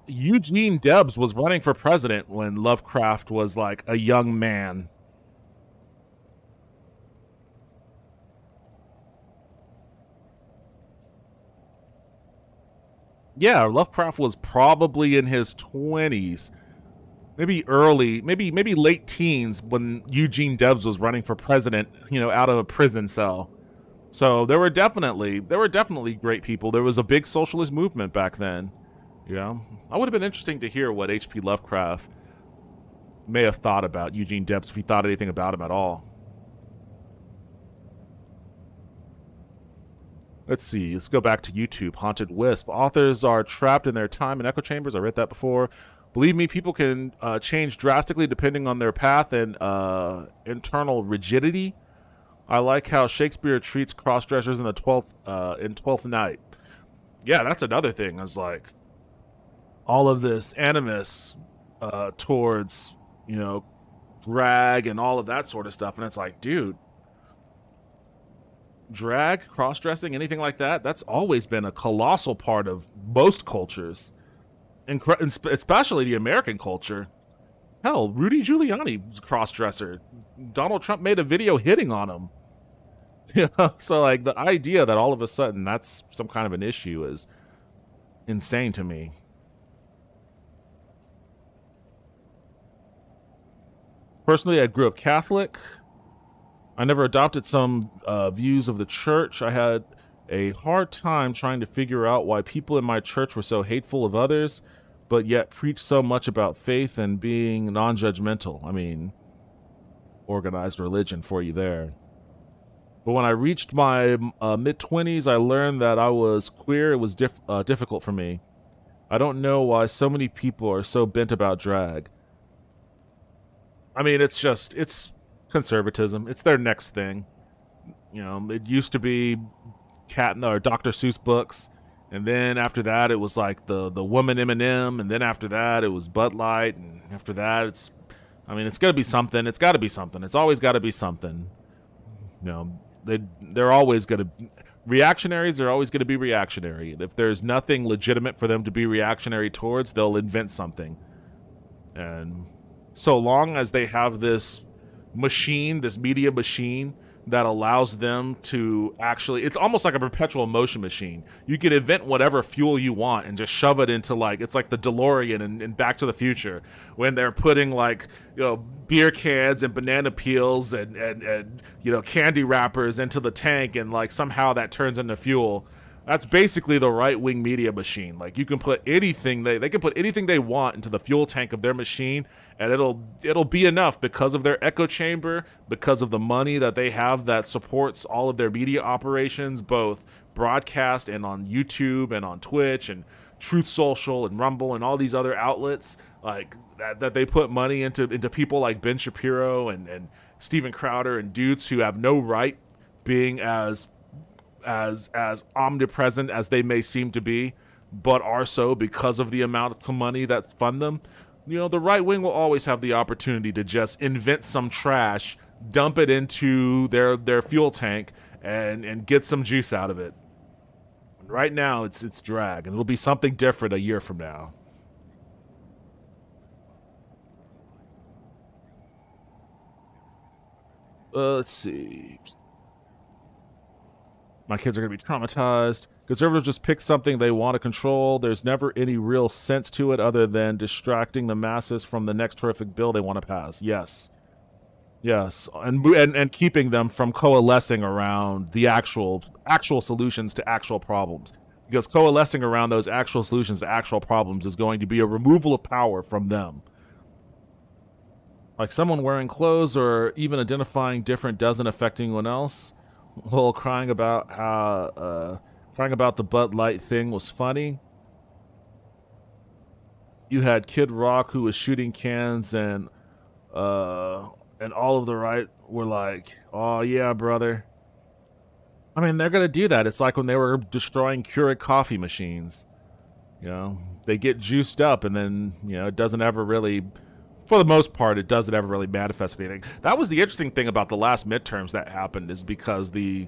Eugene Debs was running for president when Lovecraft was like a young man. Yeah, Lovecraft was probably in his 20s, maybe early, maybe late teens when Eugene Debs was running for president, out of a prison cell. So there were definitely great people. There was a big socialist movement back then. I would have been interesting to hear what H.P. Lovecraft may have thought about Eugene Debs if he thought anything about him at all. Let's see. Let's go back to YouTube. Haunted Wisp. Authors are trapped in their time in echo chambers. I read that before. Believe me, people can change drastically depending on their path and internal rigidity. I like how Shakespeare treats cross-dressers in the Twelfth Night. Yeah, that's another thing. Is like all of this animus towards drag and all of that sort of stuff, and it's like, dude, drag, cross-dressing, anything like that—that's always been a colossal part of most cultures, especially the American culture. Hell, Rudy Giuliani was a cross-dresser. Donald Trump made a video hitting on him. So like the idea that all of a sudden that's some kind of an issue is insane to me. Personally, I grew up Catholic. I never adopted some views of the church. I had a hard time trying to figure out why people in my church were so hateful of others, but yet preach so much about faith and being non-judgmental. I mean, organized religion for you there. But when I reached my mid-20s, I learned that I was queer. It was difficult for me. I don't know why so many people are so bent about drag. I mean, it's conservatism. It's their next thing. It used to be or Dr. Seuss books, and then after that it was like the woman M&M, and then after that it was Bud Light, and after that it's gonna be something. It's got to be something. It's always got to be something. They're always gonna reactionaries. They're always gonna be reactionary, and if there's nothing legitimate for them to be reactionary towards, they'll invent something. And so long as they have this machine, this media machine that allows them to actually, it's almost like a perpetual motion machine. You can invent whatever fuel you want and just shove it into, like, it's like the DeLorean in Back to the Future when they're putting like beer cans and banana peels and candy wrappers into the tank, and like somehow that turns into fuel. That's basically the right-wing media machine. Like, you can put anything, they can put anything they want into the fuel tank of their machine, and it'll be enough because of their echo chamber, because of the money that they have that supports all of their media operations, both broadcast and on YouTube and on Twitch and Truth Social and Rumble and all these other outlets, like that they put money into people like Ben Shapiro and Steven Crowder and dudes who have no right being as omnipresent as they may seem to be, but are so because of the amount of money that fund them. The right wing will always have the opportunity to just invent some trash, dump it into their fuel tank, and get some juice out of it. Right now, it's drag, and it'll be something different a year from now. Let's see. My kids are going to be traumatized. Conservatives just pick something they want to control. There's never any real sense to it other than distracting the masses from the next horrific bill they want to pass. Yes. Yes. And keeping them from coalescing around the actual solutions to actual problems. Because coalescing around those actual solutions to actual problems is going to be a removal of power from them. Like someone wearing clothes or even identifying different doesn't affect anyone else. Well, crying about the Bud Light thing was funny. You had Kid Rock who was shooting cans, and all of the right were like, "Oh yeah, brother." I mean, they're gonna do that. It's like when they were destroying Keurig coffee machines. they get juiced up, and then it doesn't ever really, for the most part, it doesn't ever really manifest anything. That was the interesting thing about the last midterms that happened, is because the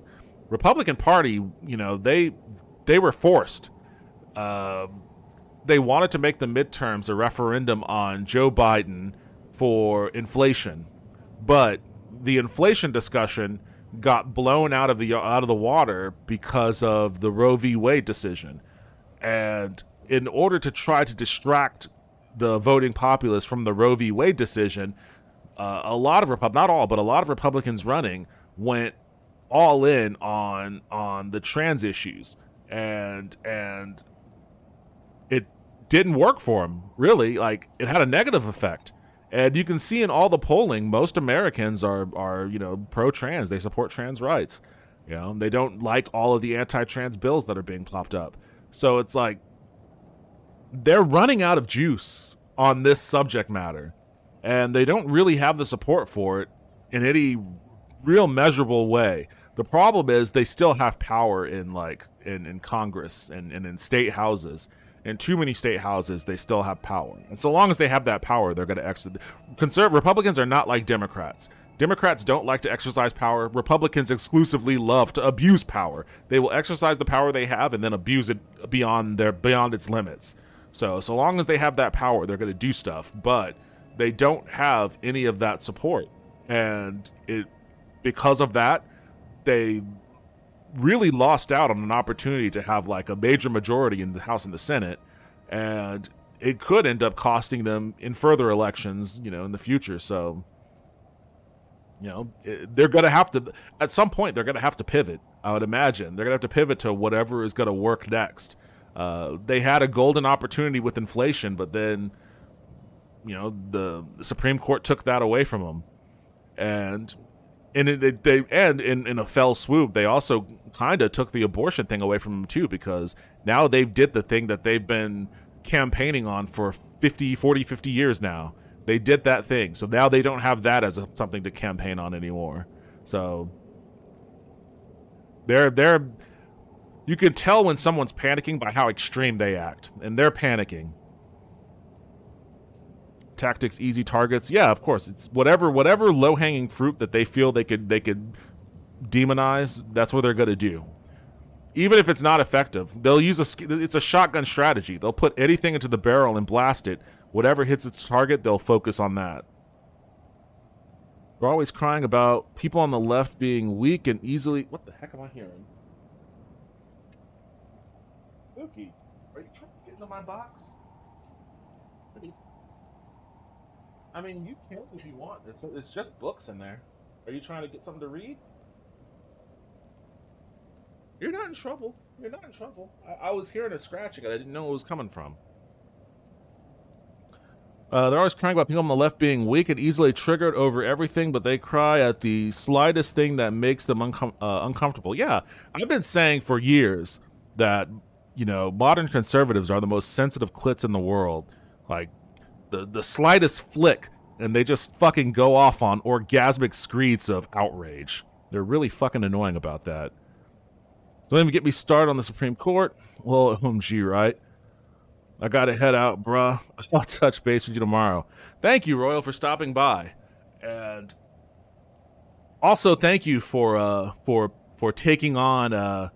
Republican Party, they were forced. They wanted to make the midterms a referendum on Joe Biden for inflation, but the inflation discussion got blown out of the water because of the Roe v. Wade decision. And in order to try to distract the voting populace from the Roe v. Wade decision, a lot of not all, but a lot of Republicans running went all in on the trans issues, and it didn't work for them, really. Like, it had a negative effect. And you can see in all the polling, most Americans are pro-trans. They support trans rights. They don't like all of the anti-trans bills that are being popped up. So it's like they're running out of juice on this subject matter, and they don't really have the support for it in any real measurable way. The problem is they still have power in Congress and in state houses. In too many state houses, they still have power. And so long as they have that power, they're going to exit. Republicans are not like Democrats. Democrats don't like to exercise power. Republicans exclusively love to abuse power. They will exercise the power they have and then abuse it beyond its limits. So long as they have that power, they're going to do stuff. But they don't have any of that support. And because of that, they really lost out on an opportunity to have a major majority in the House and the Senate, and it could end up costing them in further elections, in the future. So, they're going to have to, at some point, they're going to have to pivot. I would imagine they're going to have to pivot to whatever is going to work next. They had a golden opportunity with inflation, but then, the Supreme Court took that away from them, and in a fell swoop, they also kind of took the abortion thing away from them too, because now they've did the thing that they've been campaigning on for 50 years now. They did that thing. So now they don't have that as something to campaign on anymore. So you can tell when someone's panicking by how extreme they act, and they're panicking. Tactics, easy targets. Yeah, of course. It's whatever low-hanging fruit that they feel they could demonize, that's what they're going to do. Even if it's not effective, they'll use it's a shotgun strategy. They'll put anything into the barrel and blast it. Whatever hits its target, they'll focus on that. We're always crying about people on the left being weak and easily... What the heck am I hearing? Spooky, are you trying to get into my box? I mean, you can if you want. It's just books in there. Are you trying to get something to read? You're not in trouble. You're not in trouble. I was hearing a scratching and I didn't know where it was coming from. They're always crying about people on the left being weak and easily triggered over everything, but they cry at the slightest thing that makes them uncomfortable. Yeah, I've been saying for years that, modern conservatives are the most sensitive clits in the world. Like, the slightest flick, and they just fucking go off on orgasmic screeds of outrage. They're really fucking annoying about that. Don't even get me started on the Supreme Court. Well, OMG, right? I gotta head out, bruh. I'll touch base with you tomorrow. Thank you, Royal, for stopping by. And also thank you for taking on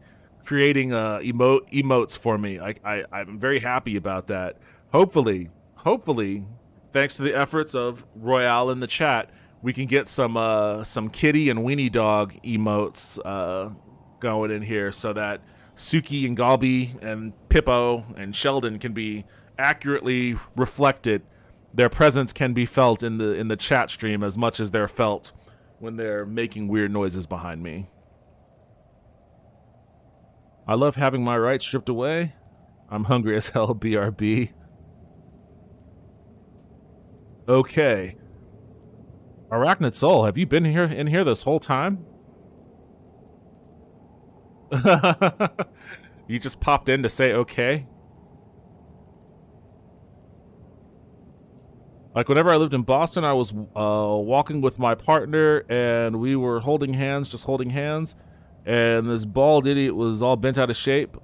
creating emotes for me. I'm very happy about that. Hopefully, thanks to the efforts of Royale in the chat, we can get some kitty and weenie dog emotes going in here so that Suki and Galbi and Pippo and Sheldon can be accurately reflected. Their presence can be felt in the chat stream as much as they're felt when they're making weird noises behind me. I love having my rights stripped away. I'm hungry as hell, BRB. Okay. Arachnid Soul, have you been in here this whole time? You just popped in to say okay? Like, whenever I lived in Boston, I was walking with my partner, and we were holding hands, just holding hands, and this bald idiot was all bent out of shape.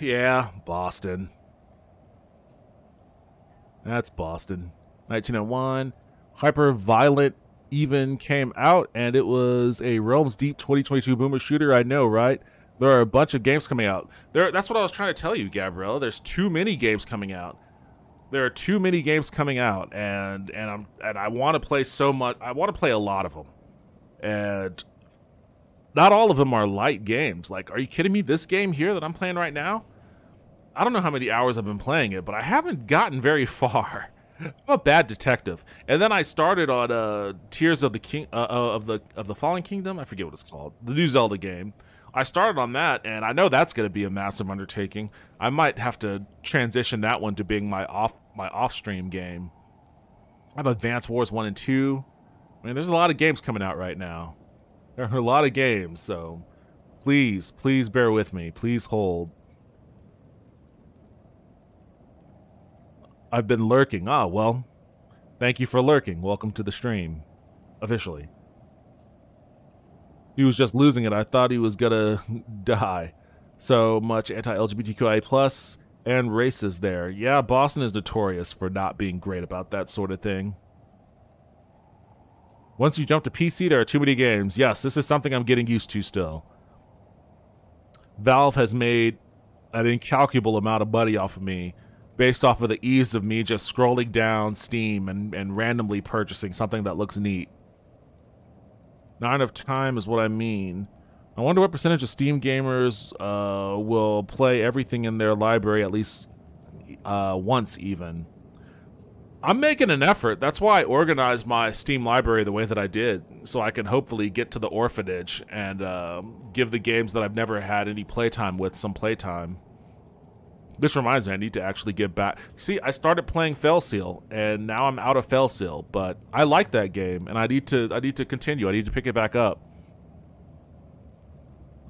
Yeah, Boston. That's Boston. 1901. Hyper Violent even came out, and it was a Realms Deep 2022 boomer shooter. I know, right? There are a bunch of games coming out. That's what I was trying to tell you, Gabriella. There's too many games coming out. There are too many games coming out, and I want to play so much. I want to play a lot of them, and not all of them are light games. Like, are you kidding me? This game here that I'm playing right now, I don't know how many hours I've been playing it, but I haven't gotten very far. I'm a bad detective. And then I started on Tears of the King of the Fallen Kingdom. I forget what it's called. The new Zelda game. I started on that, and I know that's going to be a massive undertaking. I might have to transition that one to being my off-stream game. I have Advance Wars 1 and 2. I mean, there's a lot of games coming out right now. There are a lot of games, so please bear with me. Please hold. I've been lurking. Ah, well, thank you for lurking. Welcome to the stream, officially. He was just losing it. I thought he was gonna die. So much anti-LGBTQIA plus and races there. Yeah, Boston is notorious for not being great about that sort of thing. Once you jump to PC, there are too many games. Yes, this is something I'm getting used to still. Valve has made an incalculable amount of money off of me based off of the ease of me just scrolling down Steam and randomly purchasing something that looks neat. Not enough time is what I mean. I wonder what percentage of Steam gamers will play everything in their library at least once even. I'm making an effort. That's why I organized my Steam library the way that I did, so I can hopefully get to the orphanage and give the games that I've never had any playtime with some playtime. This reminds me, I need to actually get back. See, I started playing Fellseal, and now I'm out of Fellseal, but I like that game, and I need to continue. I need to pick it back up.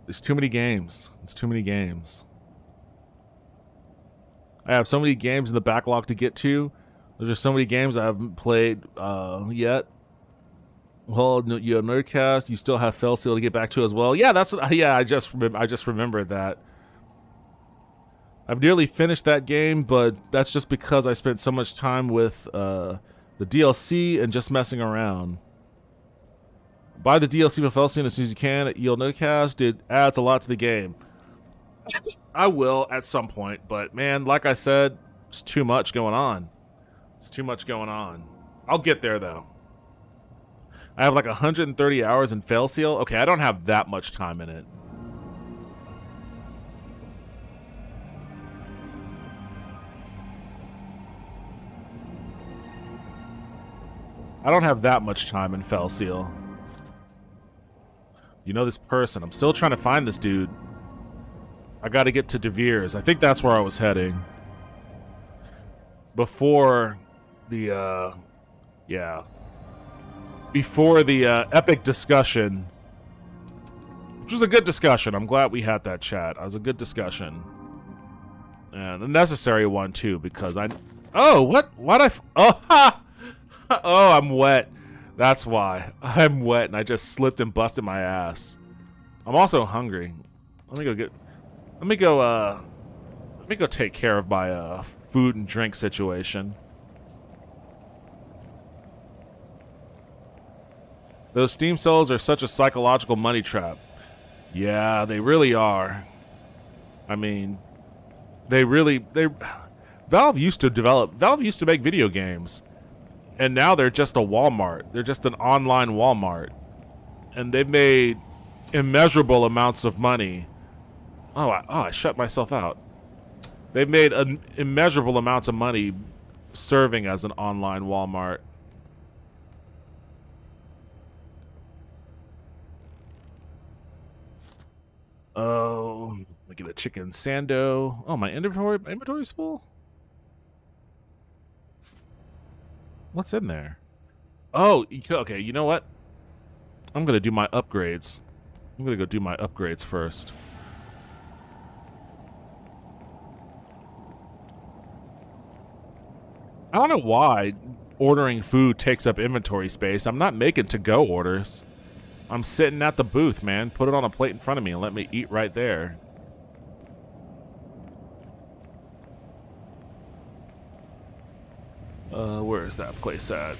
There's too many games. It's too many games. I have so many games in the backlog to get to. There's just so many games I haven't played yet. Well, you have Nerdcast. You still have Fellseal to get back to as well. Yeah, I just remembered that. I've nearly finished that game, but that's just because I spent so much time with the DLC and just messing around. Buy the DLC with Fellseal as soon as you can at Yield Nerdcast. It adds a lot to the game. I will at some point, but man, like I said, it's too much going on. It's too much going on. I'll get there, though. I have like 130 hours in Fellseal. Okay, I don't have that much time in it. I don't have that much time in Fellseal. You know this person. I'm still trying to find this dude. I gotta get to De Vere's. I think that's where I was heading. Before the, Before the epic discussion. Which was a good discussion. I'm glad we had that chat. It was a good discussion. And a necessary one, too, because Oh, what? Oh, ha! Oh, I'm wet. That's why. I'm wet and I just slipped and busted my ass. I'm also hungry. Let me go take care of my food and drink situation. Those Steam sales are such a psychological money trap. Yeah, they really are. I mean, Valve used to make video games. And now they're just a Walmart. They're just an online Walmart. And they've made immeasurable amounts of money. I shut myself out. They've made immeasurable amounts of money serving as an online Walmart. Oh, let me get a chicken sando. Oh, my inventory's full? What's in there? Oh, okay, you know what? I'm gonna do my upgrades. I'm gonna go do my upgrades first. I don't know why ordering food takes up inventory space. I'm not making to-go orders. I'm sitting at the booth, man. Put it on a plate in front of me and let me eat right there. Where is that place at?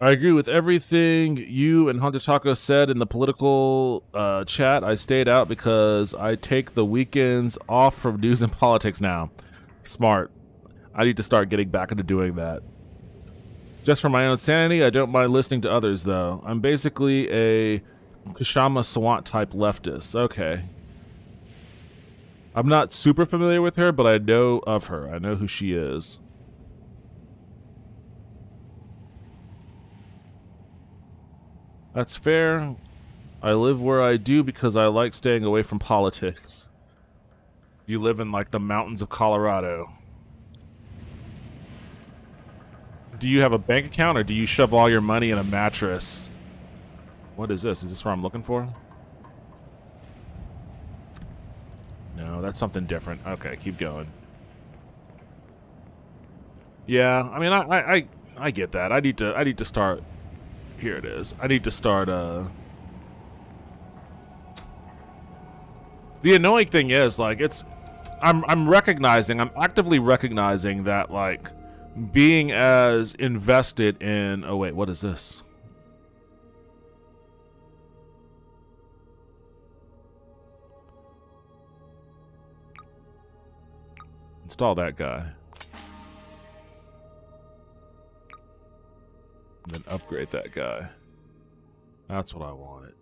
I agree with everything you and Hunter Taco said in the political chat. I stayed out because I take the weekends off from news and politics now. Smart. I need to start getting back into doing that. Just for my own sanity, I don't mind listening to others, though. I'm basically a Kashama Sawant type leftist. Okay. I'm not super familiar with her, but I know of her. I know who she is. That's fair. I live where I do because I like staying away from politics. You live in, like, the mountains of Colorado. Do you have a bank account, or do you shove all your money in a mattress? What is this? Is this what I'm looking for? No, that's something different. Okay, keep going. Yeah, I mean, I get that. I need to start. Here it is. I need to start. The annoying thing is, like, I'm actively recognizing that, like, being as invested in. Oh wait, what is this? Install that guy. And then upgrade that guy. That's what I wanted.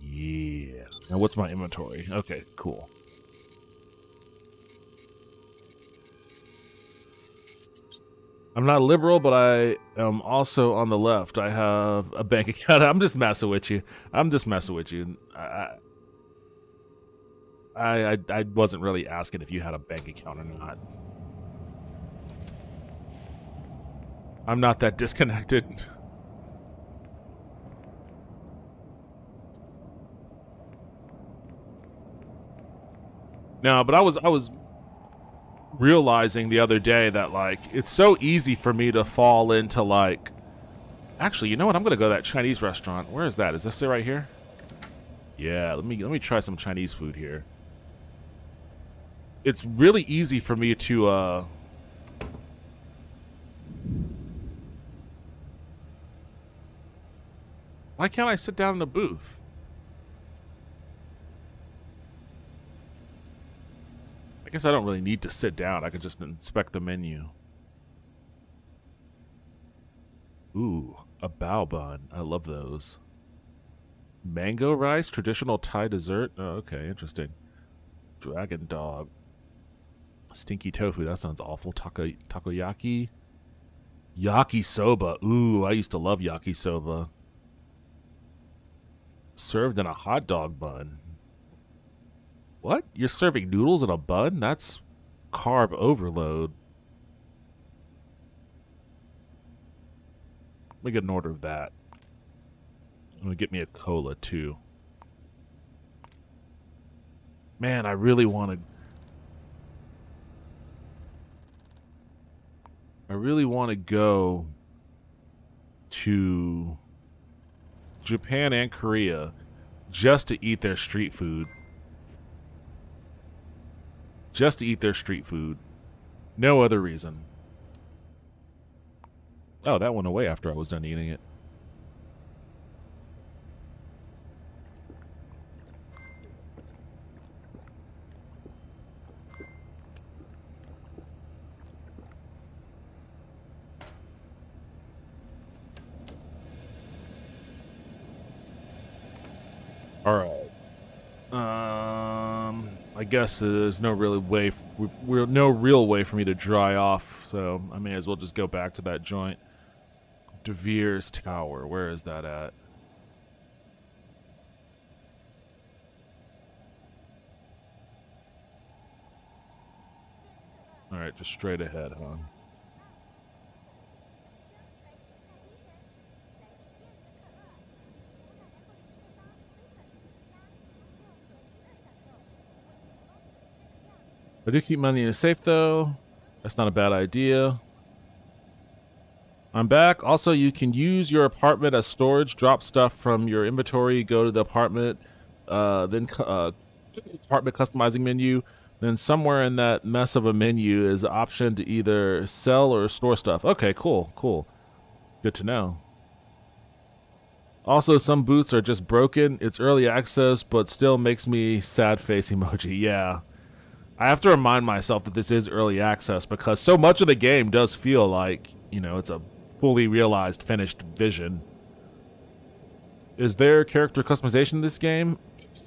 Yeah. Now what's my inventory? Okay, cool. I'm not liberal, but I am also on the left. I have a bank account. I'm just messing with you. I wasn't really asking if you had a bank account or not. I'm not that disconnected. No, but I was realizing the other day that, like, it's so easy for me to fall into, like, actually, you know what? I'm gonna go to that Chinese restaurant. Where is that? Is this it right here? Yeah, let me try some Chinese food here. It's really easy for me to why can't I sit down in a booth? I guess I don't really need to sit down. I can just inspect the menu. Ooh, a bao bun. I love those. Mango rice, traditional Thai dessert. Oh, okay, interesting. Dragon dog. Stinky tofu. That sounds awful. Takoyaki. Yakisoba. Ooh, I used to love yakisoba. Served in a hot dog bun. What? You're serving noodles in a bun? That's carb overload. Let me get an order of that. I'm gonna get me a cola too. Man, I really want to go to Japan and Korea just to eat their street food. Just to eat their street food. No other reason. Oh, that went away after I was done eating it. All right. I guess there's no really way, no real way for me to dry off, so I may as well just go back to that joint. De Vere's Tower. Where is that at? All right, just straight ahead, huh? I do keep money in a safe, though. That's not a bad idea. I'm back. Also, you can use your apartment as storage. Drop stuff from your inventory. Go to the apartment. Then apartment customizing menu. Then somewhere in that mess of a menu is an option to either sell or store stuff. Okay, cool, cool. Good to know. Also, some boots are just broken. It's early access, but still makes me sad face emoji. Yeah. I have to remind myself that this is early access because so much of the game does feel like, you know, it's a fully realized, finished vision. Is there character customization in this game?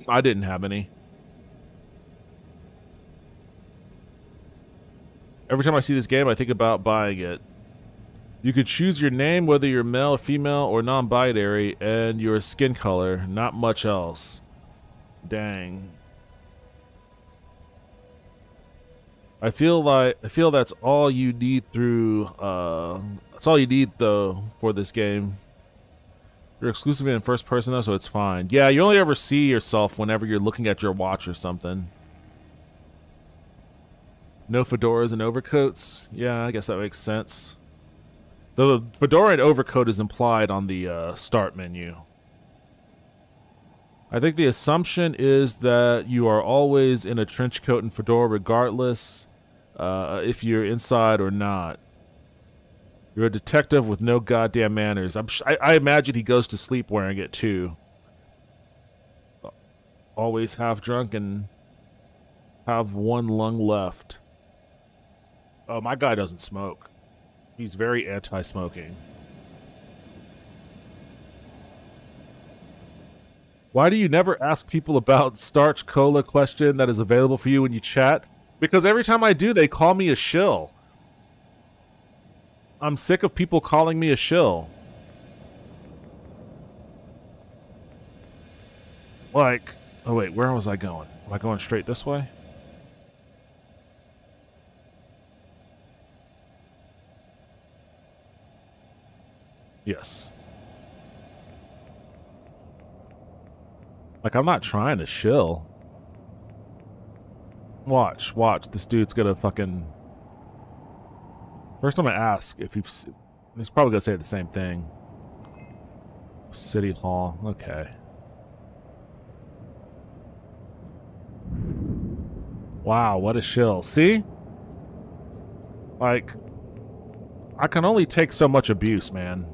I didn't have any. Every time I see this game, I think about buying it. You could choose your name, whether you're male, female, or non-binary, and your skin color. Not much else. Dang. I feel that's all you need through that's all you need though for this game. You're exclusively in first person though, so it's fine. Yeah, you only ever see yourself whenever you're looking at your watch or something. No fedoras and overcoats. Yeah, I guess that makes sense. The fedora and overcoat is implied on the start menu. I think the assumption is that you are always in a trench coat and fedora regardless if you're inside or not. You're a detective with no goddamn manners. I imagine he goes to sleep wearing it too. Always half drunk and have one lung left. Oh, my guy doesn't smoke. He's very anti-smoking. Why do you never ask people about starch cola question that is available for you when you chat? Because every time I do, they call me a shill. I'm sick of people calling me a shill. Like, oh wait, where was I going? Am I going straight this way? Yes. Like, I'm not trying to shill. Watch. This dude's gonna fucking... First I'm gonna ask if he's probably gonna say the same thing. City Hall. Okay. Wow, what a shill. See? Like, I can only take so much abuse, man.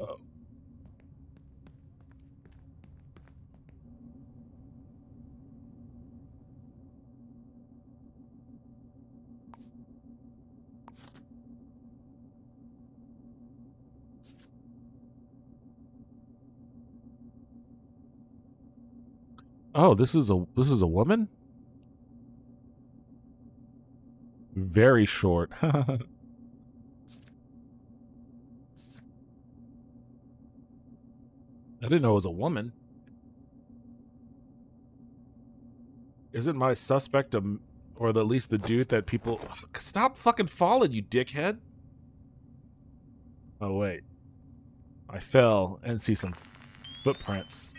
Uh-oh. Oh, this is a woman? Very short. I didn't know it was a woman. Isn't my suspect or at least the dude that people... Stop fucking falling, you dickhead. Oh, wait. I fell and see some footprints.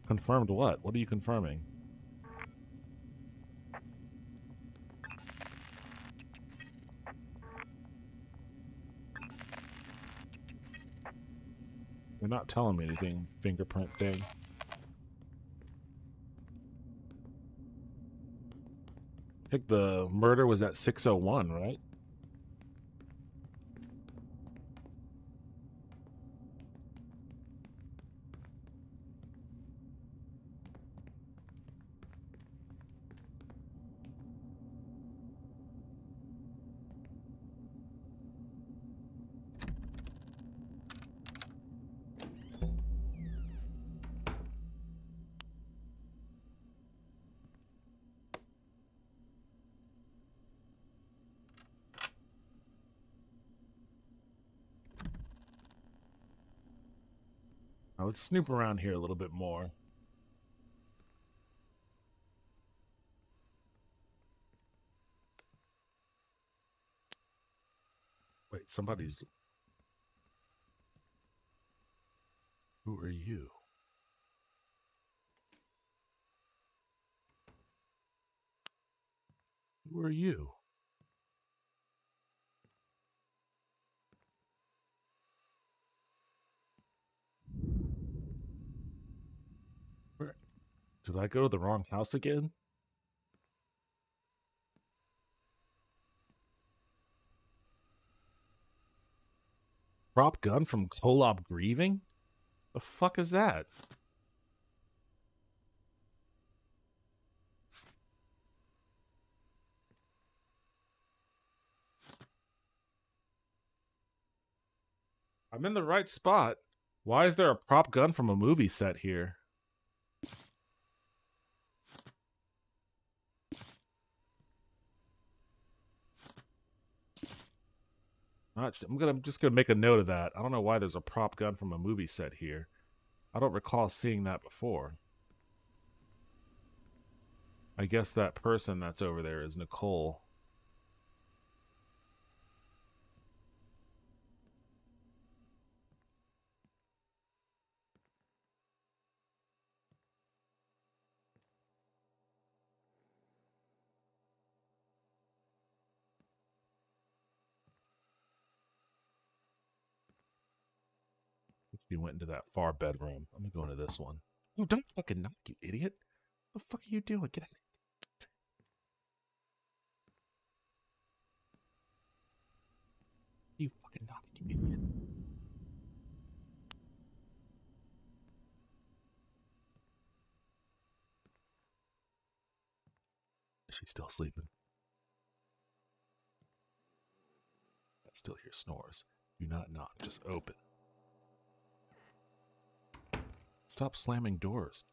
Confirmed what? What are you confirming? You're not telling me anything, fingerprint thing. I think the murder was at 6:01, right? Now let's snoop around here a little bit more. Wait, somebody's... Who are you? Who are you? Where? Did I go to the wrong house again? Prop gun from Kolob Grieving? The fuck is that? I'm in the right spot. Why is there a prop gun from a movie set here? I'm just gonna make a note of that. I don't know why there's a prop gun from a movie set here. I don't recall seeing that before. I guess that person that's over there is Nicole. She went into that far bedroom. I'm gonna go into this one. Oh, don't fucking knock, you idiot. What the fuck are you doing? Get out of here. You fucking knock, you idiot. She's still sleeping. I still hear snores. Do not knock, just open. Stop slamming doors.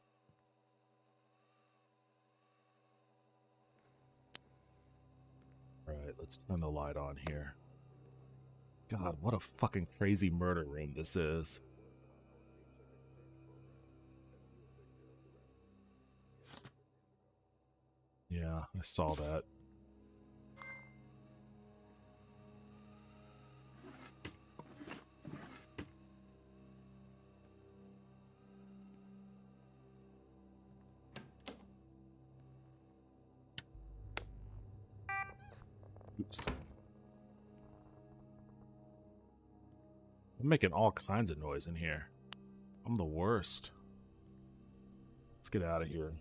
Alright, let's turn the light on here. God, what a fucking crazy murder room this is. Yeah, I saw that. Oops. I'm making all kinds of noise in here. I'm the worst. Let's get out of here.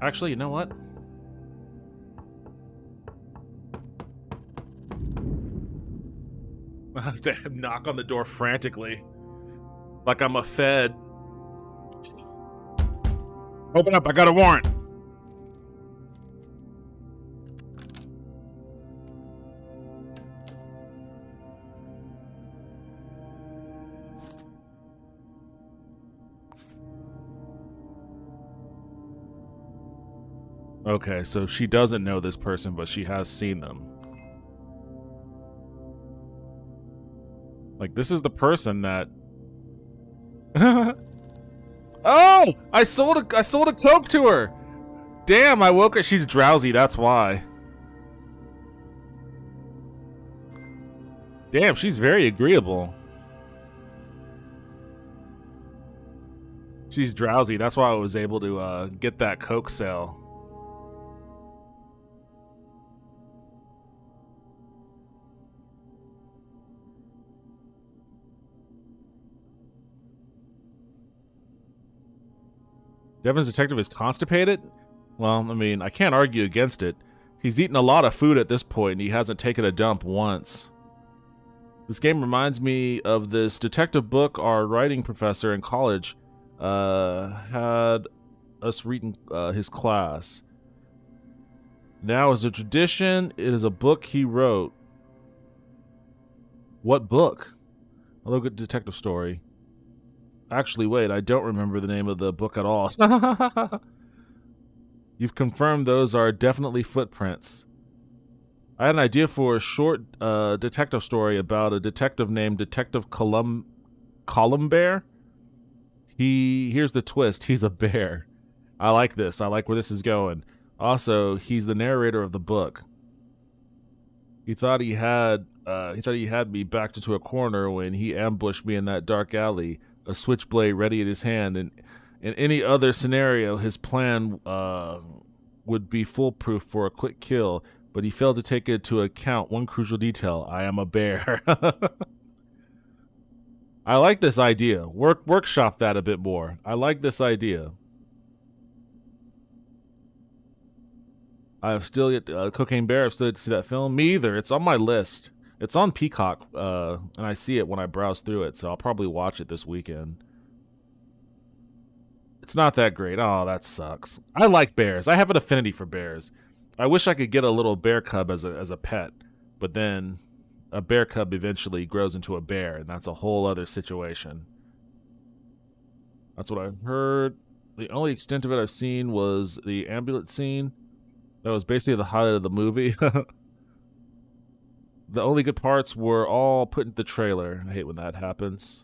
Actually, you know what? I have to knock on the door frantically. Like I'm a fed. Open up, I got a warrant. Okay, so she doesn't know this person, but she has seen them. Like, this is the person that... Oh! I sold a Coke to her! Damn, I woke her. She's drowsy, that's why. Damn, she's very agreeable. She's drowsy, that's why I was able to get that Coke sale. Devon's detective is constipated? Well, I mean, I can't argue against it. He's eaten a lot of food at this point, and he hasn't taken a dump once. This game reminds me of this detective book our writing professor in college had us read in his class. Now, as a tradition, it is a book he wrote. What book? A look at detective story. Actually, wait, I don't remember the name of the book at all. You've confirmed those are definitely footprints. I had an idea for a short detective story about a detective named Detective Columbear. Here's the twist, he's a bear. I like this, I like where this is going. Also, he's the narrator of the book. He thought he had me backed into a corner when he ambushed me in that dark alley, a switchblade ready in his hand. And in any other scenario, his plan would be foolproof for a quick kill. But he failed to take into account one crucial detail: I am a bear. I like this idea. Workshop that a bit more. I like this idea. I've still yet Cocaine Bear. I've still yet to see that film. Me either. It's on my list. It's on Peacock, and I see it when I browse through it. So I'll probably watch it this weekend. It's not that great. Oh, that sucks. I like bears. I have an affinity for bears. I wish I could get a little bear cub as a pet, but then a bear cub eventually grows into a bear, and that's a whole other situation. That's what I've heard. The only extent of it I've seen was the ambulance scene. That was basically the highlight of the movie. The only good parts were all put in the trailer. I hate when that happens.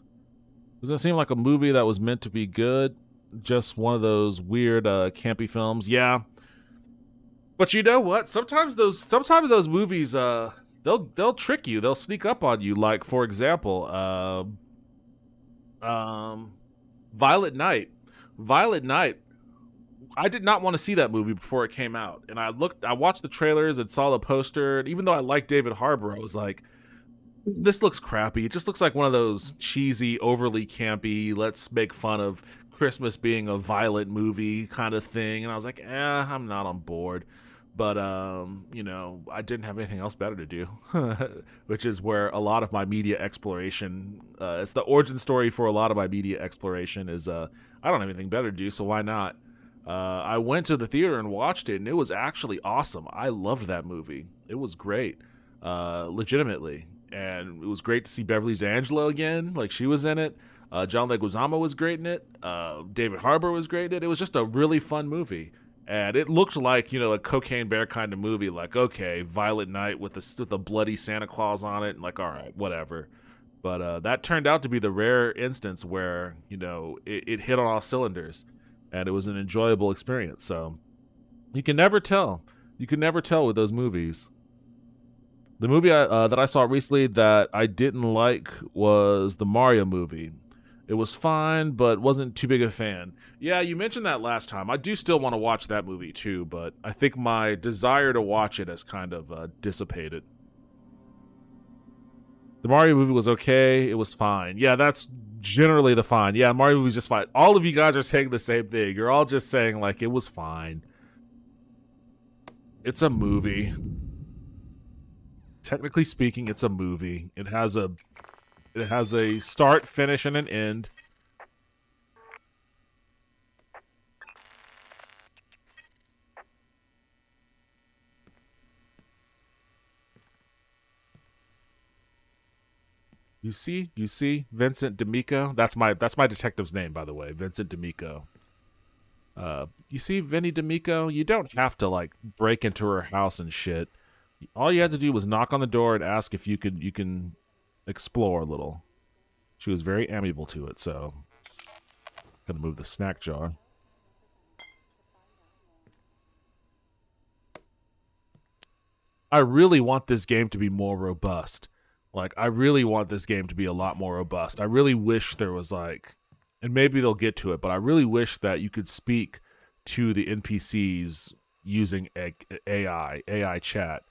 Doesn't it seem like a movie that was meant to be good? Just one of those weird campy films. Yeah. But you know what? Sometimes those movies they'll trick you. They'll sneak up on you. Like, for example, Violet Night. Violet Night. I did not want to see that movie before it came out, and I watched the trailers and saw the poster, and even though I like David Harbour, I was like, this looks crappy. It just looks like one of those cheesy, overly campy, let's make fun of Christmas being a violent movie kind of thing, and I was like, I'm not on board. But I didn't have anything else better to do, which is where a lot of my media exploration, it's the origin story for a lot of my media exploration is, I don't have anything better to do, so why not? I went to the theater and watched it, and it was actually awesome. I loved that movie. It was great, legitimately. And it was great to see Beverly D'Angelo again. Like, she was in it. John Leguizamo was great in it. David Harbour was great in it. It was just a really fun movie. And it looked like, a Cocaine Bear kind of movie. Like, okay, Violent Night with the bloody Santa Claus on it. And like, all right, whatever. But that turned out to be the rare instance where, it hit on all cylinders. And it was an enjoyable experience. So you can never tell. You can never tell with those movies. The movie that I saw recently that I didn't like was the Mario movie. It was fine, but wasn't too big a fan. Yeah, you mentioned that last time. I do still want to watch that movie too, but I think my desire to watch it has kind of dissipated. The Mario movie was okay. It was fine. Yeah, that's generally the fine. Yeah, Mario movie's just fine. All of you guys are saying the same thing. You're all just saying, like, it was fine. It's a movie. Technically speaking, it's a movie. It has a start, finish, and an end. You see, Vincent D'Amico. That's my detective's name, by the way, Vincent D'Amico. You see, Vinny D'Amico. You don't have to like break into her house and shit. All you had to do was knock on the door and ask if you can explore a little. She was very amiable to it, so gonna move the snack jar. I really want this game to be more robust. Like, I really want this game to be a lot more robust. I really wish there was like, and maybe they'll get to it, but I really wish that you could speak to the NPCs using AI chat.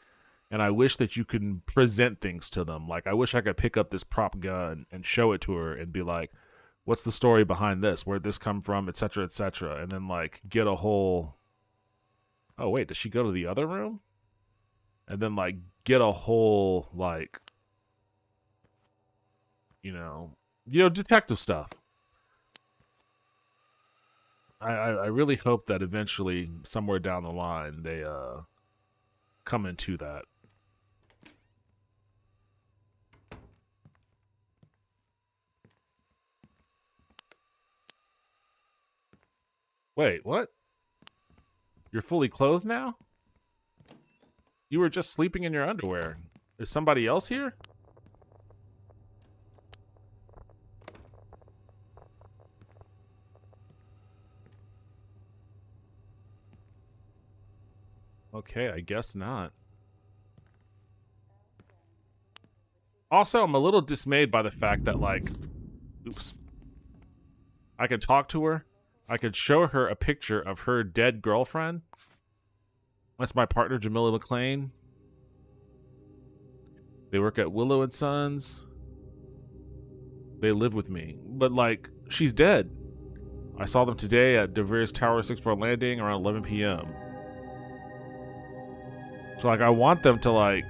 And I wish that you can present things to them. Like, I wish I could pick up this prop gun and show it to her and be like, what's the story behind this? Where'd this come from? Etc., etc. And then, like, get a whole... Oh, wait, does she go to the other room? And then, like, get a whole, like... detective stuff. I really hope that eventually, somewhere down the line, they come into that. Wait, what? You're fully clothed now? You were just sleeping in your underwear. Is somebody else here? Okay, I guess not. Also, I'm a little dismayed by the fact that, like, oops. I could talk to her. I could show her a picture of her dead girlfriend. That's my partner, Jamila McLean. They work at Willow and Sons. They live with me. But, like, she's dead. I saw them today at DeVries Tower 64 Landing around 11 p.m. So, like, I want them to, like,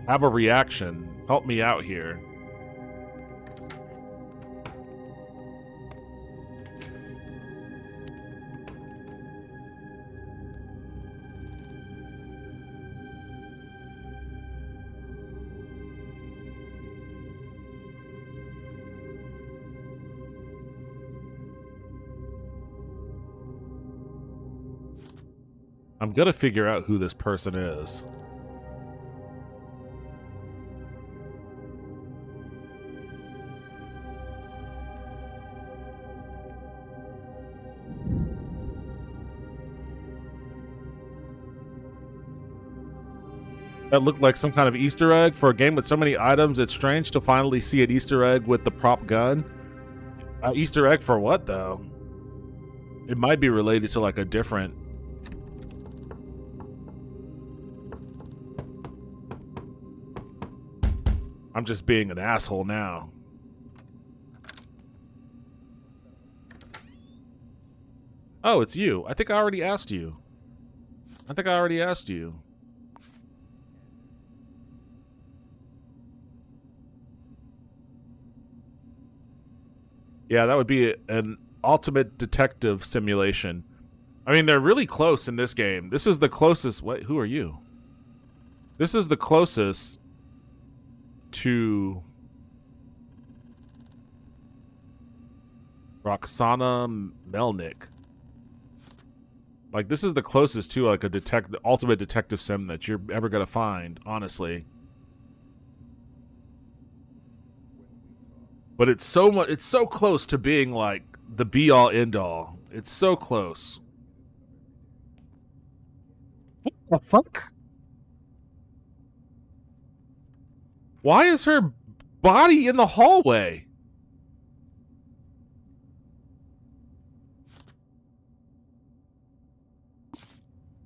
have a reaction. Help me out here. I'm gonna figure out who this person is. That looked like some kind of Easter egg. For a game with so many items, it's strange to finally see an Easter egg with the prop gun. Easter egg for what, though? It might be related to, like, a different... I'm just being an asshole now. Oh, it's you. I think I already asked you. Yeah, that would be an ultimate detective simulation. I mean, they're really close in this game. This is the closest... Wait, who are you? This is the closest to Roxana Melnick. Like, this is the closest to, like, a ultimate detective sim that you're ever gonna find, honestly. But it's so close to being, like, the be-all, end-all. It's so close. What the fuck? Why is her body in the hallway?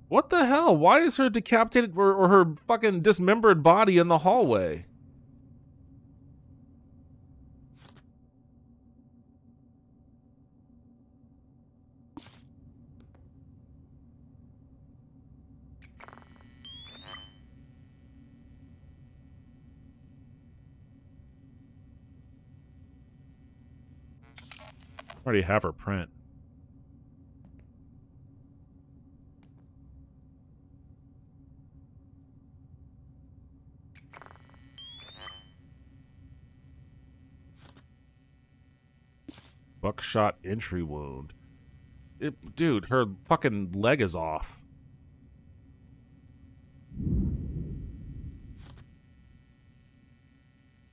What the hell? Why is her decapitated or her fucking dismembered body in the hallway? I already have her print. Buckshot entry wound. Dude, her fucking leg is off.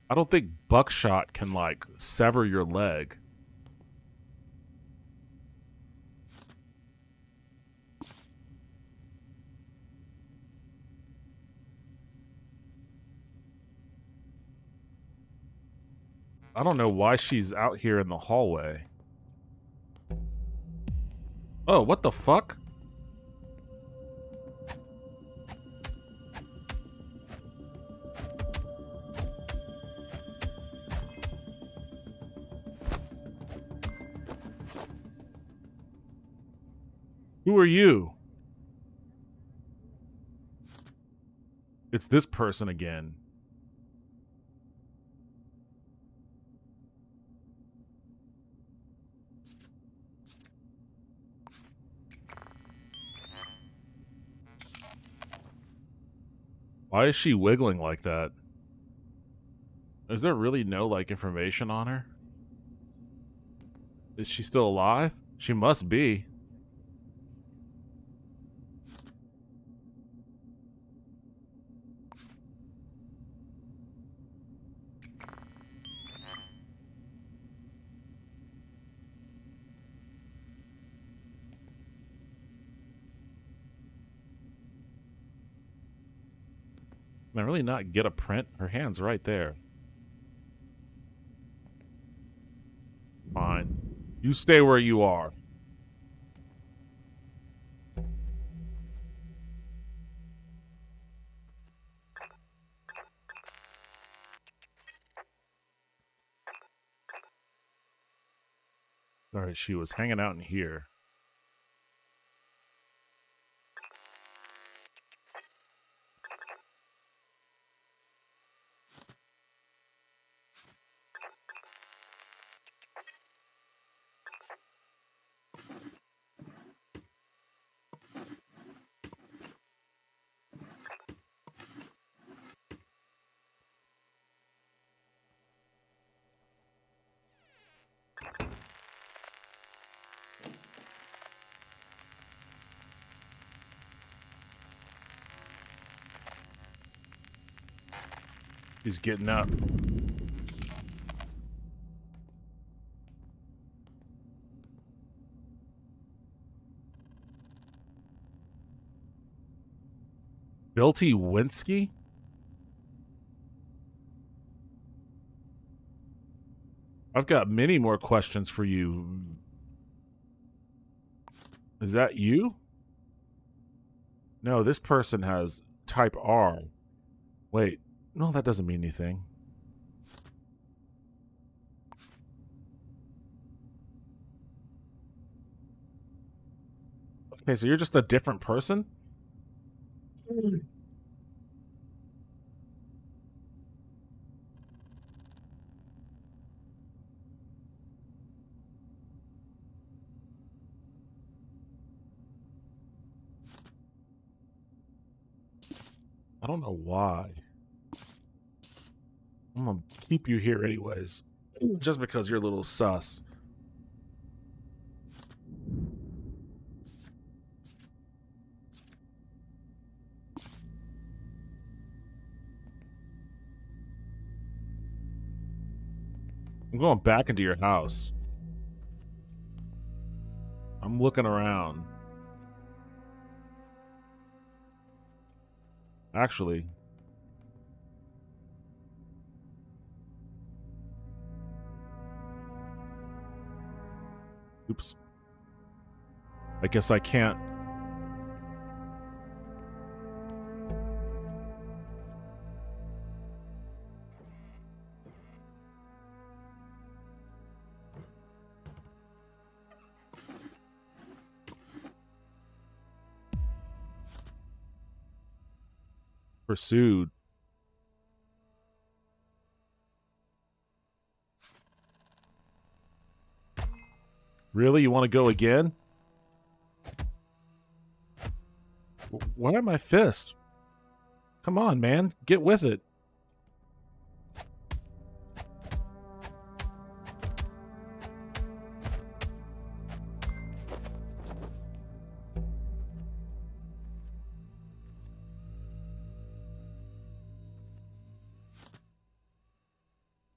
I don't think buckshot can, like, sever your leg. I don't know why she's out here in the hallway. Oh, what the fuck? Who are you? It's this person again. Why is she wiggling like that? Is there really no, like, information on her? Is she still alive? She must be. Can I really not get a print? Her hand's right there. Fine. You stay where you are. Alright, she was hanging out in here. He's getting up. Bilty Winsky? I've got many more questions for you. Is that you? No, this person has type R. Wait, no, that doesn't mean anything. Okay, so you're just a different person? I don't know why. I'm gonna keep you here anyways. Just because you're a little sus. I'm going back into your house. I'm looking around. Actually, oops. I guess I can't. Pursued. Really? You want to go again? Why am I fist? Come on, man. Get with it.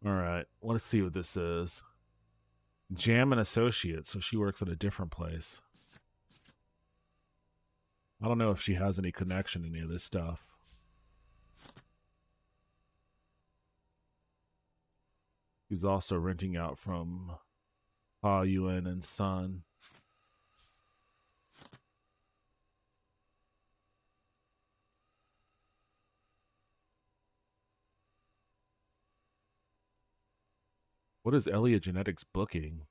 Alright, let's see what this is. Jam and Associates, so she works at a different place. I don't know if she has any connection to any of this stuff. She's also renting out from Pa Yuen and Son. What is Elliot Genetics booking?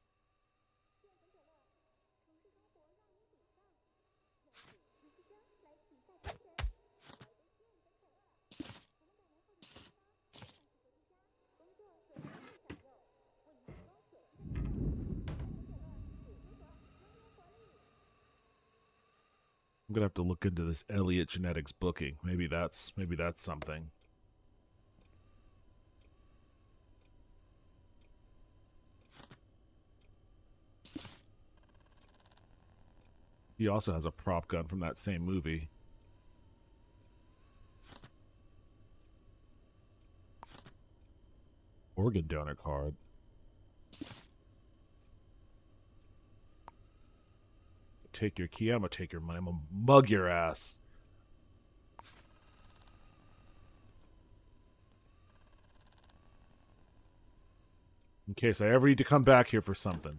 I'm gonna have to look into this Elliot Genetics booking. Maybe that's something. He also has a prop gun from that same movie. Organ donor card. Take your key. I'm gonna take your money. I'm gonna mug your ass. In case I ever need to come back here for something.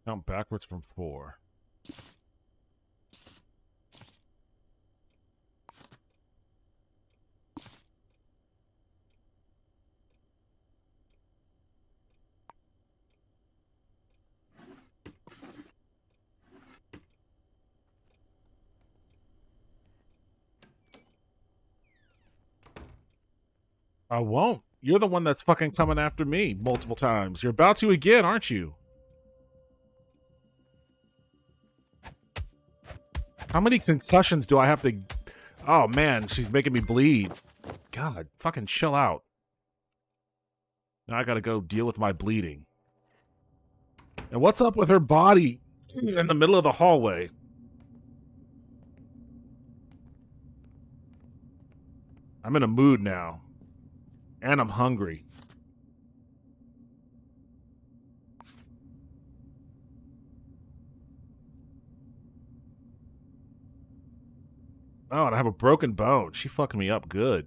Count backwards from 4. I won't. You're the one that's fucking coming after me multiple times. You're about to again, aren't you? How many concussions do I have to... Oh, man, she's making me bleed. God, fucking chill out. Now I gotta go deal with my bleeding. And what's up with her body in the middle of the hallway? I'm in a mood now. And I'm hungry. Oh, and I have a broken bone. She fucking me up good.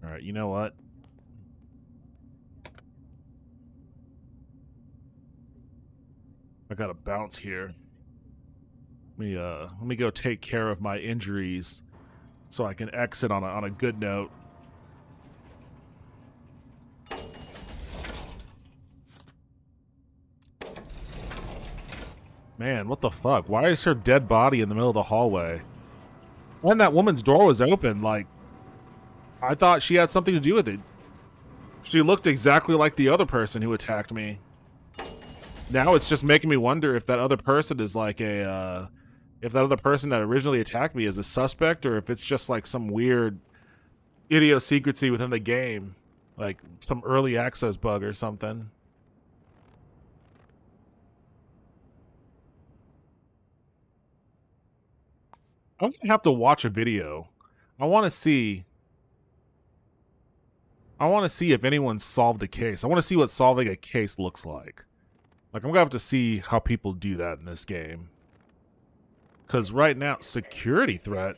Alright, you know what? I gotta bounce here. Let me go take care of my injuries so I can exit on a good note. Man, what the fuck? Why is her dead body in the middle of the hallway? When that woman's door was open, like, I thought she had something to do with it. She looked exactly like the other person who attacked me. Now it's just making me wonder if that other person is like a, if that other person that originally attacked me is a suspect, or if it's just like some weird idiosyncrasy within the game. Like some early access bug or something. I'm gonna have to watch a video. I want to see if anyone solved a case. I want to see what solving a case looks like. Like, I'm gonna have to see how people do that in this game. Because right now, security threat.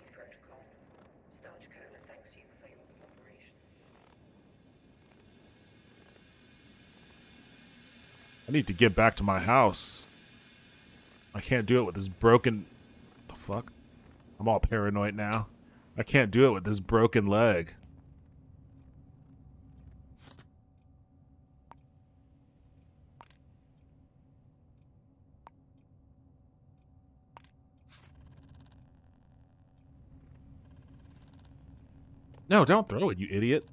I need to get back to my house. I can't do it with this broken... What the fuck? I'm all paranoid now. I can't do it with this broken leg. No, don't throw it, you idiot.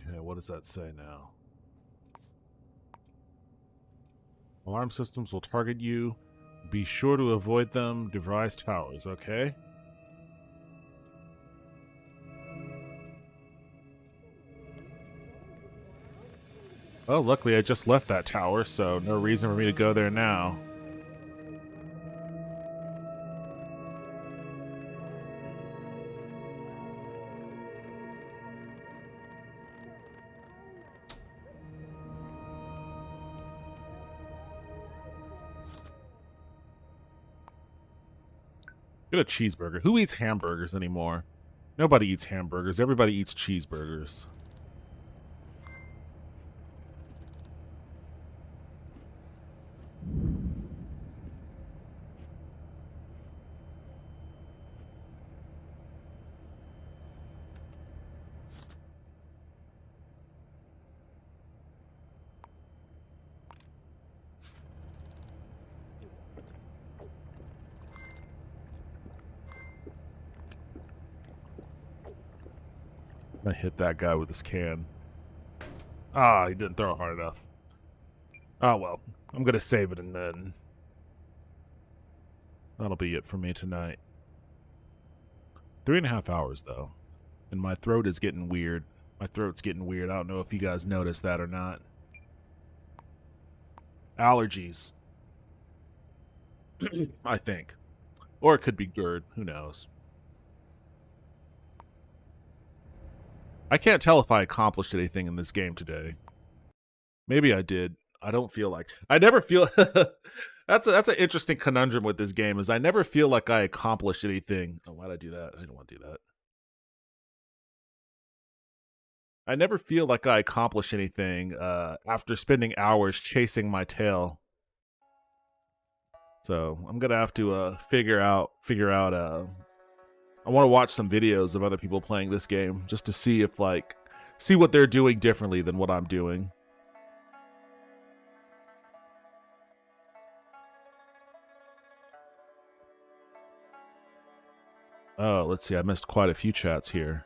Okay, what does that say now? Alarm systems will target you. Be sure to avoid them. Devise towers, okay? Oh, luckily I just left that tower, so no reason for me to go there now. Get a cheeseburger. Who eats hamburgers anymore? Nobody eats hamburgers. Everybody eats cheeseburgers. I hit that guy with this can. Ah, he didn't throw it hard enough. Oh well, I'm gonna save it and then that'll be it for me tonight. 3.5 hours though, and my throat is getting weird. My throat's getting weird. I don't know if you guys noticed that or not. Allergies. I think. Or it could be GERD. Who knows? I can't tell if I accomplished anything in this game today. Maybe I did. I don't feel like... I never feel... That's an interesting conundrum with this game, is I never feel like I accomplished anything. Oh, why'd I do that? I didn't want to do that. I never feel like I accomplished anything after spending hours chasing my tail. So I'm gonna have to figure out. I want to watch some videos of other people playing this game just to see if see what they're doing differently than what I'm doing. Oh, let's see. I missed quite a few chats here.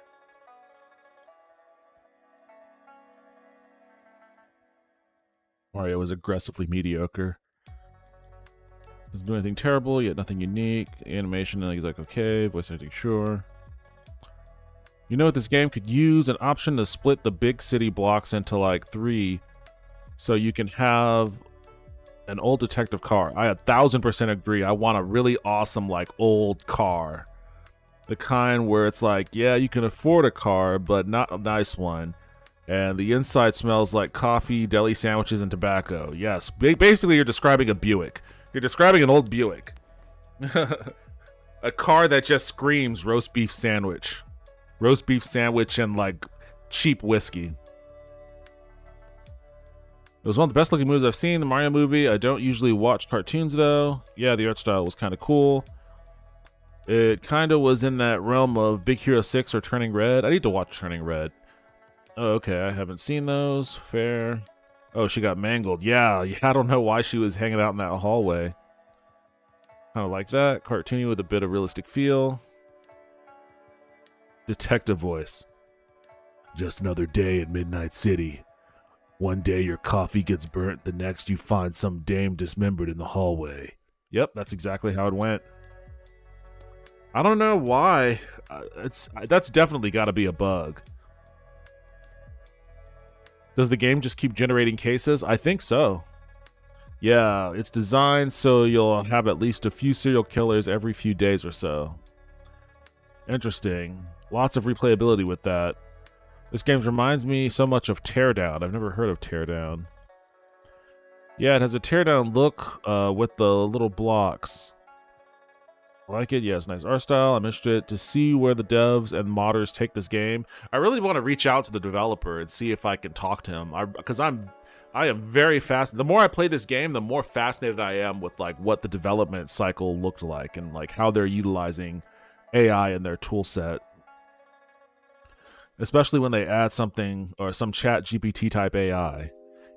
Mario was aggressively mediocre. Doesn't do anything terrible, yet nothing unique. Animation, and he's like, okay. Voice acting, sure. You know what this game could use? An option to split the big city blocks into like 3 so you can have an old detective car. I 1000% agree. I want a really awesome like old car. The kind where it's like, yeah, you can afford a car, but not a nice one. And the inside smells like coffee, deli sandwiches, and tobacco. Yes, basically you're describing a Buick. You're describing an old Buick. A car that just screams roast beef sandwich. Roast beef sandwich and, like, cheap whiskey. It was one of the best looking movies I've seen, the Mario movie. I don't usually watch cartoons, though. Yeah, the art style was kind of cool. It kind of was in that realm of Big Hero 6 or Turning Red. I need to watch Turning Red. Oh, okay, I haven't seen those. Fair. Oh, she got mangled. Yeah, I don't know why she was hanging out in that hallway. Kind of like that. Cartoony with a bit of realistic feel. Detective voice. Just another day in Midnight City. One day your coffee gets burnt, the next you find some dame dismembered in the hallway. Yep, that's exactly how it went. I don't know why. That's definitely got to be a bug. Does the game just keep generating cases? I think so. Yeah, it's designed so you'll have at least a few serial killers every few days or so. Interesting. Lots of replayability with that. This game reminds me so much of Teardown. I've never heard of Teardown. Yeah, it has a Teardown look with the little blocks. I like it. Yeah, it's nice art style. I'm interested to see where the devs and modders take this game. I really want to reach out to the developer and see if I can talk to him. Because I am very fast. The more I play this game, the more fascinated I am with like what the development cycle looked like and like how they're utilizing AI in their tool set. Especially when they add something or some chat GPT type AI.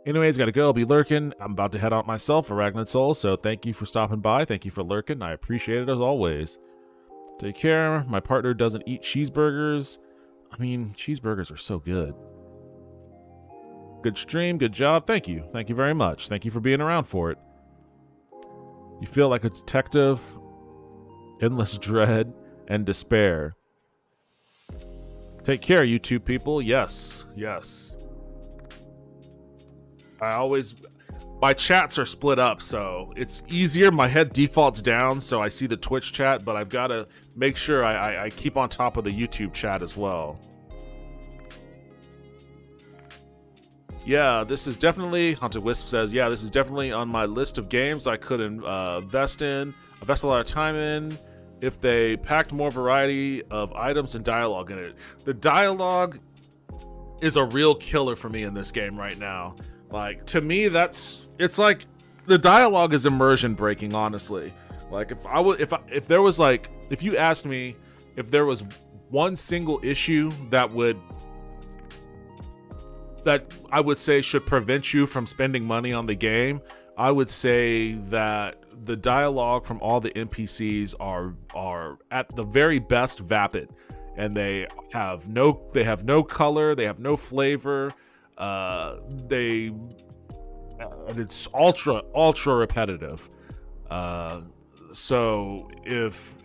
Anyways, gotta go. I'll be lurking. I'm about to head out myself, Arachnid Soul, so thank you for stopping by. Thank you for lurking. I appreciate it as always. Take care. My partner doesn't eat cheeseburgers. I mean, cheeseburgers are so good. Good stream. Good job. Thank you. Thank you very much. Thank you for being around for it. You feel like a detective. Endless dread and despair. Take care, YouTube people. Yes. Yes. My chats are split up, so it's easier. My head defaults down, so I see the Twitch chat, but I've got to make sure I keep on top of the YouTube chat as well. Yeah, this is definitely, Haunted Wisp says, yeah, this is definitely on my list of games I could invest a lot of time in if they packed more variety of items and dialogue in it. The dialogue is a real killer for me in this game right now. Like, to me, it's like the dialogue is immersion breaking, honestly. Like, if there was like, if you asked me if there was one single issue that I would say should prevent you from spending money on the game, I would say that the dialogue from all the NPCs are at the very best vapid. and they have no color, they have no flavor. And it's ultra repetitive. So if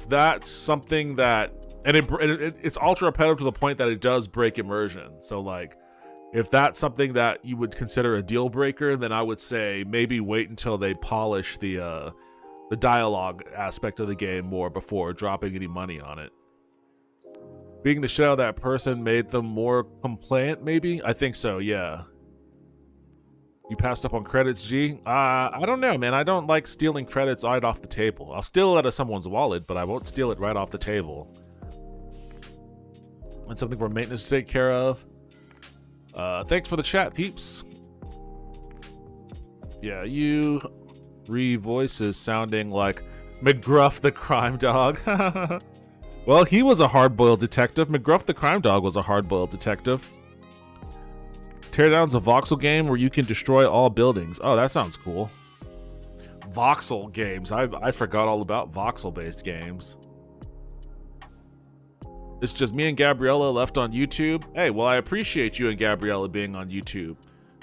that's something that, and it's ultra repetitive to the point that it does break immersion. So like, if that's something that you would consider a deal breaker, then I would say maybe wait until they polish the dialogue aspect of the game more before dropping any money on it. Being the shit out of that person made them more compliant, maybe? I think so, yeah. You passed up on credits, G? I don't know, man. I don't like stealing credits right off the table. I'll steal it out of someone's wallet, but I won't steal it right off the table. And something for maintenance to take care of. Thanks for the chat, peeps. Yeah, you re-voices sounding like McGruff the crime dog. Well, he was a hard-boiled detective. McGruff the crime dog was a hard-boiled detective. Teardown's a voxel game where you can destroy all buildings. Oh, that sounds cool. Voxel games. I forgot all about voxel-based games. It's just me and Gabriella left on YouTube. Hey, well, I appreciate you and Gabriella being on YouTube.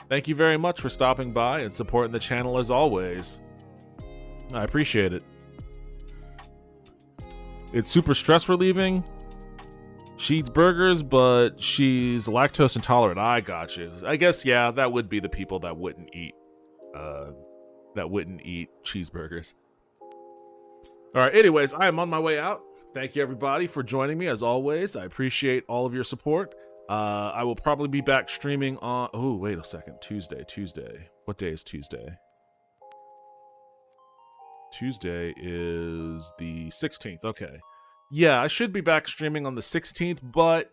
Thank you very much for stopping by and supporting the channel as always. I appreciate it. It's super stress relieving. She eats burgers, but she's lactose intolerant. I got you. I guess, yeah, that would be the people that wouldn't eat cheeseburgers. All right, anyways, I am on my way out. Thank you, everybody, for joining me, as always. I appreciate all of your support. I will probably be back streaming on... Oh, wait a second. Tuesday. What day is Tuesday? Tuesday is the 16th. Okay. Yeah, I should be back streaming on the 16th, but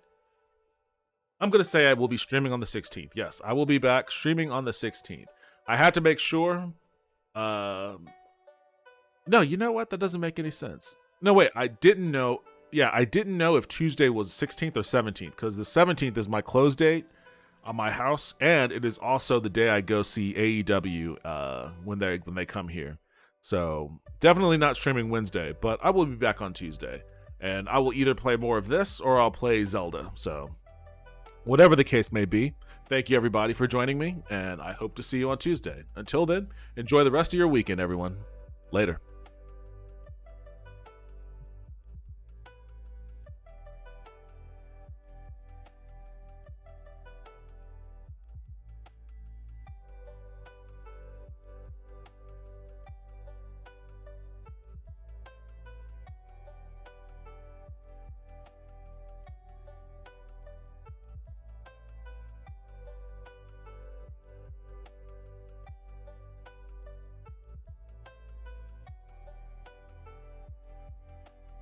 I'm going to say I will be streaming on the 16th. Yes, I will be back streaming on the 16th. I had to make sure... No, you know what? That doesn't make any sense. No, wait, I didn't know. Yeah, I didn't know if Tuesday was 16th or 17th, because the 17th is my close date on my house, and it is also the day I go see AEW when they come here. So definitely not streaming Wednesday, but I will be back on Tuesday, and I will either play more of this or I'll play Zelda. So whatever the case may be, thank you everybody for joining me, and I hope to see you on Tuesday. Until then, enjoy the rest of your weekend, everyone. Later.